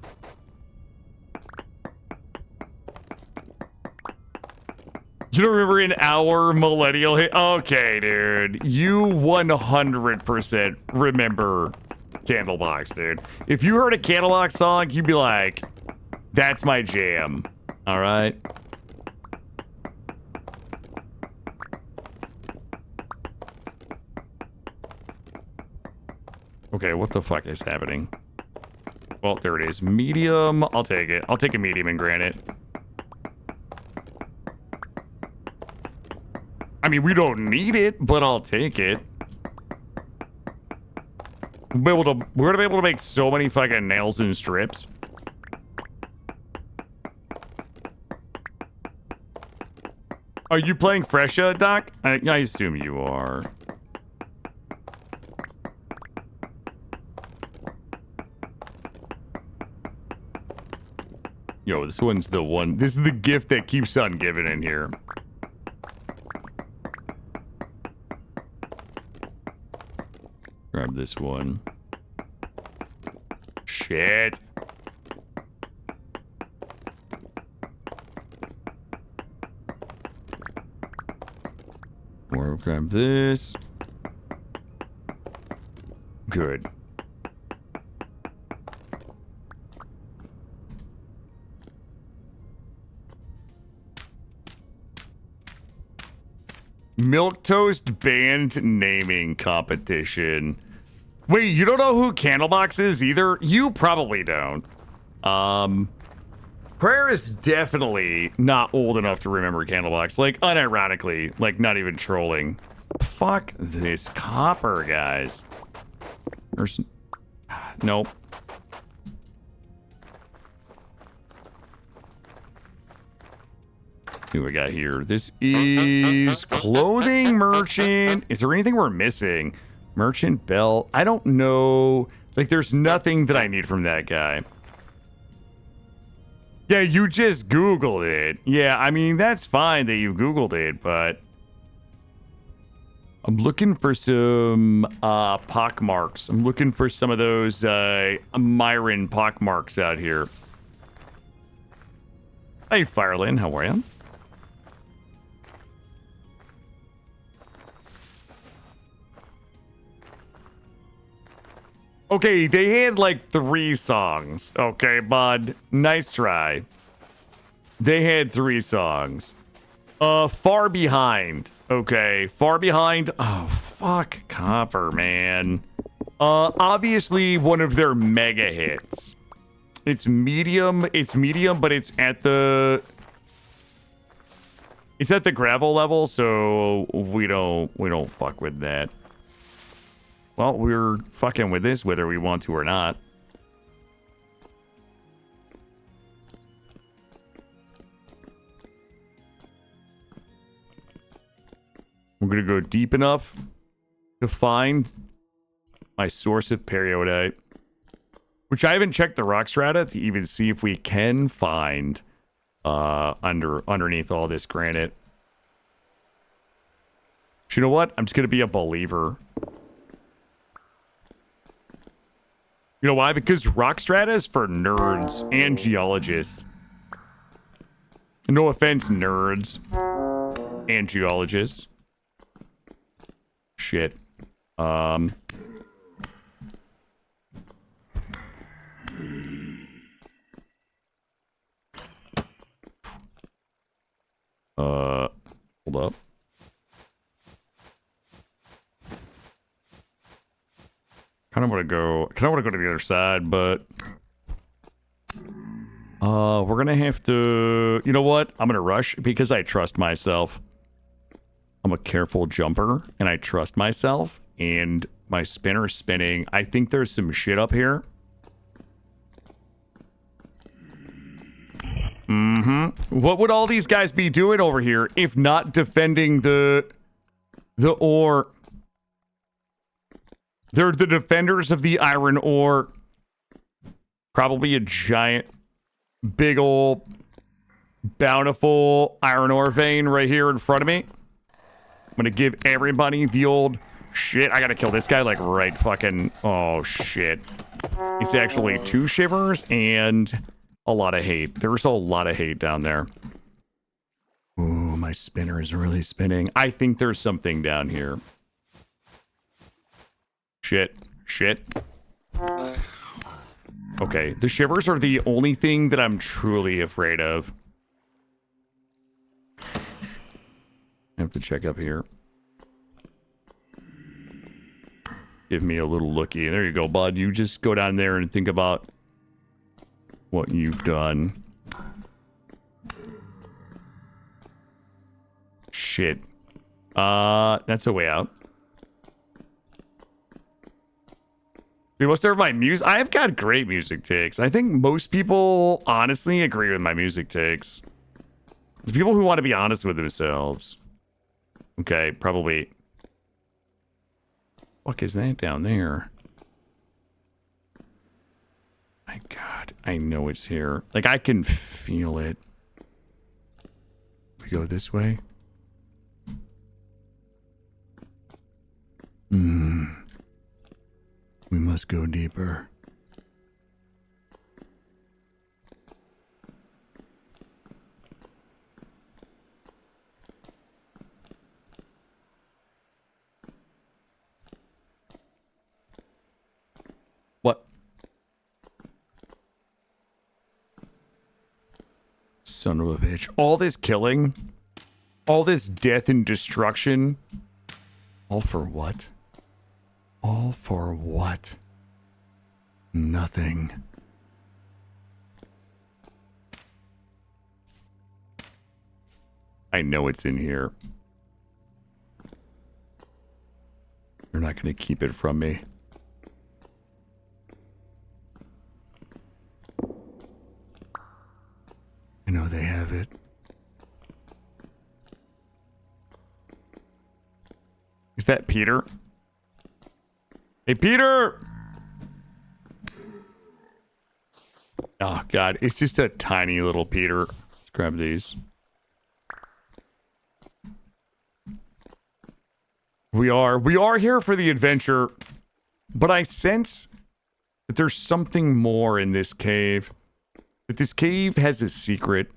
You don't remember in our millennial hit? Okay, dude. You 100% remember Candlebox, dude. If you heard a Candlebox song, you'd be like, that's my jam. All right? Okay, what the fuck is happening? Well, there it is. Medium. I'll take it. I'll take a medium and granite. I mean, we don't need it, but I'll take it. We're gonna be able to make so many fucking nails and strips. Are you playing Fresha, Doc? I assume you are. Yo, this one's the one. This is the gift that keeps on giving in here. Grab this one. Shit. Or grab this. Good. Milquetoast band naming competition. Wait, you don't know who Candlebox is either? You probably don't. Prayer is definitely not old enough to remember Candlebox. Like, unironically, like, not even trolling. Fuck this copper, guys. There's... Nope. See what we got here. This is clothing merchant. Is there anything we're missing? Merchant belt. I don't know. Like, there's nothing that I need from that guy. Yeah, you just Googled it. Yeah, I mean, that's fine that you Googled it, but... I'm looking for some pockmarks. I'm looking for some of those Myron pockmarks out here. Hey, Fireland, how are you? Okay, they had like 3 songs. Okay, bud. Nice try. They had 3 songs. Far Behind. Okay, Far Behind. Oh, fuck Copper, man. Obviously one of their mega hits. It's medium, but it's at the... It's at the gravel level, so we don't fuck with that. Well, we're fucking with this whether we want to or not. We're gonna go deep enough to find my source of periodite, which I haven't checked the rock strata to even see if we can find underneath all this granite. But you know what? I'm just gonna be a believer. You know why? Because rock strata is for nerds and geologists. No offense, nerds and geologists. Shit. Hold up. Kind of want to go to the other side, but we're gonna have to. You know what? I'm gonna rush because I trust myself. I'm a careful jumper, and I trust myself. And my spinner's spinning. I think there's some shit up here. What would all these guys be doing over here if not defending the ore? They're the defenders of the iron ore. Probably a giant, big ol' bountiful iron ore vein right here in front of me. I'm gonna give everybody the old shit. I gotta kill this guy like right fucking... Oh, shit. It's actually 2 shivers and a lot of hate. There's a lot of hate down there. Ooh, my spinner is really spinning. I think there's something down here. Shit. Shit. Okay, the shivers are the only thing that I'm truly afraid of. I have to check up here. Give me a little looky. There you go, bud. You just go down there and think about what you've done. Shit. That's a way out. Dude, what's there with my music? I've got great music takes. I think most people honestly agree with my music takes. There's people who want to be honest with themselves. Okay, probably. What is that down there? My God, I know it's here. Like, I can feel it. We go this way. We must go deeper. What? Son of a bitch. All this killing, all this death and destruction, all for what? All for what? Nothing. I know it's in here. They're not going to keep it from me. I know they have it. Is that Peter? Hey, Peter! Oh, God. It's just a tiny little Peter. Let's grab these. We are here for the adventure, but I sense that there's something more in this cave. That this cave has a secret.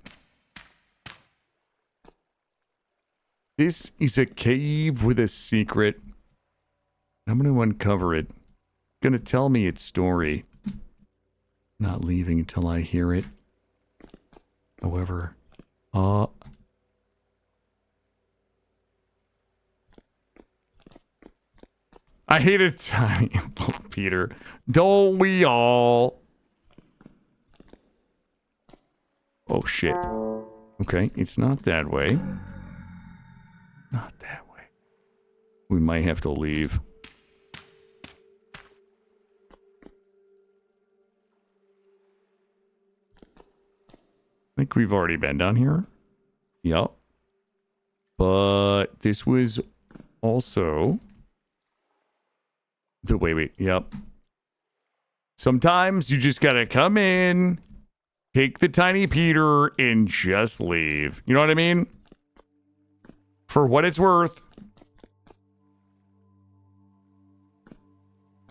This is a cave with a secret. I'm going to uncover it. Going to tell me its story. Not leaving until I hear it. However, I hate it, tiny little Peter. Don't we all? Oh, shit. Okay, it's not that way. Not that way. We might have to leave. I think we've already been down here. Yep. But this was also... Wait. Yep. Sometimes you just gotta come in, take the tiny Peter, and just leave. You know what I mean? For what it's worth.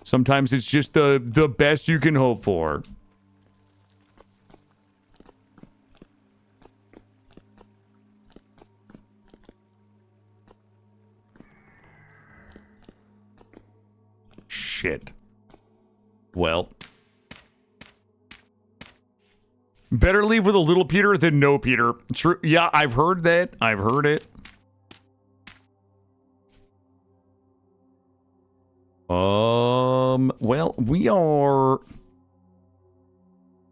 Sometimes it's just the best you can hope for. Shit. Well. Better leave with a little Peter than no Peter. True. Yeah, I've heard that. I've heard it. Well, we are...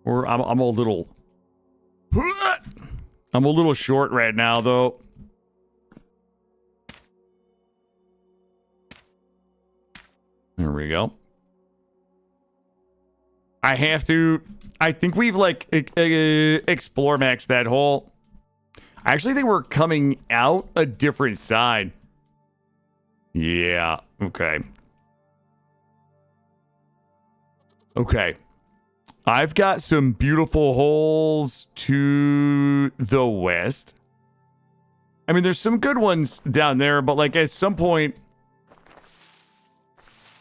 I'm a little... I'm a little short right now, though. There we go. I have to... I think we've, like, explore maxed that hole. I actually think we're coming out a different side. Yeah, okay. Okay. I've got some beautiful holes to the west. I mean, there's some good ones down there, but like at some point,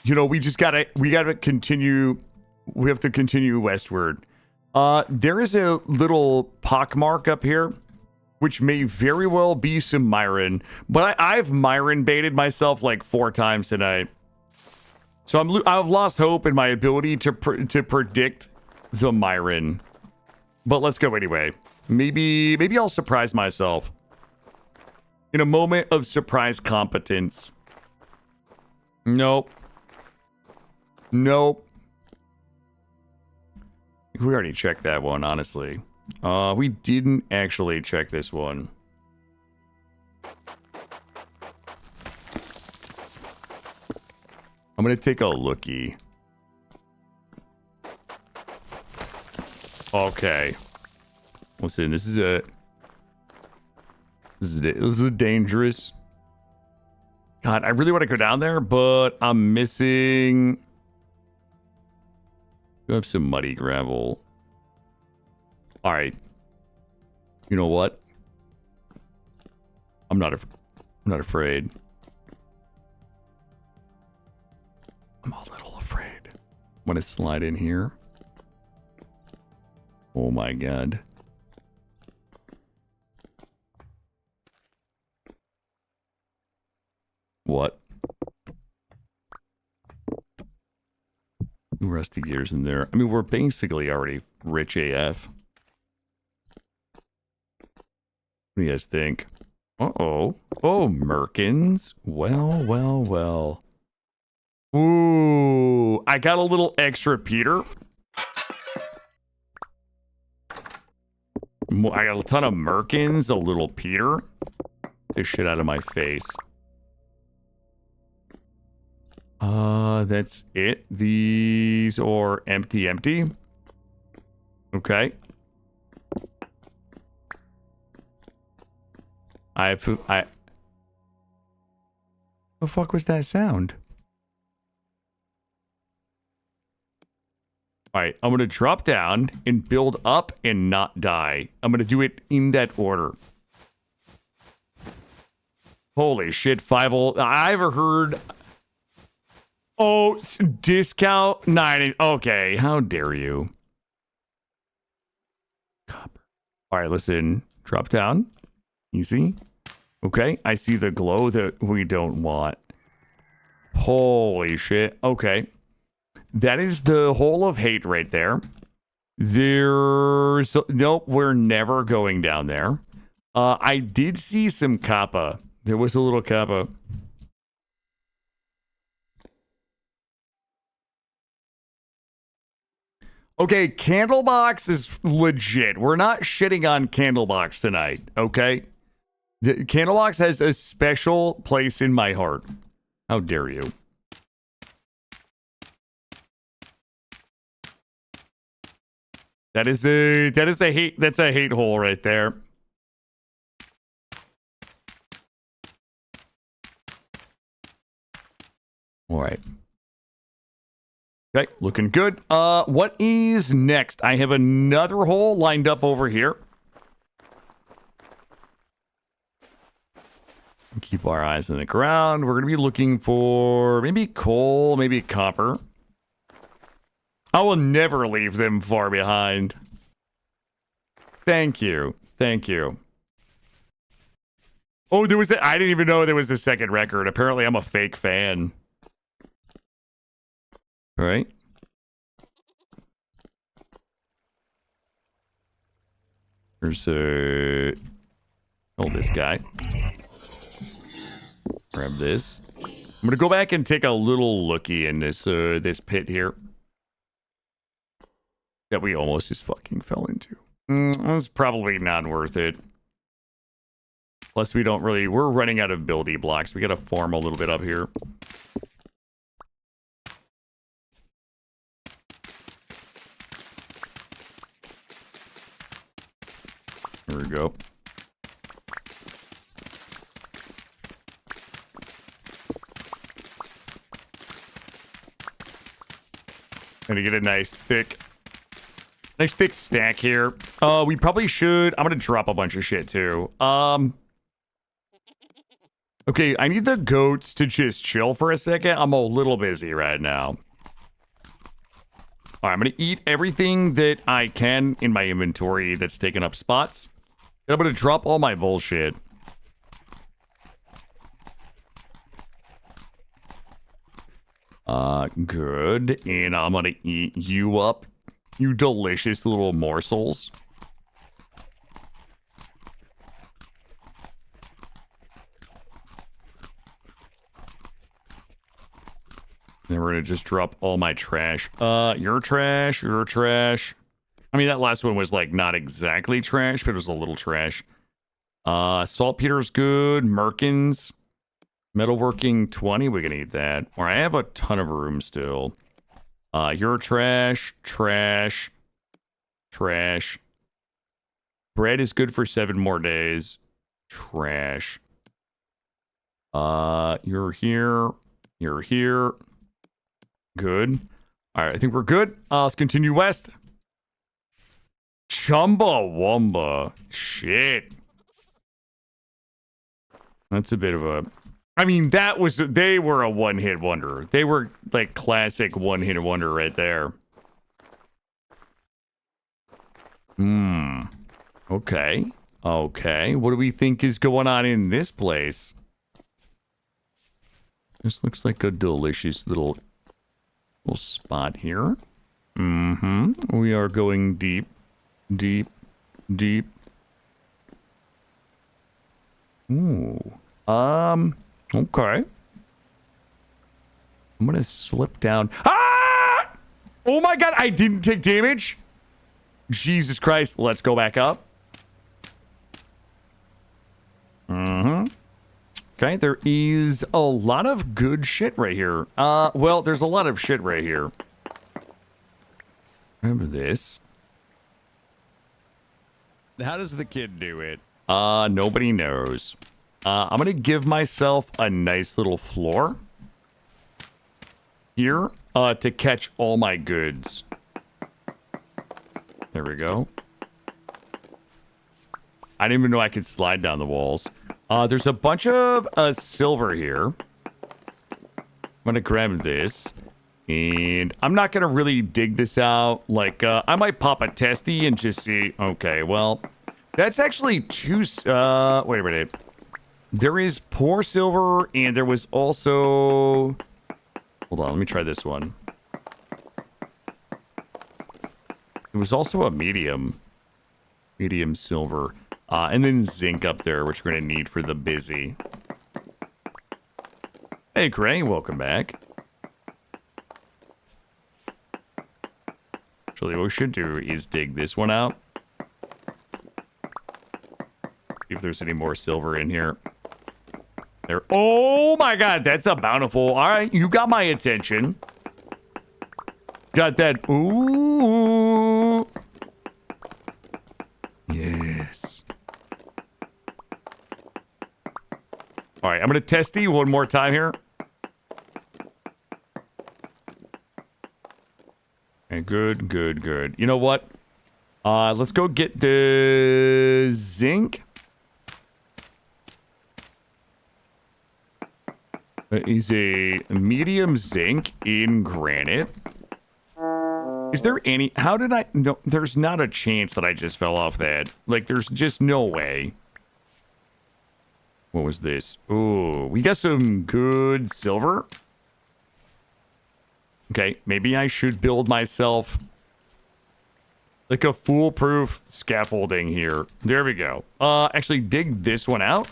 you know, we gotta continue. We have to continue westward. There is a little pockmark up here, which may very well be some Myron, but I've Myron baited myself like 4 times tonight. So I've lost hope in my ability to predict the Myron. But let's go anyway. Maybe I'll surprise myself. In a moment of surprise competence. Nope. Nope. We already checked that one, honestly. We didn't actually check this one. I'm gonna take a lookie. Okay. Listen, this is dangerous. God, I really want to go down there, but I'm missing. You have some muddy gravel. All right. You know what? I'm not afraid. I'm a little afraid. I'm gonna slide in here. Oh my god. What? Rusty gears in there. I mean, we're basically already rich AF. What do you guys think? Uh-oh. Oh, Merkins. Well, well, well. Ooh, I got a little extra Peter. I got a ton of Merkins, a little Peter. This shit out of my face. That's it. These are empty. Okay. The fuck was that sound? Alright, I'm gonna drop down and build up and not die. I'm gonna do it in that order. Holy shit, 5 I ever heard. Oh, discount 90. Okay, how dare you? Copper. Alright, listen. Drop down. Easy. Okay, I see the glow that we don't want. Holy shit. Okay. That is the hole of hate right there. There's... Nope, we're never going down there. I did see some kappa. There was a little kappa. Okay, Candlebox is legit. We're not shitting on Candlebox tonight, okay? Candlebox has a special place in my heart. How dare you? That's a hate hole right there. All right. Okay, looking good. What is next? I have another hole lined up over here. Keep our eyes on the ground. We're going to be looking for maybe coal, maybe copper. I will never leave them far behind. Thank you. Thank you. Oh, there was I didn't even know there was a second record. Apparently, I'm a fake fan. All right. Here's this guy. Grab this. I'm gonna go back and take a little looky in this this pit here that we almost just fucking fell into. That's probably not worth it. Plus, we don't really. We're running out of building blocks. We gotta farm a little bit up here. There we go. Gonna get a nice thick Nice thick stack here. We probably should. I'm gonna drop a bunch of shit too. Okay, I need the goats to just chill for a second. I'm a little busy right now. All right, I'm gonna eat everything that I can in my inventory that's taking up spots. And I'm gonna drop all my bullshit. Good. And I'm gonna eat you up, you delicious little morsels. Then we're gonna just drop all my trash. Your trash, your trash. I mean, that last one was like not exactly trash, but it was a little trash. Saltpeter's good. Merkins. Metalworking 20, we can eat that. Or I have a ton of room still. Your trash, trash, trash. Bread is good for 7 more days. Trash. You're here. You're here. Good. All right, I think we're good. Let's continue west. Chumbawamba. Shit. That's a bit of a... I mean, that was... They were a one-hit wonder. They were, like, classic one-hit wonder right there. Okay. Okay. What do we think is going on in this place? This looks like a delicious little spot here. We are going deep, deep, deep. Ooh. Okay. I'm gonna slip down. Ah! Oh my god, I didn't take damage. Jesus Christ. Let's go back up. Okay, there is a lot of good shit right here. Well, there's a lot of shit right here. Remember this. How does the kid do it? Nobody knows. I'm gonna give myself a nice little floor here, to catch all my goods. There we go. I didn't even know I could slide down the walls. There's a bunch of silver here. I'm gonna grab this. And I'm not gonna really dig this out. Like, I might pop a testy and just see. Okay, well, that's actually two... wait a minute. There is poor silver, and there was also... Hold on, let me try this one. It was also a medium silver. And then zinc up there, which we're going to need for the busy. Hey, Gray, welcome back. Actually, what we should do is dig this one out. See if there's any more silver in here. There. Oh my god, that's a bountiful. All right, you got my attention. Got that. Ooh. Yes. All right, I'm going to test you one more time here. Okay, good, good, good. You know what? Let's go get the zinc. Is a medium zinc in granite. Is there any... How did I... No, there's not a chance that I just fell off that. Like, there's just no way. What was this? Ooh, we got some good silver. Okay, maybe I should build myself like a foolproof scaffolding here. There we go. Actually, dig this one out.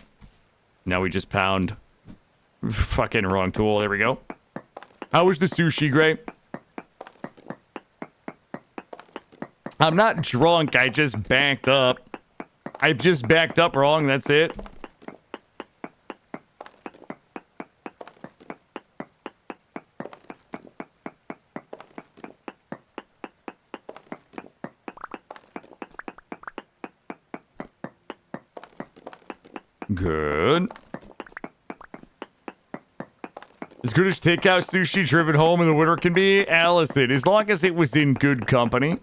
Now we just pound... Fucking wrong tool. There we go. How was the sushi, Gray? I'm not drunk. I just backed up. I just backed up wrong. That's it. Good. As good as takeout sushi driven home in the winter can be, Allison, as long as it was in good company.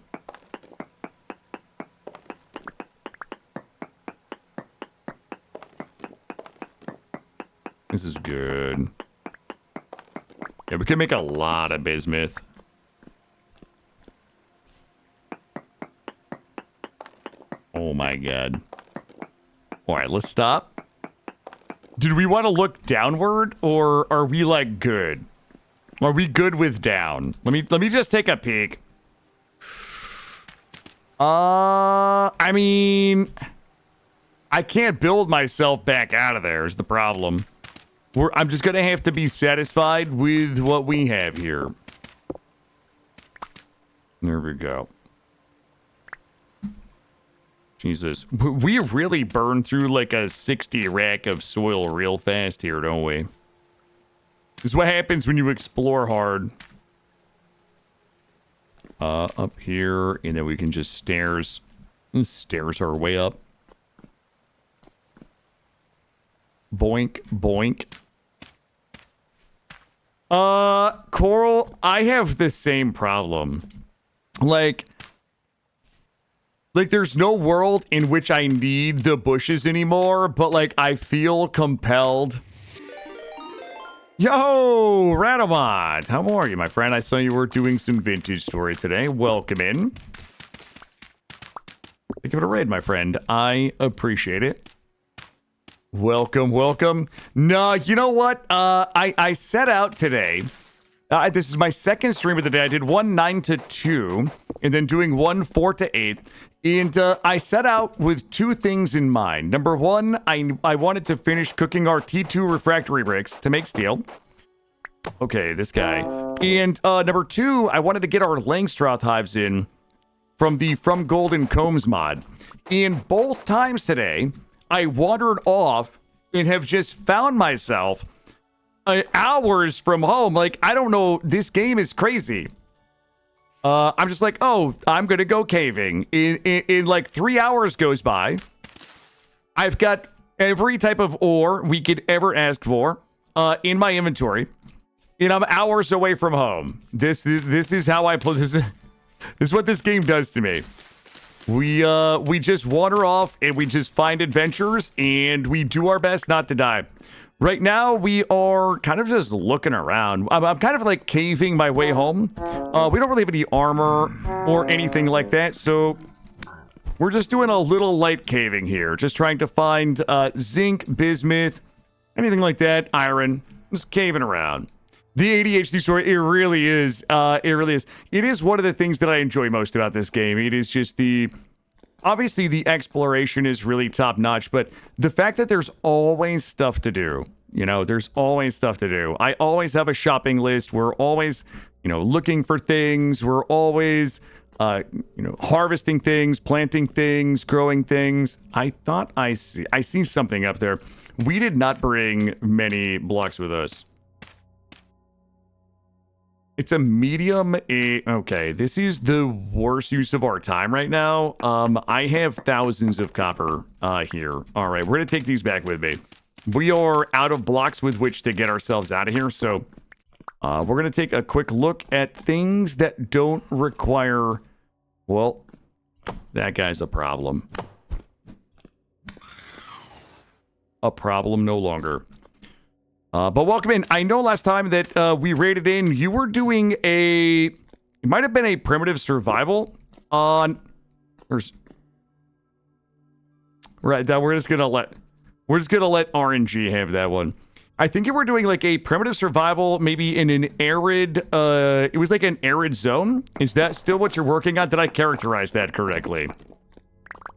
This is good. Yeah, we can make a lot of bismuth. Oh my god. All right, let's stop. Do we want to look downward, or are we like good? Are we good with down? Let me just take a peek. I mean, I can't build myself back out of there is the problem. I'm just gonna have to be satisfied with what we have here. There we go. Jesus, we really burn through like a 60 rack of soil real fast here, don't we? This is what happens when you explore hard. Up here, and then we can just stairs our way up. Boink, boink. Coral, I have the same problem. Like there's no world in which I need the bushes anymore, but like I feel compelled. Yo, Radamont, how are you, my friend? I saw you were doing some vintage story today. Welcome in. Thank you for the raid, my friend. I appreciate it. Welcome, welcome. No, you know what? I set out today. This is my second stream of the day. I did one 9 to 2, and then doing one 4 to 8. And I set out with two things in mind. Number one, I wanted to finish cooking our T2 refractory bricks to make steel. Okay, this guy. And number two, I wanted to get our Langstroth hives in from the From Golden Combs mod. And both times today, I wandered off and have just found myself hours from home. Like, I don't know, this game is crazy. I'm just like, oh, I'm gonna go caving. In like 3 hours goes by. I've got every type of ore we could ever ask for in my inventory, and I'm hours away from home. This is how I play. This is what this game does to me. We just wander off and we just find adventures and we do our best not to die. Right now, we are kind of just looking around. I'm kind of like caving my way home. We don't really have any armor or anything like that, so we're just doing a little light caving here. Just trying to find zinc, bismuth, anything like that, iron. Just caving around. The ADHD story, it really is. It really is. It is one of the things that I enjoy most about this game. It is just obviously, the exploration is really top-notch, but the fact that there's always stuff to do, you know, there's always stuff to do. I always have a shopping list. We're always, you know, looking for things. We're always, harvesting things, planting things, growing things. I thought I see something up there. We did not bring many blocks with us. It's a medium. Okay, this is the worst use of our time right now. I have thousands of copper here. All right, we're going to take these back with me. We are out of blocks with which to get ourselves out of here, so we're going to take a quick look at things that don't require... Well, that guy's a problem. A problem no longer. But welcome in. I know last time that we raided in, you were doing it might have been a primitive survival on... Right, that we're just gonna let RNG have that one. I think you were doing like a primitive survival, maybe in an arid, it was like an arid zone. Is that still what you're working on? Did I characterize that correctly?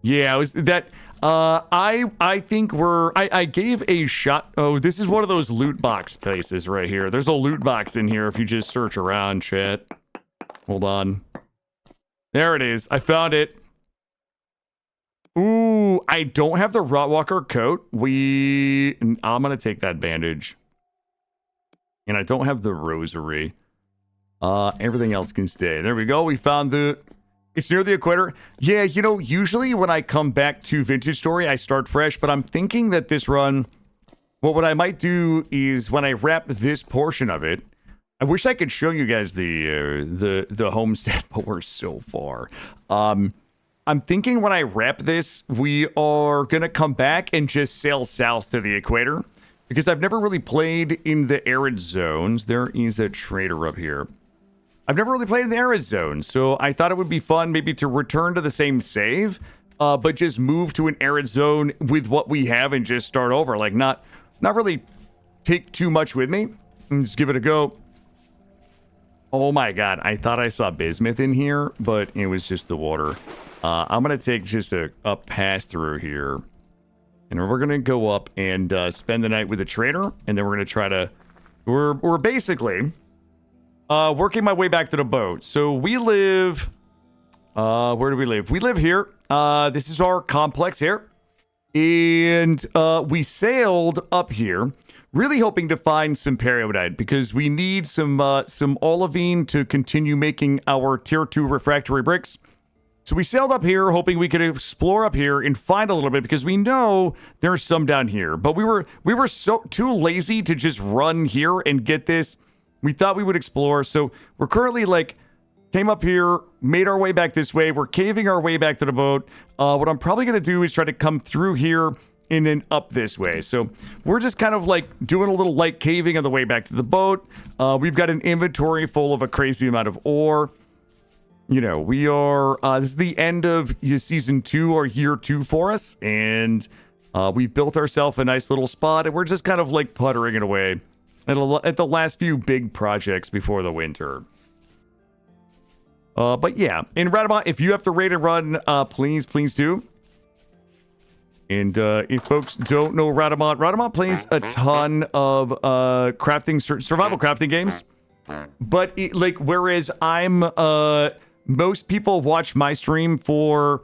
Yeah, it was that... I think I gave a shot. Oh, this is one of those loot box places right here. There's a loot box in here if you just search around, chat. Hold on. There it is. I found it. Ooh, I don't have the Rotwalker coat. I'm gonna take that bandage. And I don't have the rosary. Everything else can stay. There we go. We found it's near the equator. Yeah, you know, usually when I come back to Vintage Story, I start fresh, but I'm thinking that this run, well, what I might do is when I wrap this portion of it, I wish I could show you guys the homestead, but we're so far. I'm thinking when I wrap this, we are going to come back and just sail south to the equator. because I've never really played in the arid zones. There is a trader up here. I've never really played in the arid zone, so I thought it would be fun maybe to return to the same save, but just move to an arid zone with what we have and just start over. Like, not really take too much with me and just give it a go. Oh my god, I thought I saw bismuth in here, but it was just the water. I'm going to take just a pass through here. And we're going to go up and spend the night with the trader. And then we're going to try to... We're basically working my way back to the boat. So we live... where do we live? We live here. This is our complex here. And we sailed up here, really hoping to find some periodite, because we need some olivine to continue making our tier 2 refractory bricks. So we sailed up here, hoping we could explore up here and find a little bit, because we know there's some down here. But we were so too lazy to just run here and get this. We thought we would explore, so we're currently like came up here, made our way back this way. We're caving our way back to the boat. What I'm probably gonna do is try to come through here and then up this way. So we're just kind of like doing a little light caving on the way back to the boat. We've got an inventory full of a crazy amount of ore. You know, we are, this is the end of season 2 or year 2 for us. And we built ourselves a nice little spot, and we're just kind of like puttering it away at the last few big projects before the winter. But yeah, in Radamont, if you have to raid and run, please do. And if folks don't know Radamont plays a ton of survival crafting games. But whereas most people watch my stream for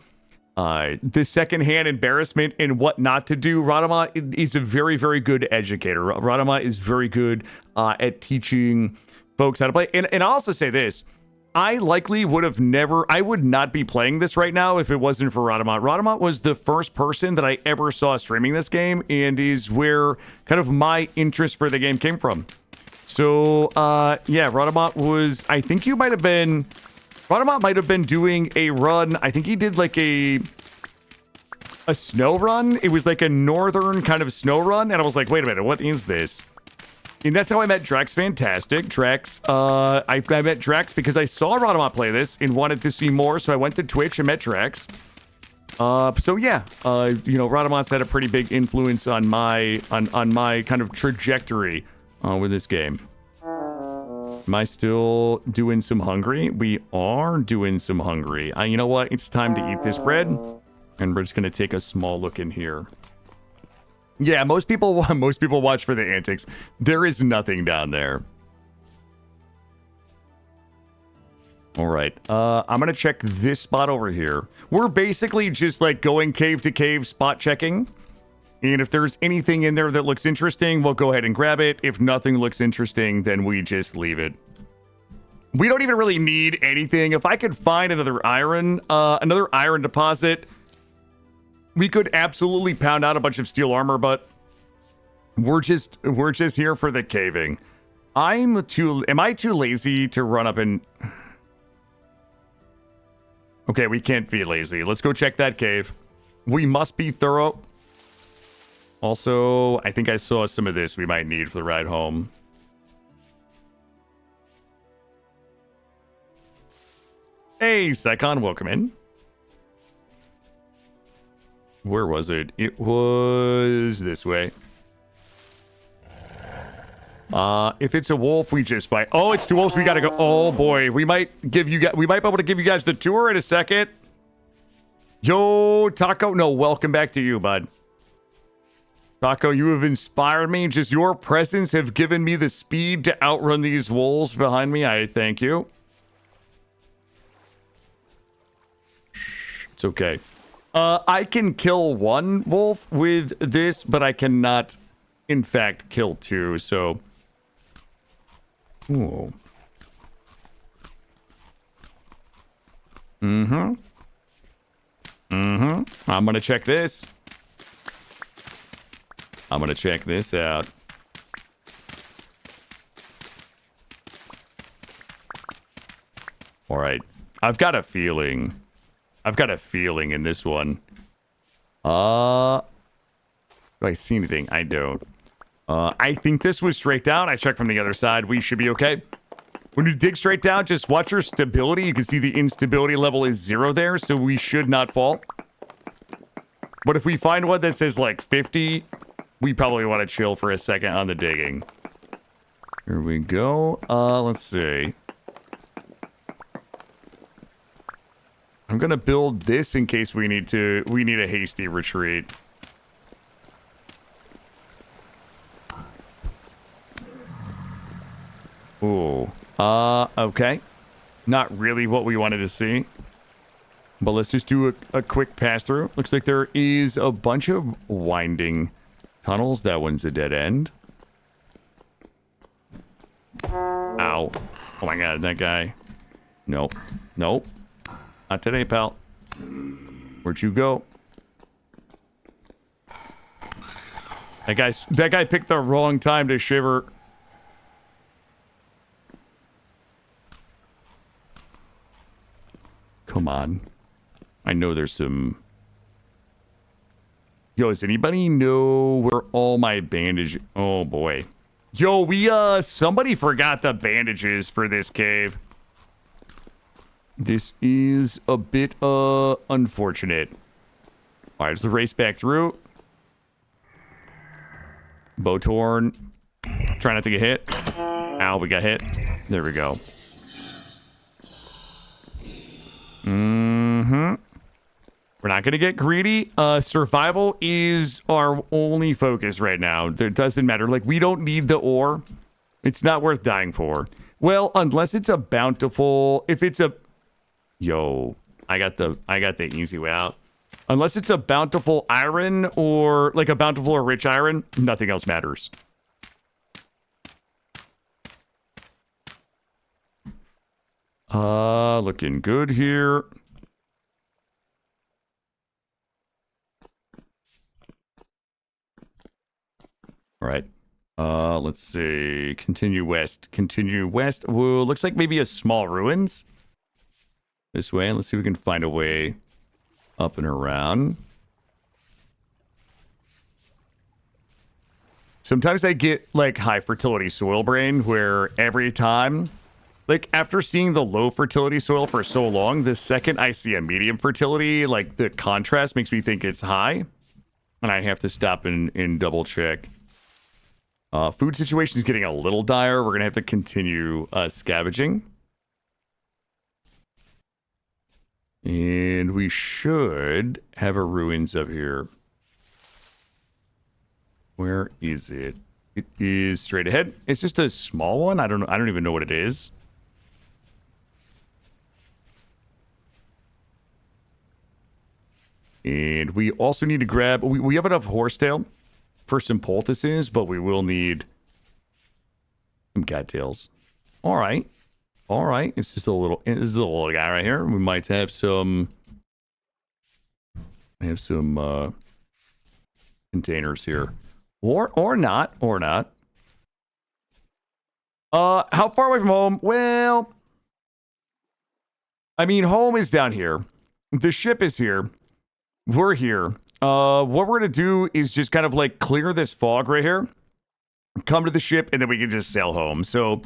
the secondhand embarrassment and what not to do, Radamont is a very, very good educator. Radamont is very good at teaching folks how to play. And I'll also say this. I likely would not be playing this right now if it wasn't for Radamont. Radamont was the first person that I ever saw streaming this game, and is where kind of my interest for the game came from. So, yeah, Radamont might have been doing a run. I think he did like a snow run. It was like a northern kind of snow run, and I was like, wait a minute, what is this? And that's how I met Drax Fantastic. Drax, I met Drax because I saw Radamont play this and wanted to see more, so I went to Twitch and met Drax. So yeah, Radamont's had a pretty big influence on my kind of trajectory with this game. Am I still doing some hungry? We are doing some hungry. You know what? It's time to eat this bread, and we're just gonna take a small look in here. Yeah, most people watch for the antics. There is nothing down there. All right, I'm gonna check this spot over here. We're basically just like going cave to cave, spot checking. And if there's anything in there that looks interesting, we'll go ahead and grab it. If nothing looks interesting, then we just leave it. We don't even really need anything. If I could find another iron deposit, we could absolutely pound out a bunch of steel armor, but we're just here for the caving. Am I too lazy to run up and... Okay, we can't be lazy. Let's go check that cave. We must be thorough. Also, I think I saw some of this we might need for the ride home. Hey, Psychon, welcome in. Where was it? It was this way. If it's a wolf, we just fight. Oh, it's two wolves. We gotta go. Oh boy, we might be able to give you guys the tour in a second. Yo, Taco. No, welcome back to you, bud. Taco, you have inspired me. Just your presence have given me the speed to outrun these wolves behind me. I thank you. It's okay. I can kill one wolf with this, but I cannot, in fact, kill two, so... Ooh. I'm gonna check this. I'm gonna check this out. Alright. I've got a feeling in this one. Do I see anything? I don't. I think this was straight down. I checked from the other side. We should be okay. When you dig straight down, just watch your stability. You can see the instability level is 0 there, so we should not fall. But if we find one that says like 50, we probably want to chill for a second on the digging. Here we go. Let's see. I'm gonna build this in case we need a hasty retreat. Ooh. Okay. Not really what we wanted to see. But let's just do a quick pass through. Looks like there is a bunch of winding tunnels. That one's a dead end. Ow. Oh my god, that guy. Nope. Nope. Not today, pal. Where'd you go? That guy picked the wrong time to shiver. Come on. I know there's some... Yo, does anybody know where all my bandage... Oh, boy. Yo, somebody forgot the bandages for this cave. This is a bit, unfortunate. All right, let's race back through. Bow torn. Try not to get hit. Ow, we got hit. There we go. Mm-hmm. We're not going to get greedy. Survival is our only focus right now. It doesn't matter. Like, we don't need the ore. It's not worth dying for. Well, unless it's a bountiful... If it's a... Yo, I got the easy way out. Unless it's a bountiful iron or... Like a bountiful or rich iron, nothing else matters. Looking good here. All right. Let's see. Continue west. Continue west. Whoa, looks like maybe a small ruins. This way. Let's see if we can find a way up and around. Sometimes I get like high fertility soil brain where every time, like after seeing the low fertility soil for so long, the second I see a medium fertility, like the contrast makes me think it's high. And I have to stop and double check. Food situation is getting a little dire. We're going to have to continue scavenging. And we should have a ruins up here. Where is it? It is straight ahead. It's just a small one. I don't even know what it is. And we also need to grab... We have enough horsetail for some poultices, but we will need some cattails. All right. All right. It's just a little... This is a little guy right here. We might have some... containers here. Or not. Or not. How far away from home? Well... I mean, home is down here. The ship is here. We're here. What we're going to do is just kind of like clear this fog right here. Come to the ship, and then we can just sail home. So,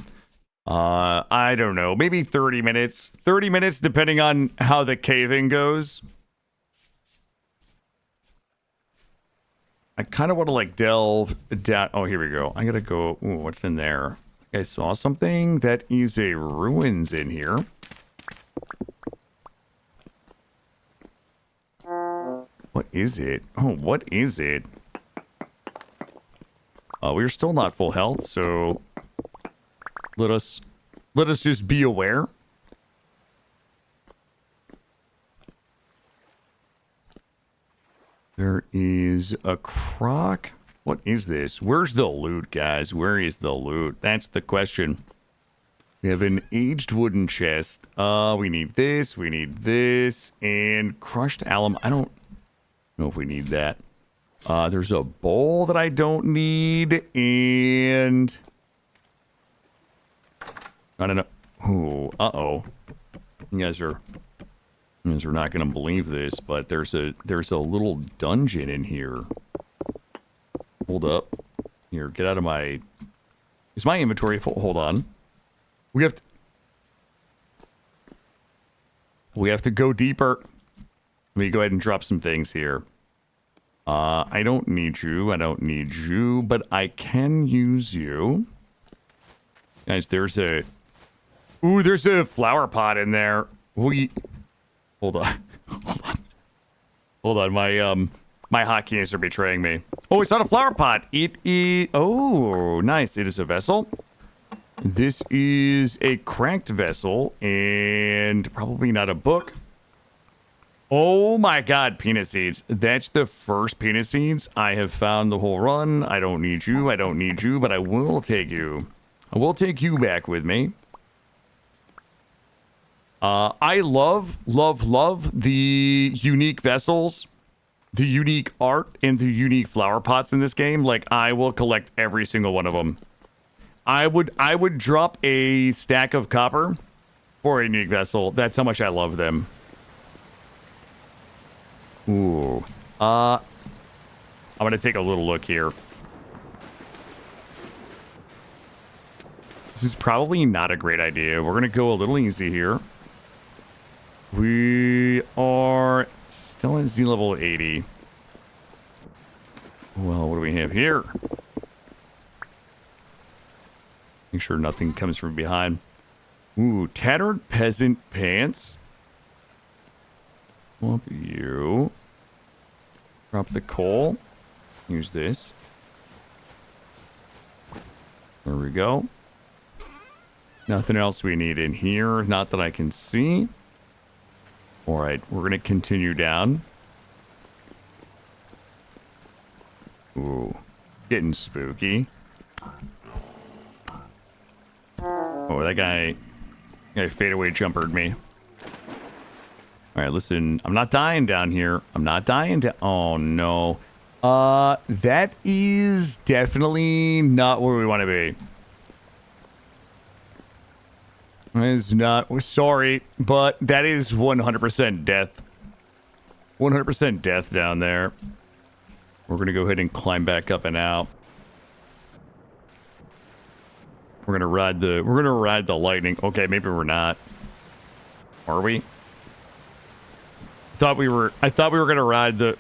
I don't know. Maybe 30 minutes. 30 minutes, depending on how the caving goes. I kind of want to like delve down. Oh, here we go. I got to go. Ooh, what's in there? I saw something. That is a ruins in here. What is it? Oh, what is it? We're still not full health, so let us just be aware. There is a croc. What is this? Where's the loot, guys? Where is the loot? That's the question. We have an aged wooden chest. We need this, and crushed alum. I don't know if we need that. There's a bowl that I don't need, and I don't know. Oh, uh-oh. You guys are not gonna believe this, but there's a little dungeon in here. Hold up. Here, get out of my... Is my inventory full? Hold on. We have to go deeper. Let me go ahead and drop some things here. I don't need you. I don't need you, but I can use you. Guys, there's a... Ooh, there's a flower pot in there. Hold on. Hold on. My hotkeys are betraying me. Oh, it's not a flower pot. It is... Oh, nice. It is a vessel. This is a cracked vessel and probably not a book. Oh my god, peanut seeds. That's the first peanut seeds I have found the whole run. I don't need you. I don't need you, but I will take you. I will take you back with me. I love the unique vessels, the unique art, and the unique flower pots in this game. Like, I will collect every single one of them. I would drop a stack of copper for a unique vessel. That's how much I love them. Ooh. I'm gonna take a little look here. This is probably not a great idea. We're gonna go a little easy here. We are still at Z level 80. Well, what do we have here? Make sure nothing comes from behind. Ooh, tattered peasant pants. Swap you. Drop the coal. Use this. There we go. Nothing else we need in here. Not that I can see. Alright, we're going to continue down. Ooh. Getting spooky. Oh, that guy fadeaway jumpered me. Alright, listen. I'm not dying down here. I'm not dying down. Oh, no. That is definitely not where we want to be. It's not. We're sorry, but that is 100% death. 100% death down there. We're going to go ahead and climb back up and out. We're going to ride the lightning. Okay, maybe we're not. Are we? I thought we were going to ride the...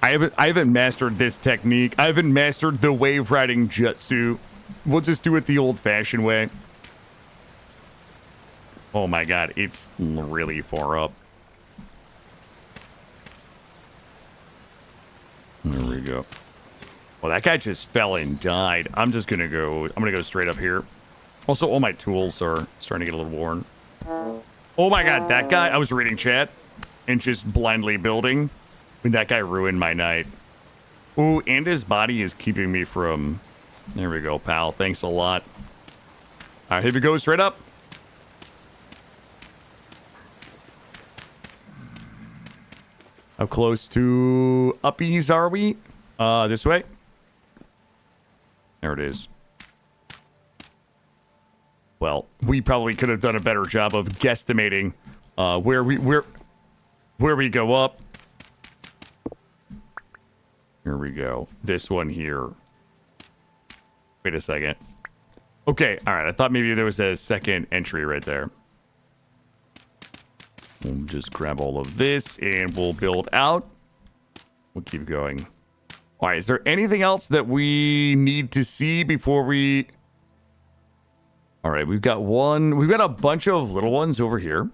I haven't mastered this technique. I haven't mastered the wave riding jutsu. We'll just do it the old-fashioned way. Oh my god, it's really far up. There we go. Well, that guy just fell and died. I'm gonna go straight up here. Also, all my tools are starting to get a little worn. Oh my god, that guy, I was reading chat and just blindly building. And that guy ruined my night. Ooh, and his body is keeping me from... There we go, pal. Thanks a lot. All right, here we go, straight up. How close to uppies are we? This way. There it is. Well, we probably could have done a better job of guesstimating where we go up. Here we go. This one here. Wait a second. Okay, all right. I thought maybe there was a second entry right there. We'll just grab all of this and we'll build out. We'll keep going. All right, is there anything else that we need to see before we... All right, we've got a bunch of little ones over here.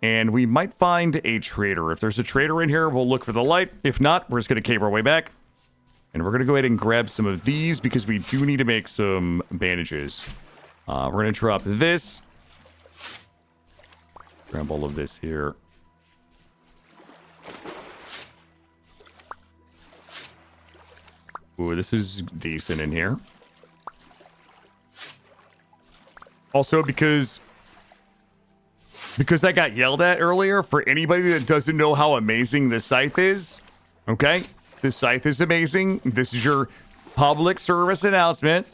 And we might find a trader. If there's a trader in here, we'll look for the light. If not, we're just going to cave our way back. And we're going to go ahead and grab some of these because we do need to make some bandages. We're going to drop this. Grab all of this here. Ooh, this is decent in here. Also, because I got yelled at earlier, for anybody that doesn't know how amazing this scythe is, okay? This scythe is amazing. This is your public service announcement.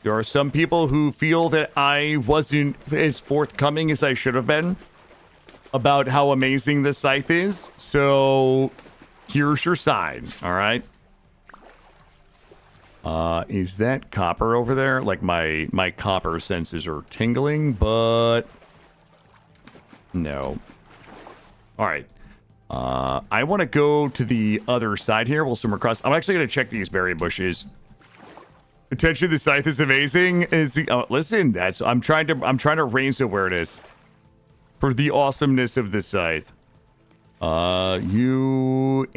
There are some people who feel that I wasn't as forthcoming as I should have been about how amazing this scythe is. So, here's your sign, all right? Is that copper over there? Like my copper senses are tingling, but no. All right. I want to go to the other side here. We'll swim across. I'm actually going to check these berry bushes. Attention, the scythe is amazing. Listen, I'm trying to raise awareness for the awesomeness of the scythe. You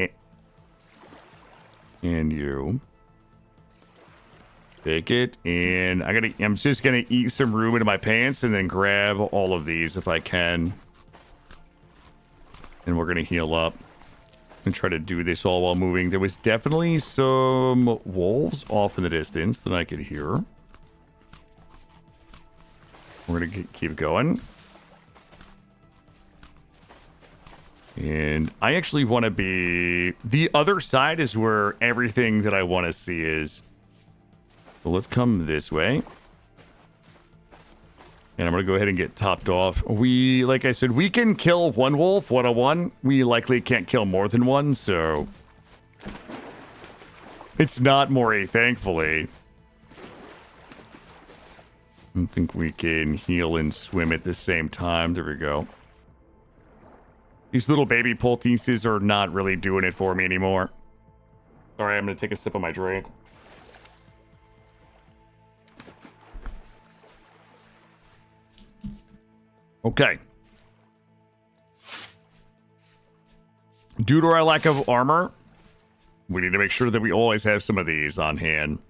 and you. Take it, and I'm just gonna eat some room into my pants and then grab all of these if I can. And we're gonna heal up and try to do this all while moving. There was definitely some wolves off in the distance that I could hear. We're gonna keep going. And I actually want to be... The other side is where everything that I want to see is. So let's come this way. And I'm going to go ahead and get topped off. Like I said, we can kill one wolf, 101. We likely can't kill more than one, so... It's not Maury, thankfully. I don't think we can heal and swim at the same time. There we go. These little baby poultices are not really doing it for me anymore. Sorry, I'm going to take a sip of my drink. Okay. Due to our lack of armor, we need to make sure that we always have some of these on hand.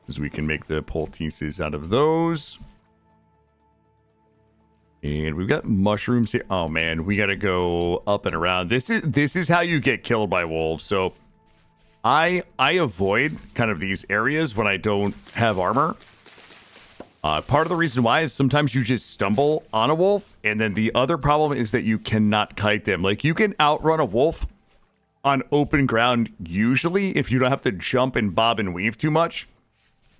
Because we can make the poultices out of those. And we've got mushrooms here. Oh man, we gotta go up and around. This is how you get killed by wolves. So I avoid kind of these areas when I don't have armor. Part of the reason why is sometimes you just stumble on a wolf, and then the other problem is that you cannot kite them. Like, you can outrun a wolf on open ground usually if you don't have to jump and bob and weave too much.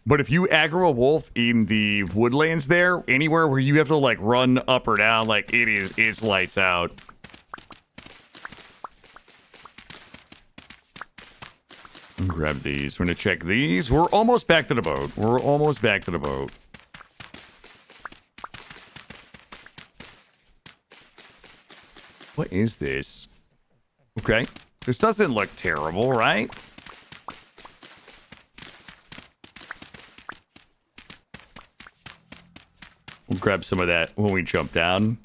But if you aggro a wolf in the woodlands there, anywhere where you have to like run up or down, like it's lights out. Grab these. We're gonna check these. We're almost back to the boat. We're almost back to the boat. What is this? Okay. This doesn't look terrible, right? We'll grab some of that when we jump down.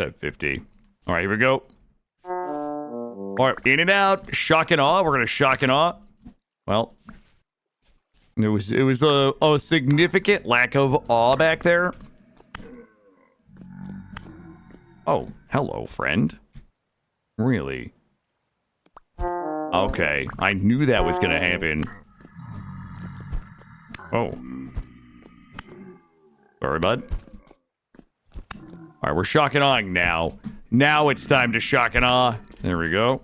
At 50. All right, here we go. All right, in and out. Shock and awe. We're going to shock and awe. Well, it was a significant lack of awe back there. Oh, hello, friend. Really? Okay, I knew that was going to happen. Oh. Sorry, bud. All right, we're shock and awing now. Now it's time to shock and awe. There we go.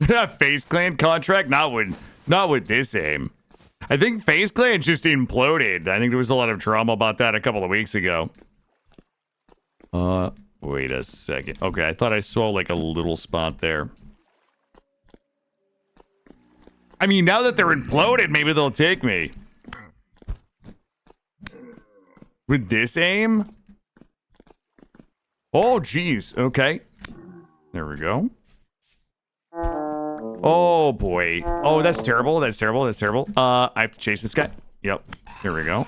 FaZe Clan contract? Not with this aim. I think FaZe Clan just imploded. I think there was a lot of drama about that a couple of weeks ago. Wait a second. Okay, I thought I saw like a little spot there. I mean, now that they're imploded, maybe they'll take me. With this aim? Oh, geez. Okay. There we go. Oh, boy. Oh, that's terrible. That's terrible. That's terrible. I have to chase this guy. Yep. Here we go.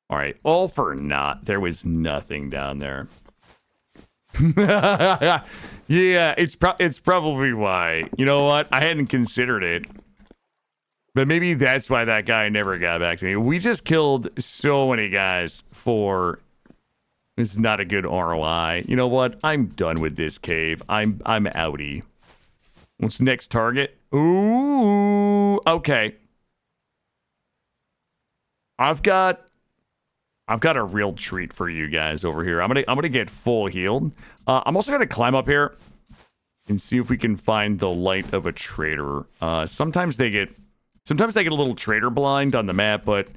All right. All for naught. There was nothing down there. Yeah, it's probably why. You know what? I hadn't considered it. But maybe that's why that guy never got back to me. We just killed so many guys for... This is not a good ROI. You know what? I'm done with this cave. I'm outie. What's the next target? Ooh, okay. I've got a real treat for you guys over here. I'm gonna get full healed. I'm also gonna climb up here and see if we can find the light of a trader. Sometimes I get a little trader blind on the map, but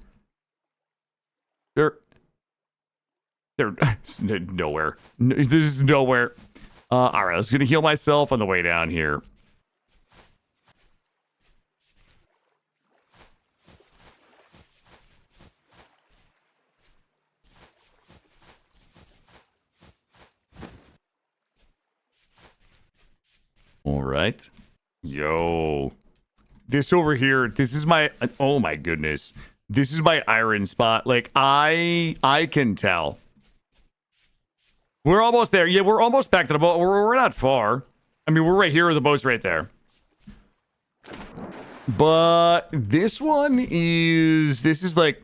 they're nowhere. There's nowhere. All right, I was going to heal myself on the way down here. All right. Yo. This over here, this is my, oh my goodness. This is my iron spot. Like, I can tell. We're almost there. Yeah, we're almost back to the boat. We're not far. I mean, we're right here. The boat's right there. But this one is, this is like,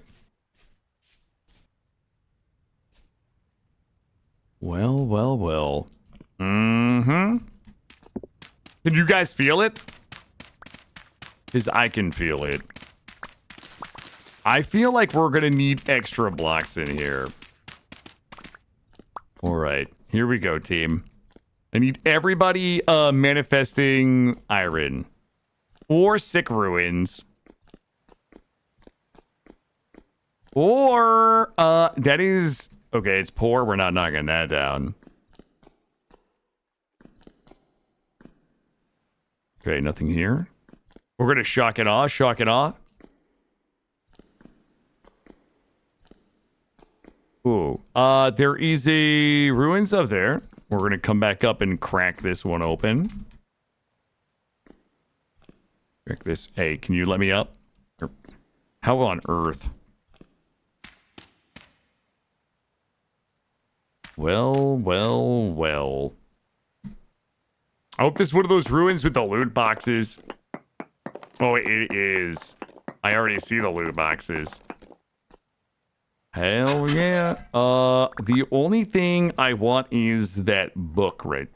well. Mm-hmm. Can you guys feel it? Because I can feel it. I feel like we're going to need extra blocks in here. All right. Here we go, team. I need everybody manifesting iron. Or sick ruins. Or, that is... Okay, it's poor. We're not knocking that down. Okay, nothing here. We're going to shock it off. Ooh. There is a ruins up there. We're going to come back up and crack this one open. Crack this. Hey, can you let me up? How on earth? Well. I hope this is one of those ruins with the loot boxes. Oh, it is. I already see the loot boxes. Hell yeah. The only thing I want is that book, right?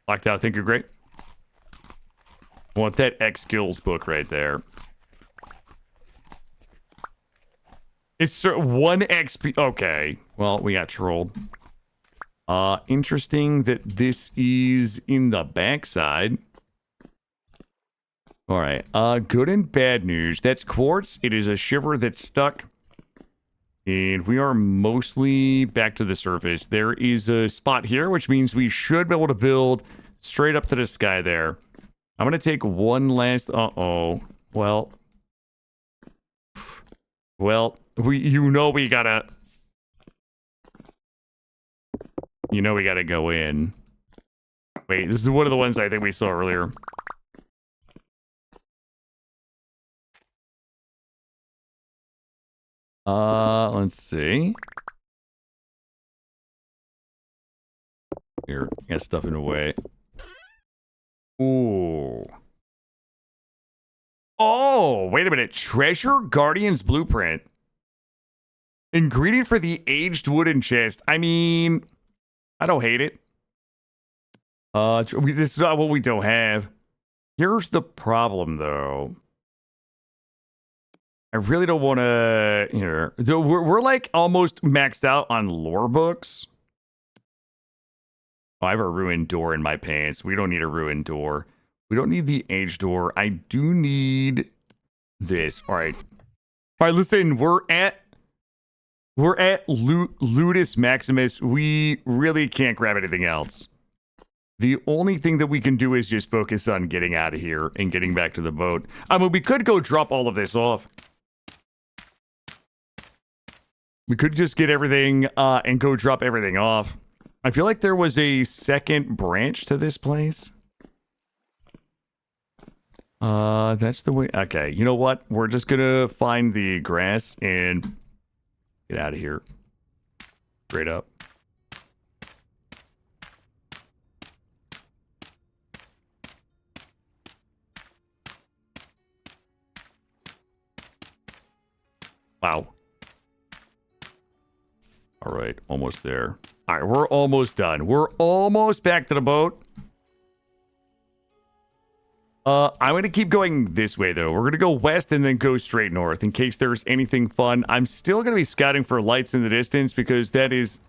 Locked out, think you're great. I want that X skills book right there. It's 1 XP. Okay. Well, we got trolled. Interesting that this is in the backside. All right. Good and bad news. That's quartz. It is a shiver that's stuck. And we are mostly back to the surface. There is a spot here, which means we should be able to build straight up to the sky there. I'm going to take one last... Uh-oh. Well, we gotta... we gotta go in. Wait, this is one of the ones I think we saw earlier. Let's see. Here, got stuff in the way. Ooh. Oh, wait a minute. Treasure Guardian's Blueprint. Ingredient for the aged wooden chest. I mean, I don't hate it. This is not what we don't have. Here's the problem, though. I really don't want to... Here. We're like almost maxed out on lore books. Oh, I have a ruined door in my pants. We don't need a ruined door. We don't need the aged door. I do need this. All right. All right, listen. We're at Ludus Maximus. We really can't grab anything else. The only thing that we can do is just focus on getting out of here and getting back to the boat. I mean, we could go drop all of this off. We could just get everything and go drop everything off. I feel like there was a second branch to this place. That's the way. Okay, you know what? We're just gonna find the grass and get out of here. Straight up. Wow. All right, almost there. All right, we're almost done. We're almost back to the boat. I'm going to keep going this way, though. We're going to go west and then go straight north in case there's anything fun. I'm still going to be scouting for lights in the distance because that is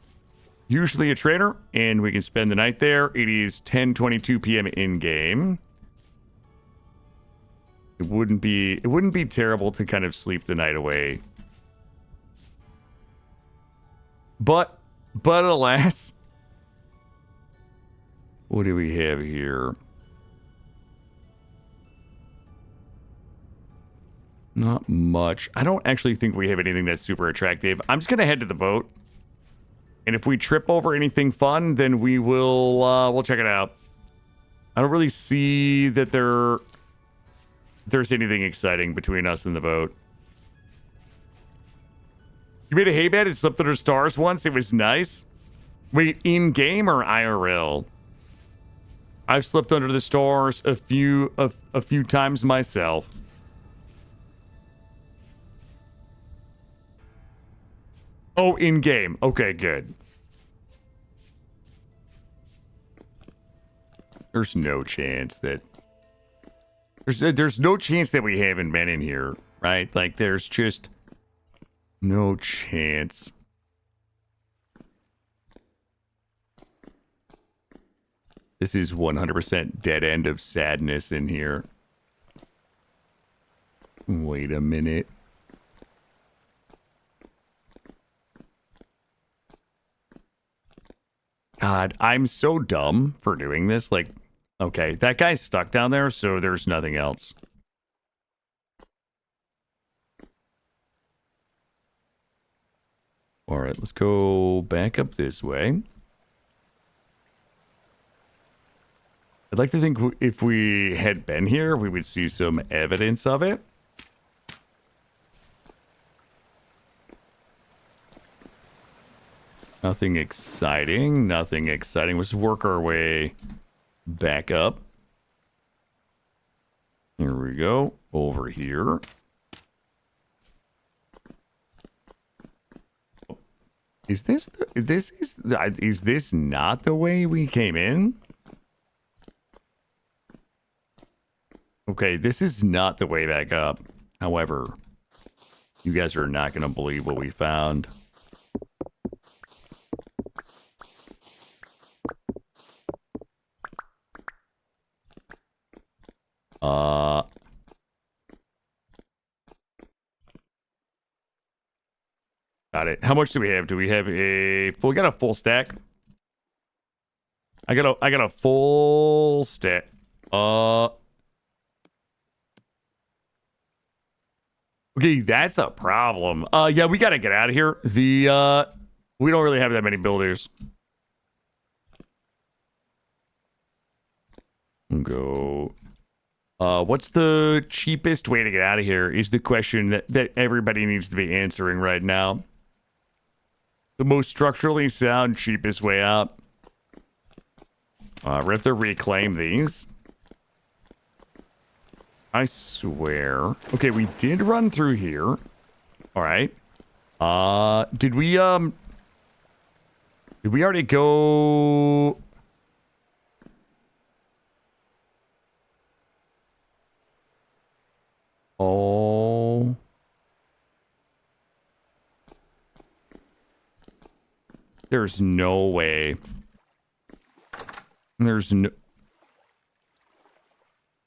usually a trader, and we can spend the night there. It is 10:22 p.m. in-game. It wouldn't be terrible to kind of sleep the night away. But alas, what do we have here? Not much. I don't actually think we have anything that's super attractive. I'm just gonna head to the boat, and if we trip over anything fun, then we'll check it out. I don't really see that there's anything exciting between us and the boat. You made a hay bed and slept under stars once. It was nice. Wait, in game or IRL? I've slept under the stars a few times myself. Oh, in game. Okay, good. There's no chance that there's no chance that we haven't been in here, right? Like there's just no chance. This is 100% dead end of sadness in here. Wait a minute. God, I'm so dumb for doing this. Like, okay, that guy's stuck down there, so there's nothing else. All right, let's go back up this way. I'd like to think if we had been here, we would see some evidence of it. Nothing exciting. Nothing exciting. Let's work our way back up. Here we go. Over here. Is this not the way we came in? Okay, this is not the way back up. However, you guys are not going to believe what we found. Got it. How much do we have? Do we have a... Well, we got a full stack. I got a full stack. Okay, that's a problem. Yeah, we gotta get out of here. We don't really have that many builders. Go. What's the cheapest way to get out of here is the question that everybody needs to be answering right now. The most structurally sound, cheapest way out. We have to reclaim these. I swear. Okay, we did run through here. All right. Did we already go? Oh. There's no way. There's no...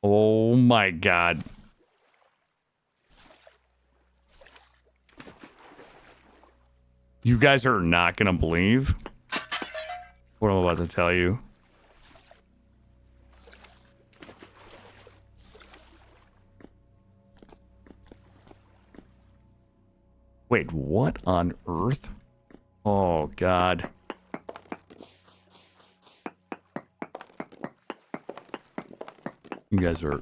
Oh my god. You guys are not gonna believe what I'm about to tell you. Wait, what on earth? Oh, God. You guys are...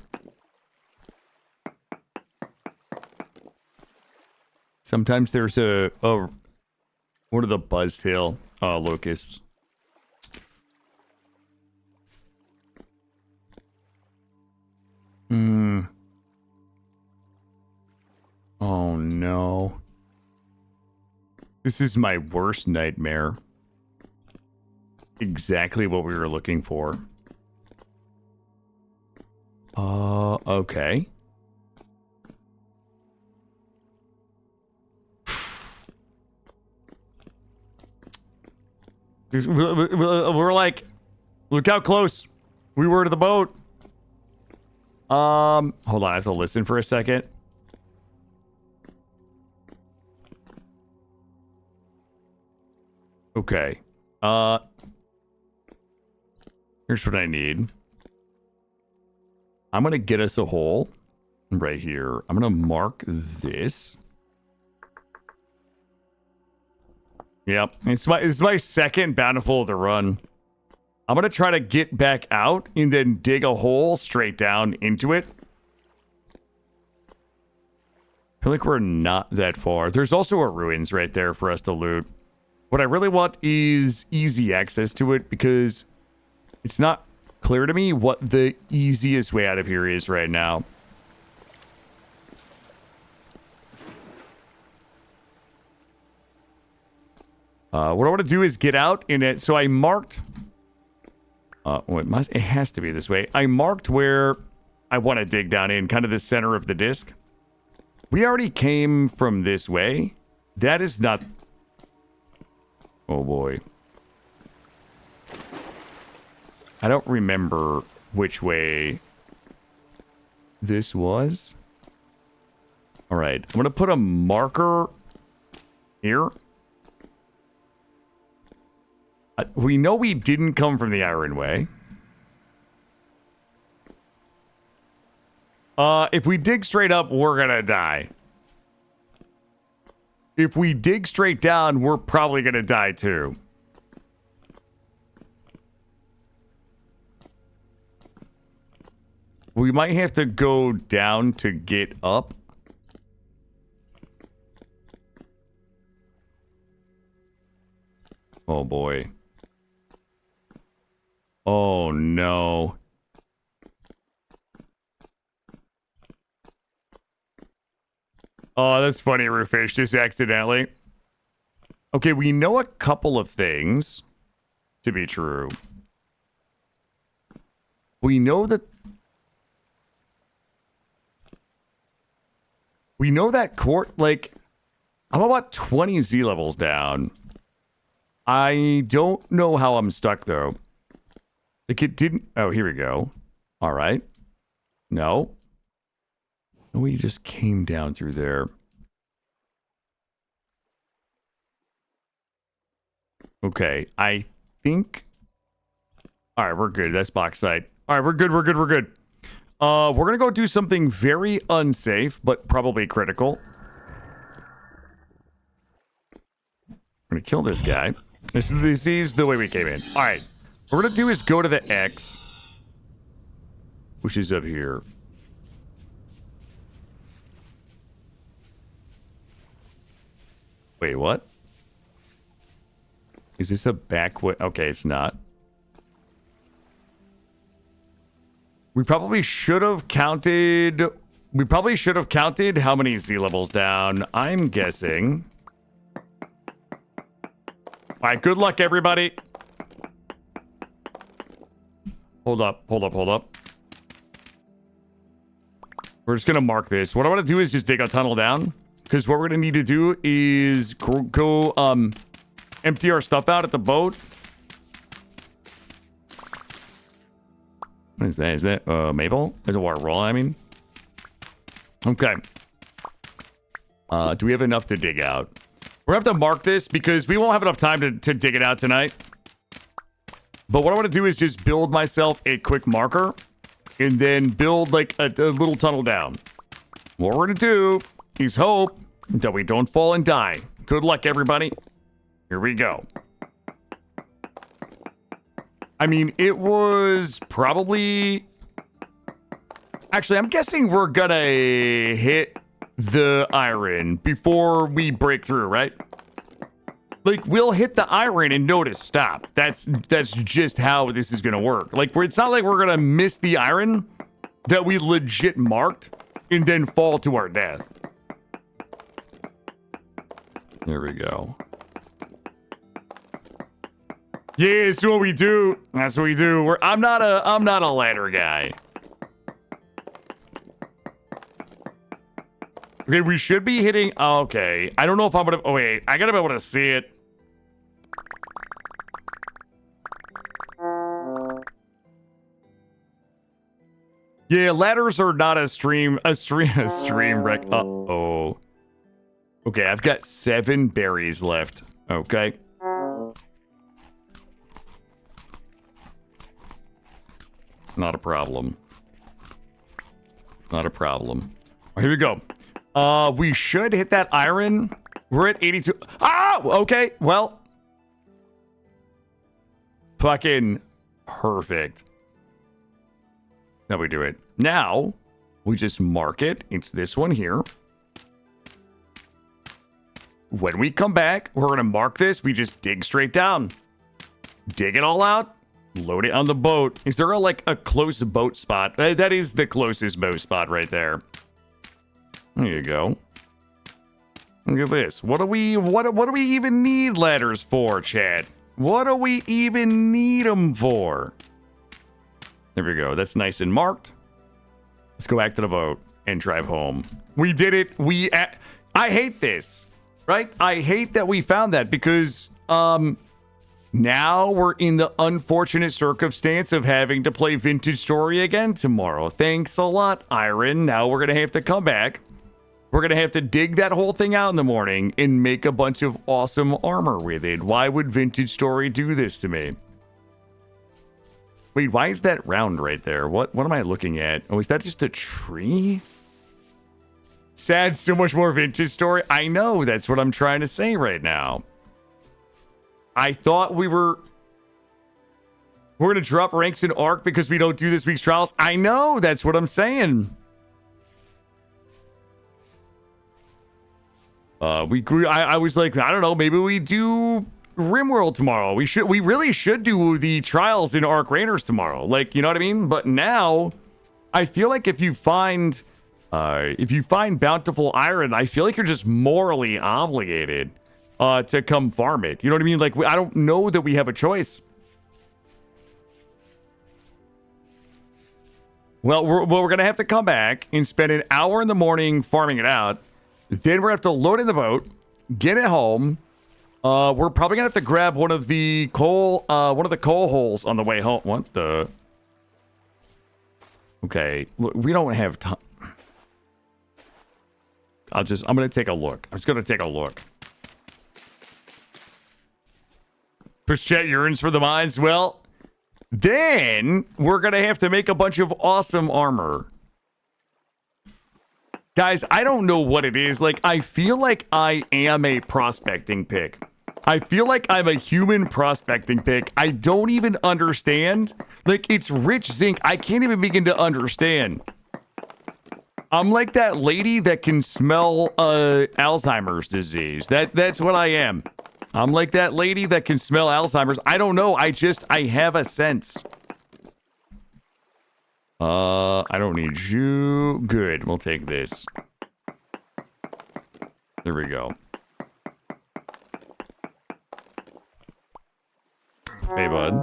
Sometimes there's a what are the buzztail locusts? Oh, no. This is my worst nightmare. Exactly what we were looking for. Okay. We're like, look how close we were to the boat. Hold on, I have to listen for a second. Okay. Here's what I need. I'm gonna get us a hole right here. I'm gonna mark this. Yep, it's my second bountiful of the run. I'm gonna try to get back out and then dig a hole straight down into it. I feel like we're not that far. There's also a ruins right there for us to loot. What I really want is easy access to it because it's not clear to me what the easiest way out of here is right now. What I want to do is get out in it. So I marked... it has to be this way. I marked where I want to dig down in, kind of the center of the disc. We already came from this way. That is not... Oh boy. I don't remember which way this was. All right, I'm going to put a marker here. We know we didn't come from the Iron Way. If we dig straight up, we're going to die. If we dig straight down, we're probably going to die too. We might have to go down to get up. Oh boy. Oh no. Oh, that's funny, Roofish, just accidentally. Okay, we know a couple of things to be true. We know that... We know that court, like... I'm about 20 Z levels down. I don't know how I'm stuck, though. Like, it didn't... Oh, here we go. All right. No. No, we just came down through there. Okay, I think... All right, we're good. That's bauxite. All right, we're good, we're good, we're good. We're going to go do something very unsafe, but probably critical. We're going to kill this guy. This is the way we came in. All right, what we're going to do is go to the X, which is up here. Wait, what? Is this a back way? Okay, it's not. We probably should have counted... We probably should have counted how many Z levels down. I'm guessing... Alright, good luck, everybody. Hold up, hold up, hold up. We're just gonna mark this. What I want to do is just dig a tunnel down. Because what we're gonna need to do is go empty our stuff out at the boat. What is that? Is that maple? Is it water roll, I mean? Okay. Do we have enough to dig out? We're gonna have to mark this because we won't have enough time to dig it out tonight. But what I want to do is just build myself a quick marker and then build like a little tunnel down. What we're gonna do is hope that we don't fall and die. Good luck, everybody. Here we go. I mean, it was probably... Actually, I'm guessing we're gonna hit the iron before we break through, right? Like, we'll hit the iron and notice stop. That's just how this is gonna work. Like, it's not like we're gonna miss the iron that we legit marked and then fall to our death. There we go. Yeah, that's what we do. That's what we do. I'm not a ladder guy. Okay, we should be hitting... Okay. I don't know if I'm gonna... Oh, wait. I gotta be able to see it. Yeah, ladders are not a stream wreck. Uh-oh. Okay, I've got 7 berries left. Okay. Not a problem. Not a problem. Here we go. We should hit that iron. We're at 82. Oh, okay. Well. Fucking perfect. Now we do it. Now, we just mark it. It's this one here. When we come back, we're going to mark this. We just dig straight down. Dig it all out. Load it on the boat. Is there a close boat spot? That is the closest boat spot right there. There you go. Look at this. What do we even need ladders for, Chad? What do we even need them for? There we go. That's nice and marked. Let's go back to the boat and drive home. We did it. I hate this, right? I hate that we found that because now we're in the unfortunate circumstance of having to play Vintage Story again tomorrow. Thanks a lot, Iron. Now we're going to have to come back. We're going to have to dig that whole thing out in the morning and make a bunch of awesome armor with it. Why would Vintage Story do this to me? Wait, why is that round right there? What am I looking at? Oh, is that just a tree? Sad, so much more Vintage Story. I know, that's what I'm trying to say right now. I thought we're going to drop ranks in Arc because we don't do this week's trials. I know, that's what I'm saying. I was like, I don't know, maybe we do RimWorld tomorrow. We really should do the trials in Arc Raiders tomorrow. Like, you know what I mean? But now I feel like if you find bountiful iron, I feel like you're just morally obligated to come farm it. You know what I mean? Like, I don't know that we have a choice. Well, we're going to have to come back and spend an hour in the morning farming it out. Then we're going to have to load in the boat, get it home. We're probably going to have to grab one of the coal holes on the way home. What the? Okay, look, we don't have time. I'm going to take a look. I'm just going to take a look. Push chat yearns for the mines. Well, then we're going to have to make a bunch of awesome armor. Guys, I don't know what it is. Like, I feel like I am a prospecting pick. I feel like I'm a human prospecting pick. I don't even understand. Like, it's rich zinc. I can't even begin to understand. I'm like that lady that can smell Alzheimer's disease. That's what I am. I'm like that lady that can smell Alzheimer's. I don't know. I have a sense. I don't need you. Good. We'll take this. There we go. Hey, bud.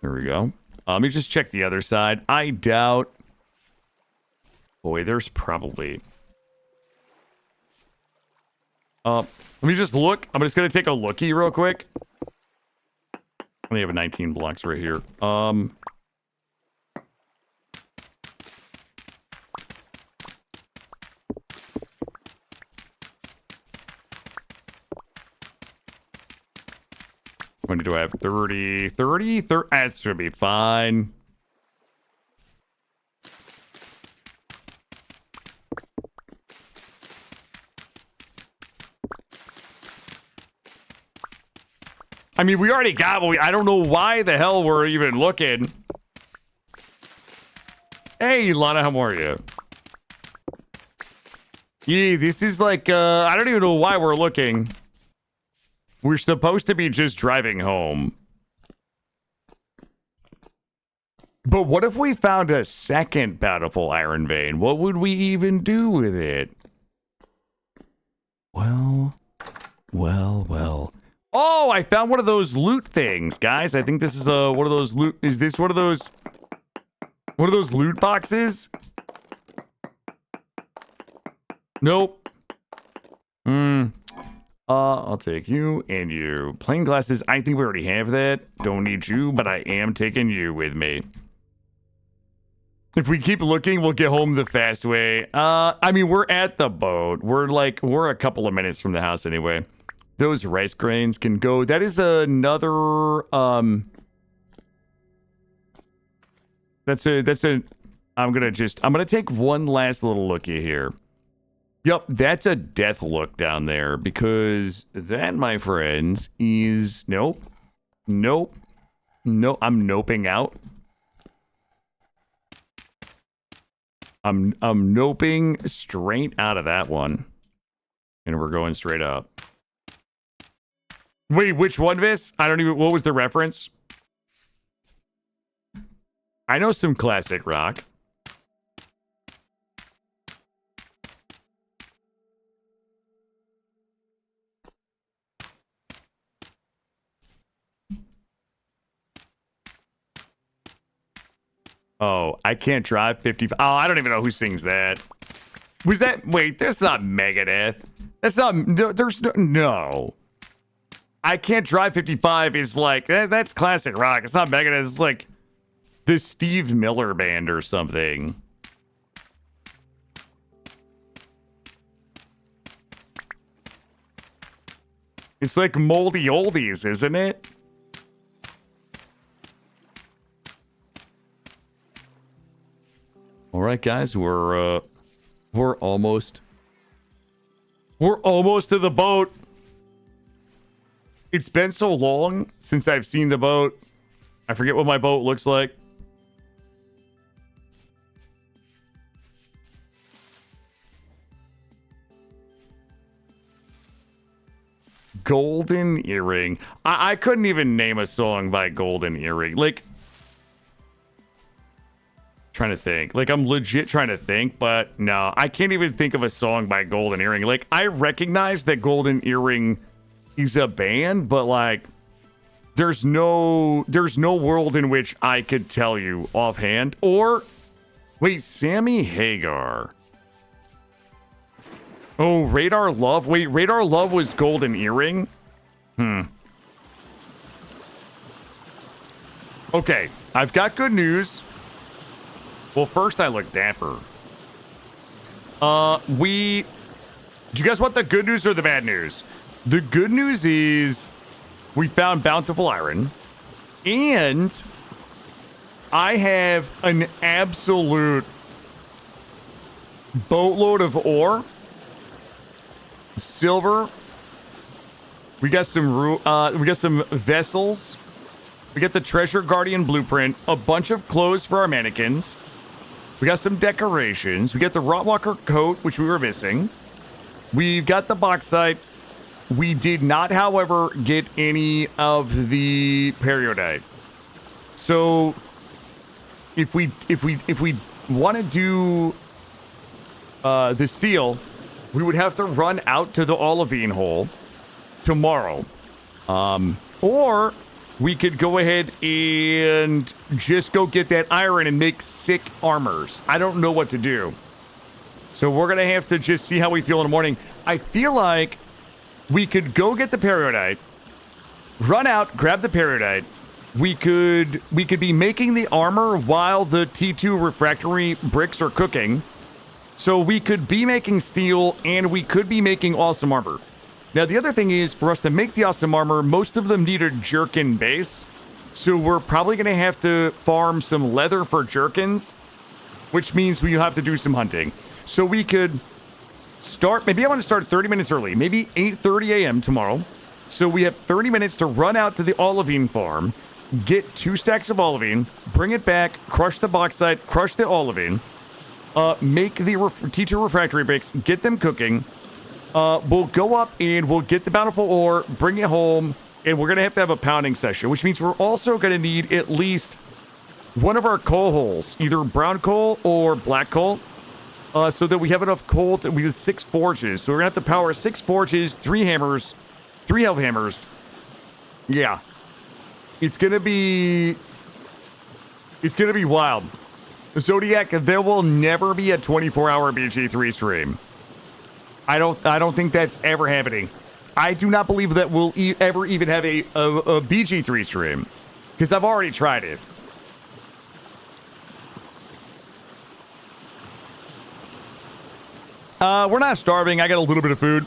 There we go. Let me just check the other side. I doubt... Boy, there's probably... let me just look. I'm just going to take a lookie real quick. I only have 19 blocks right here. When do I have 30? 30? That should be fine. I mean, we already got what I don't know why the hell we're even looking. Hey, Lana, how are you? Yeah, this is like, I don't even know why we're looking. We're supposed to be just driving home. But what if we found a second bountiful iron vein? What would we even do with it? Well. Oh, I found one of those loot things, guys. I think this is one of those loot. Is this one of those loot boxes? Nope. I'll take you and you. Plain glasses, I think we already have that. Don't need you, but I am taking you with me. If we keep looking, we'll get home the fast way. I mean, we're at the boat. We're a couple of minutes from the house anyway. Those rice grains can go. That is another, I'm gonna take one last little looky here. Yep, that's a death look down there because that, my friends, is nope. No, I'm noping out. I'm noping straight out of that one. And we're going straight up. Wait, which one, Vis? I don't even, what was the reference? I know some classic rock. Oh, I can't drive 55. Oh, I don't even know who sings that. Was that? Wait, that's not Megadeth. That's not. No, there's no. I can't drive 55 is like that's classic rock. It's not Megadeth. It's like the Steve Miller Band or something. It's like Moldy Oldies, isn't it? All right, guys, we're almost to the boat. It's been so long since I've seen the boat. I forget what my boat looks like. Golden Earring. I couldn't even name a song by Golden Earring. Like, trying to think. Like, I'm legit trying to think, but no, I can't even think of a song by Golden Earring. Like, I recognize that Golden Earring is a band, but like, there's no world in which I could tell you offhand. Or, wait, Sammy Hagar. Oh, Radar Love. Wait, Radar Love was Golden Earring? Okay, I've got good news. Well, first I look dapper. Do you guys want the good news or the bad news? The good news is we found bountiful iron, and I have an absolute boatload of ore, silver. We got some vessels. We got the Treasure Guardian blueprint, a bunch of clothes for our mannequins. We got some decorations. We got the Rotwalker coat, which we were missing. We've got the bauxite. We did not, however, get any of the periodite. So, if we want to do the steel, we would have to run out to the olivine hole tomorrow, or we could go ahead and just go get that iron and make sick armors. I don't know what to do. So we're going to have to just see how we feel in the morning. I feel like we could go get the periodite, run out, grab the periodite. We could be making the armor while the T2 refractory bricks are cooking. So we could be making steel and we could be making awesome armor. Now, the other thing is, for us to make the awesome armor, most of them need a jerkin base. So we're probably going to have to farm some leather for jerkins, which means we have to do some hunting. So we could start, maybe I want to start 30 minutes early, maybe 8:30 a.m. tomorrow. So we have 30 minutes to run out to the olivine farm, get 2 stacks of olivine, bring it back, crush the bauxite, crush the olivine, make the T2 refractory bricks, get them cooking. We'll go up and we'll get the bountiful ore, bring it home, and we're going to have a pounding session, which means we're also going to need at least one of our coal holes, either brown coal or black coal, so that we have enough coal to, we have 6 forges. So we're going to have to power 6 forges, 3 hammers, 3 health hammers. Yeah. It's going to be wild. Zodiac, there will never be a 24-hour BG3 stream. I don't think that's ever happening. I do not believe that we'll ever even have a BG3 stream, because I've already tried it. We're not starving. I got a little bit of food.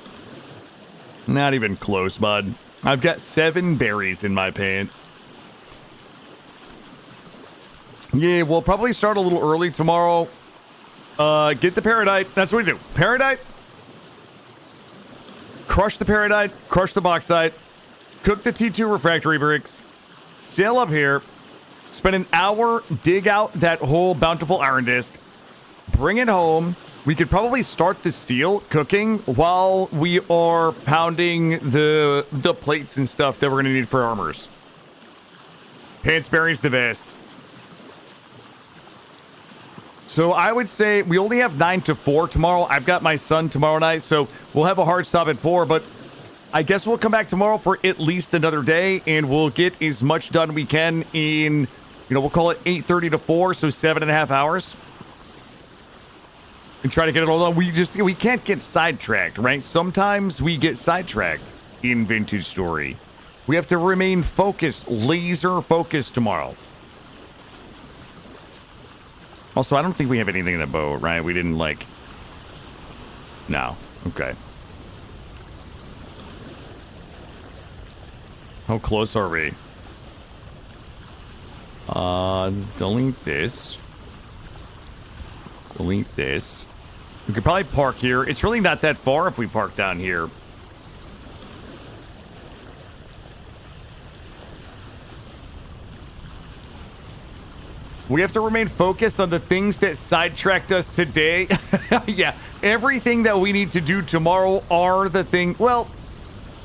Not even close, bud. I've got 7 berries in my pants. Yeah, we'll probably start a little early tomorrow. Get the Paradite. That's what we do. Paradite. Crush the Paradite. Crush the bauxite. Cook the T2 refractory bricks. Sail up here. Spend an hour. Dig out that whole bountiful iron disc. Bring it home. We could probably start the steel cooking while we are pounding the plates and stuff that we're going to need for armors. Pantsberry's the best. So I would say we only have 9 to 4 tomorrow. I've got my son tomorrow night, so we'll have a hard stop at 4, but I guess we'll come back tomorrow for at least another day, and we'll get as much done we can in, we'll call it 8:30 to 4, so 7.5 hours. And try to get it all done. We can't get sidetracked, right? Sometimes we get sidetracked in Vintage Story. We have to remain focused, laser focused tomorrow. Also, I don't think we have anything in the boat, right? We didn't No. Okay. How close are we? Delete this. Delete this. We could probably park here. It's really not that far if we park down here. We have to remain focused on the things that sidetracked us today. Yeah, everything that we need to do tomorrow are the thing. Well,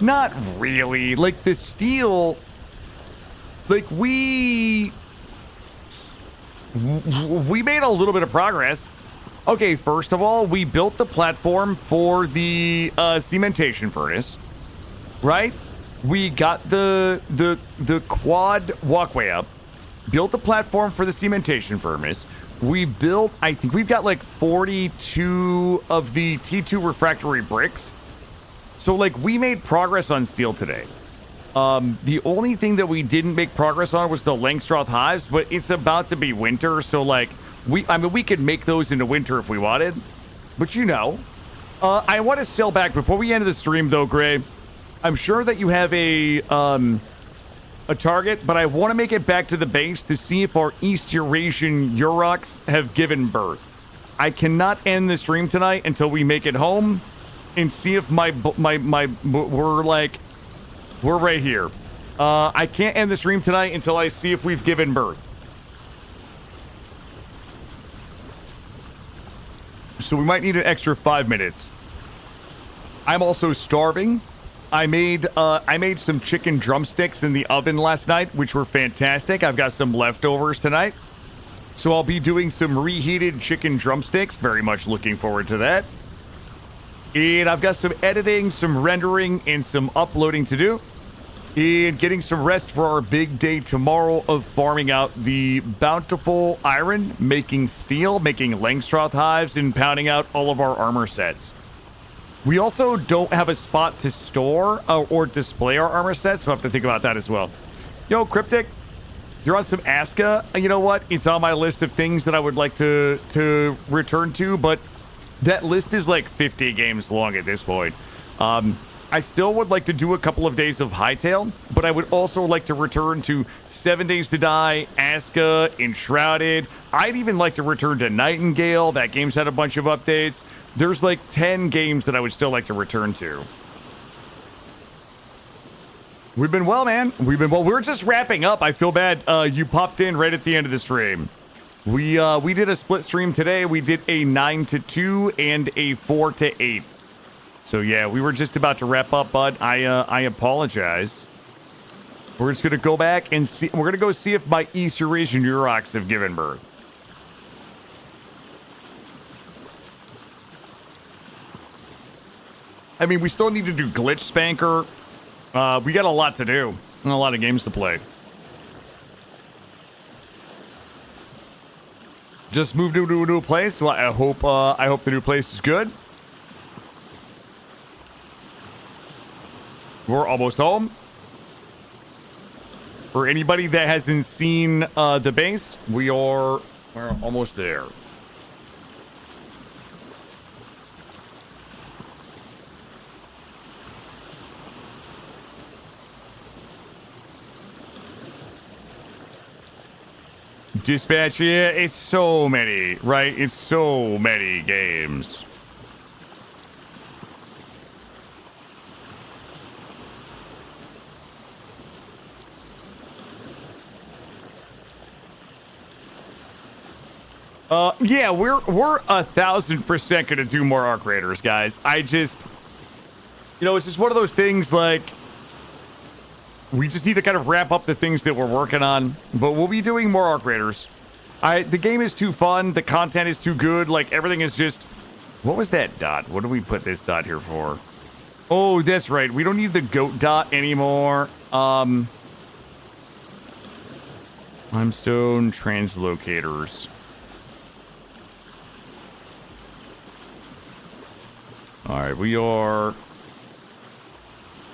not really. Like the steel, we made a little bit of progress. Okay, first of all, we built the platform for the cementation furnace, right? We got the quad walkway up, built the platform for the cementation furnace. We built, I think we've got 42 of the T2 refractory bricks. So we made progress on steel today. The only thing that we didn't make progress on was the Langstroth hives, but it's about to be winter, so we could make those into winter if we wanted, but I want to sail back before we end the stream though, Gray. I'm sure that you have a target, but I want to make it back to the base to see if our East Eurasian Uruks have given birth. I cannot end the stream tonight until we make it home and see if we're right here. I can't end the stream tonight until I see if we've given birth. So we might need an extra 5 minutes. I'm also starving. I made some chicken drumsticks in the oven last night, which were fantastic. I've got some leftovers tonight. So I'll be doing some reheated chicken drumsticks. Very much looking forward to that. And I've got some editing, some rendering, and some uploading to do. And getting some rest for our big day tomorrow of farming out the bountiful iron, making steel, making Langstroth hives, and pounding out all of our armor sets. We also don't have a spot to store or display our armor sets, so I have to think about that as well. Yo, Cryptic, you're on some Aska. You know what? It's on my list of things that I would like to return to, but that list is 50 games long at this point. I still would like to do a couple of days of Hightail, but I would also like to return to 7 Days to Die, Aska, Enshrouded. I'd even like to return to Nightingale. That game's had a bunch of updates. There's 10 games that I would still like to return to. We've been well, man. We've been well. We're just wrapping up. I feel bad you popped in right at the end of the stream. We did a split stream today. We did a 9 to 2 and a 4 to 8. So yeah, we were just about to wrap up, bud. I apologize. We're just gonna go back and see. We're gonna go see if my East Eurasian Uruks have given birth. I mean, we still need to do Glitch Spanker. We got a lot to do and a lot of games to play. Just moved to a new place, so I hope the new place is good. We're almost home. For anybody that hasn't seen the base, we're almost there. Dispatch, yeah, it's so many, right? It's so many games. Yeah, we're 1,000% gonna do more Arc Raiders, guys. I just, it's just one of those things, like, we just need to kind of wrap up the things that we're working on, but we'll be doing more Arc Raiders. The game is too fun, the content is too good, like, everything is just... What was that dot? What do we put this dot here for? Oh, that's right, we don't need the goat dot anymore. Limestone translocators. Alright, we are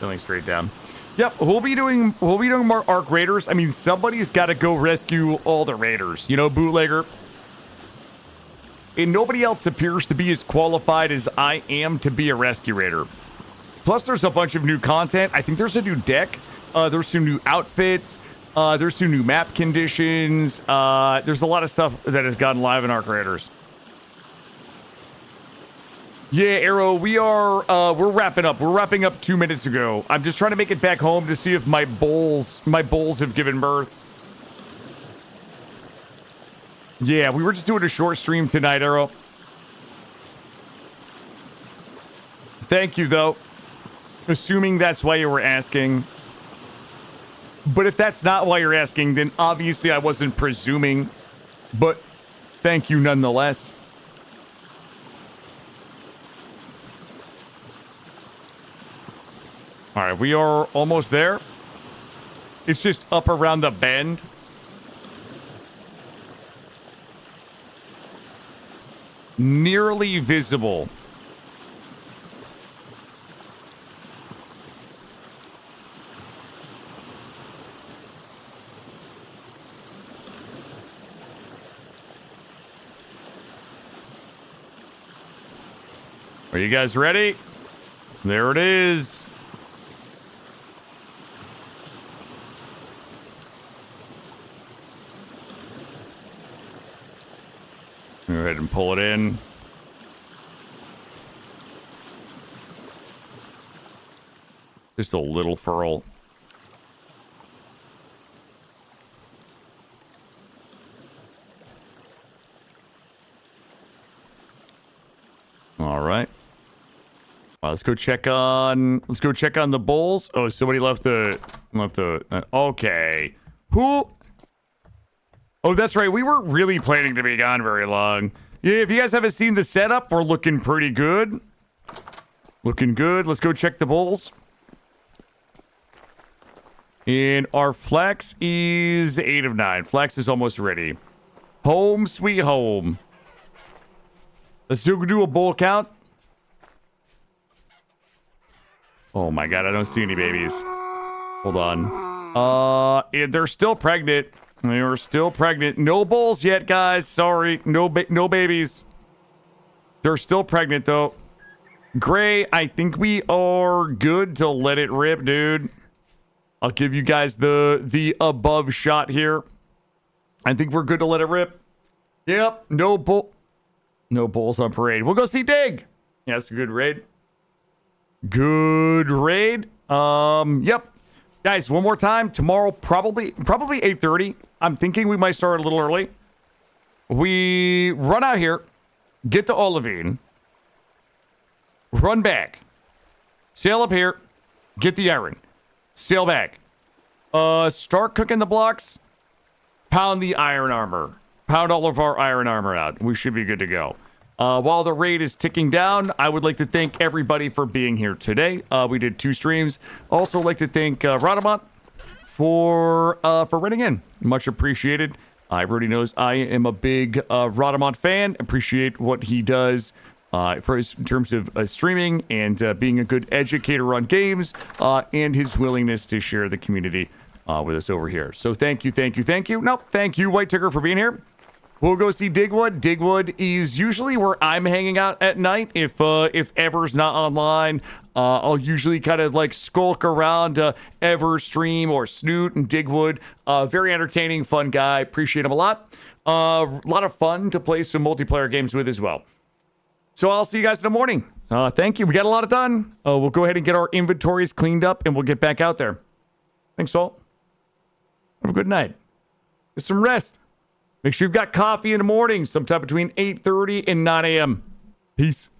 going straight down. Yep, we'll be doing more Arc Raiders. I mean, somebody's got to go rescue all the Raiders, bootlegger. And nobody else appears to be as qualified as I am to be a rescue raider. Plus, there's a bunch of new content. I think there's a new deck. There's some new outfits. There's some new map conditions. There's a lot of stuff that has gotten live in Arc Raiders. Yeah, Arrow, we're wrapping up. We're wrapping up 2 minutes ago. I'm just trying to make it back home to see if my bulls have given birth. Yeah, we were just doing a short stream tonight, Arrow. Thank you, though. Assuming that's why you were asking. But if that's not why you're asking, then obviously I wasn't presuming. But thank you nonetheless. All right, we are almost there. It's just up around the bend. Nearly visible. Are you guys ready? There it is. Go ahead and pull it in. Just a little furl. All right. Let's go check on the bulls. Oh, somebody left the okay. Who? Oh, that's right. We weren't really planning to be gone very long. Yeah, if you guys haven't seen the setup, we're looking pretty good. Looking good. Let's go check the bulls. And our flex is 8 of 9. Flex is almost ready. Home sweet home. Let's do a bull count. Oh my god, I don't see any babies. Hold on. They're still pregnant. They are still pregnant. No bulls yet, guys. Sorry. No babies. They're still pregnant, though. Gray, I think we are good to let it rip, dude. I'll give you guys the above shot here. I think we're good to let it rip. Yep. No bulls on parade. We'll go see Dig. Yeah, that's a good raid. Good raid. Yep. Guys, one more time. Tomorrow, probably 8:30. I'm thinking we might start a little early. We run out here, get the olivine, run back, sail up here, get the iron, sail back, start cooking the blocks, pound the iron armor, pound all of our iron armor out. We should be good to go. While the raid is ticking down, I would like to thank everybody for being here today. We did 2 streams. Also like to thank Radamont for running in. Much appreciated. Everybody knows I am a big Radamont fan. Appreciate what he does in terms of streaming and being a good educator on games, and his willingness to share the community with us over here. So thank you. Nope, thank you, White Ticker, for being here. We'll go see Digwood. Digwood is usually where I'm hanging out at night. If Ever's not online, I'll usually kind of like skulk around Ever's stream or Snoot and Digwood. Very entertaining, fun guy. Appreciate him a lot. A lot of fun to play some multiplayer games with as well. So I'll see you guys in the morning. Thank you. We got a lot done. We'll go ahead and get our inventories cleaned up, and we'll get back out there. Thanks, all. Have a good night. Get some rest. Make sure you've got coffee in the morning sometime between 8:30 and 9 a.m. Peace.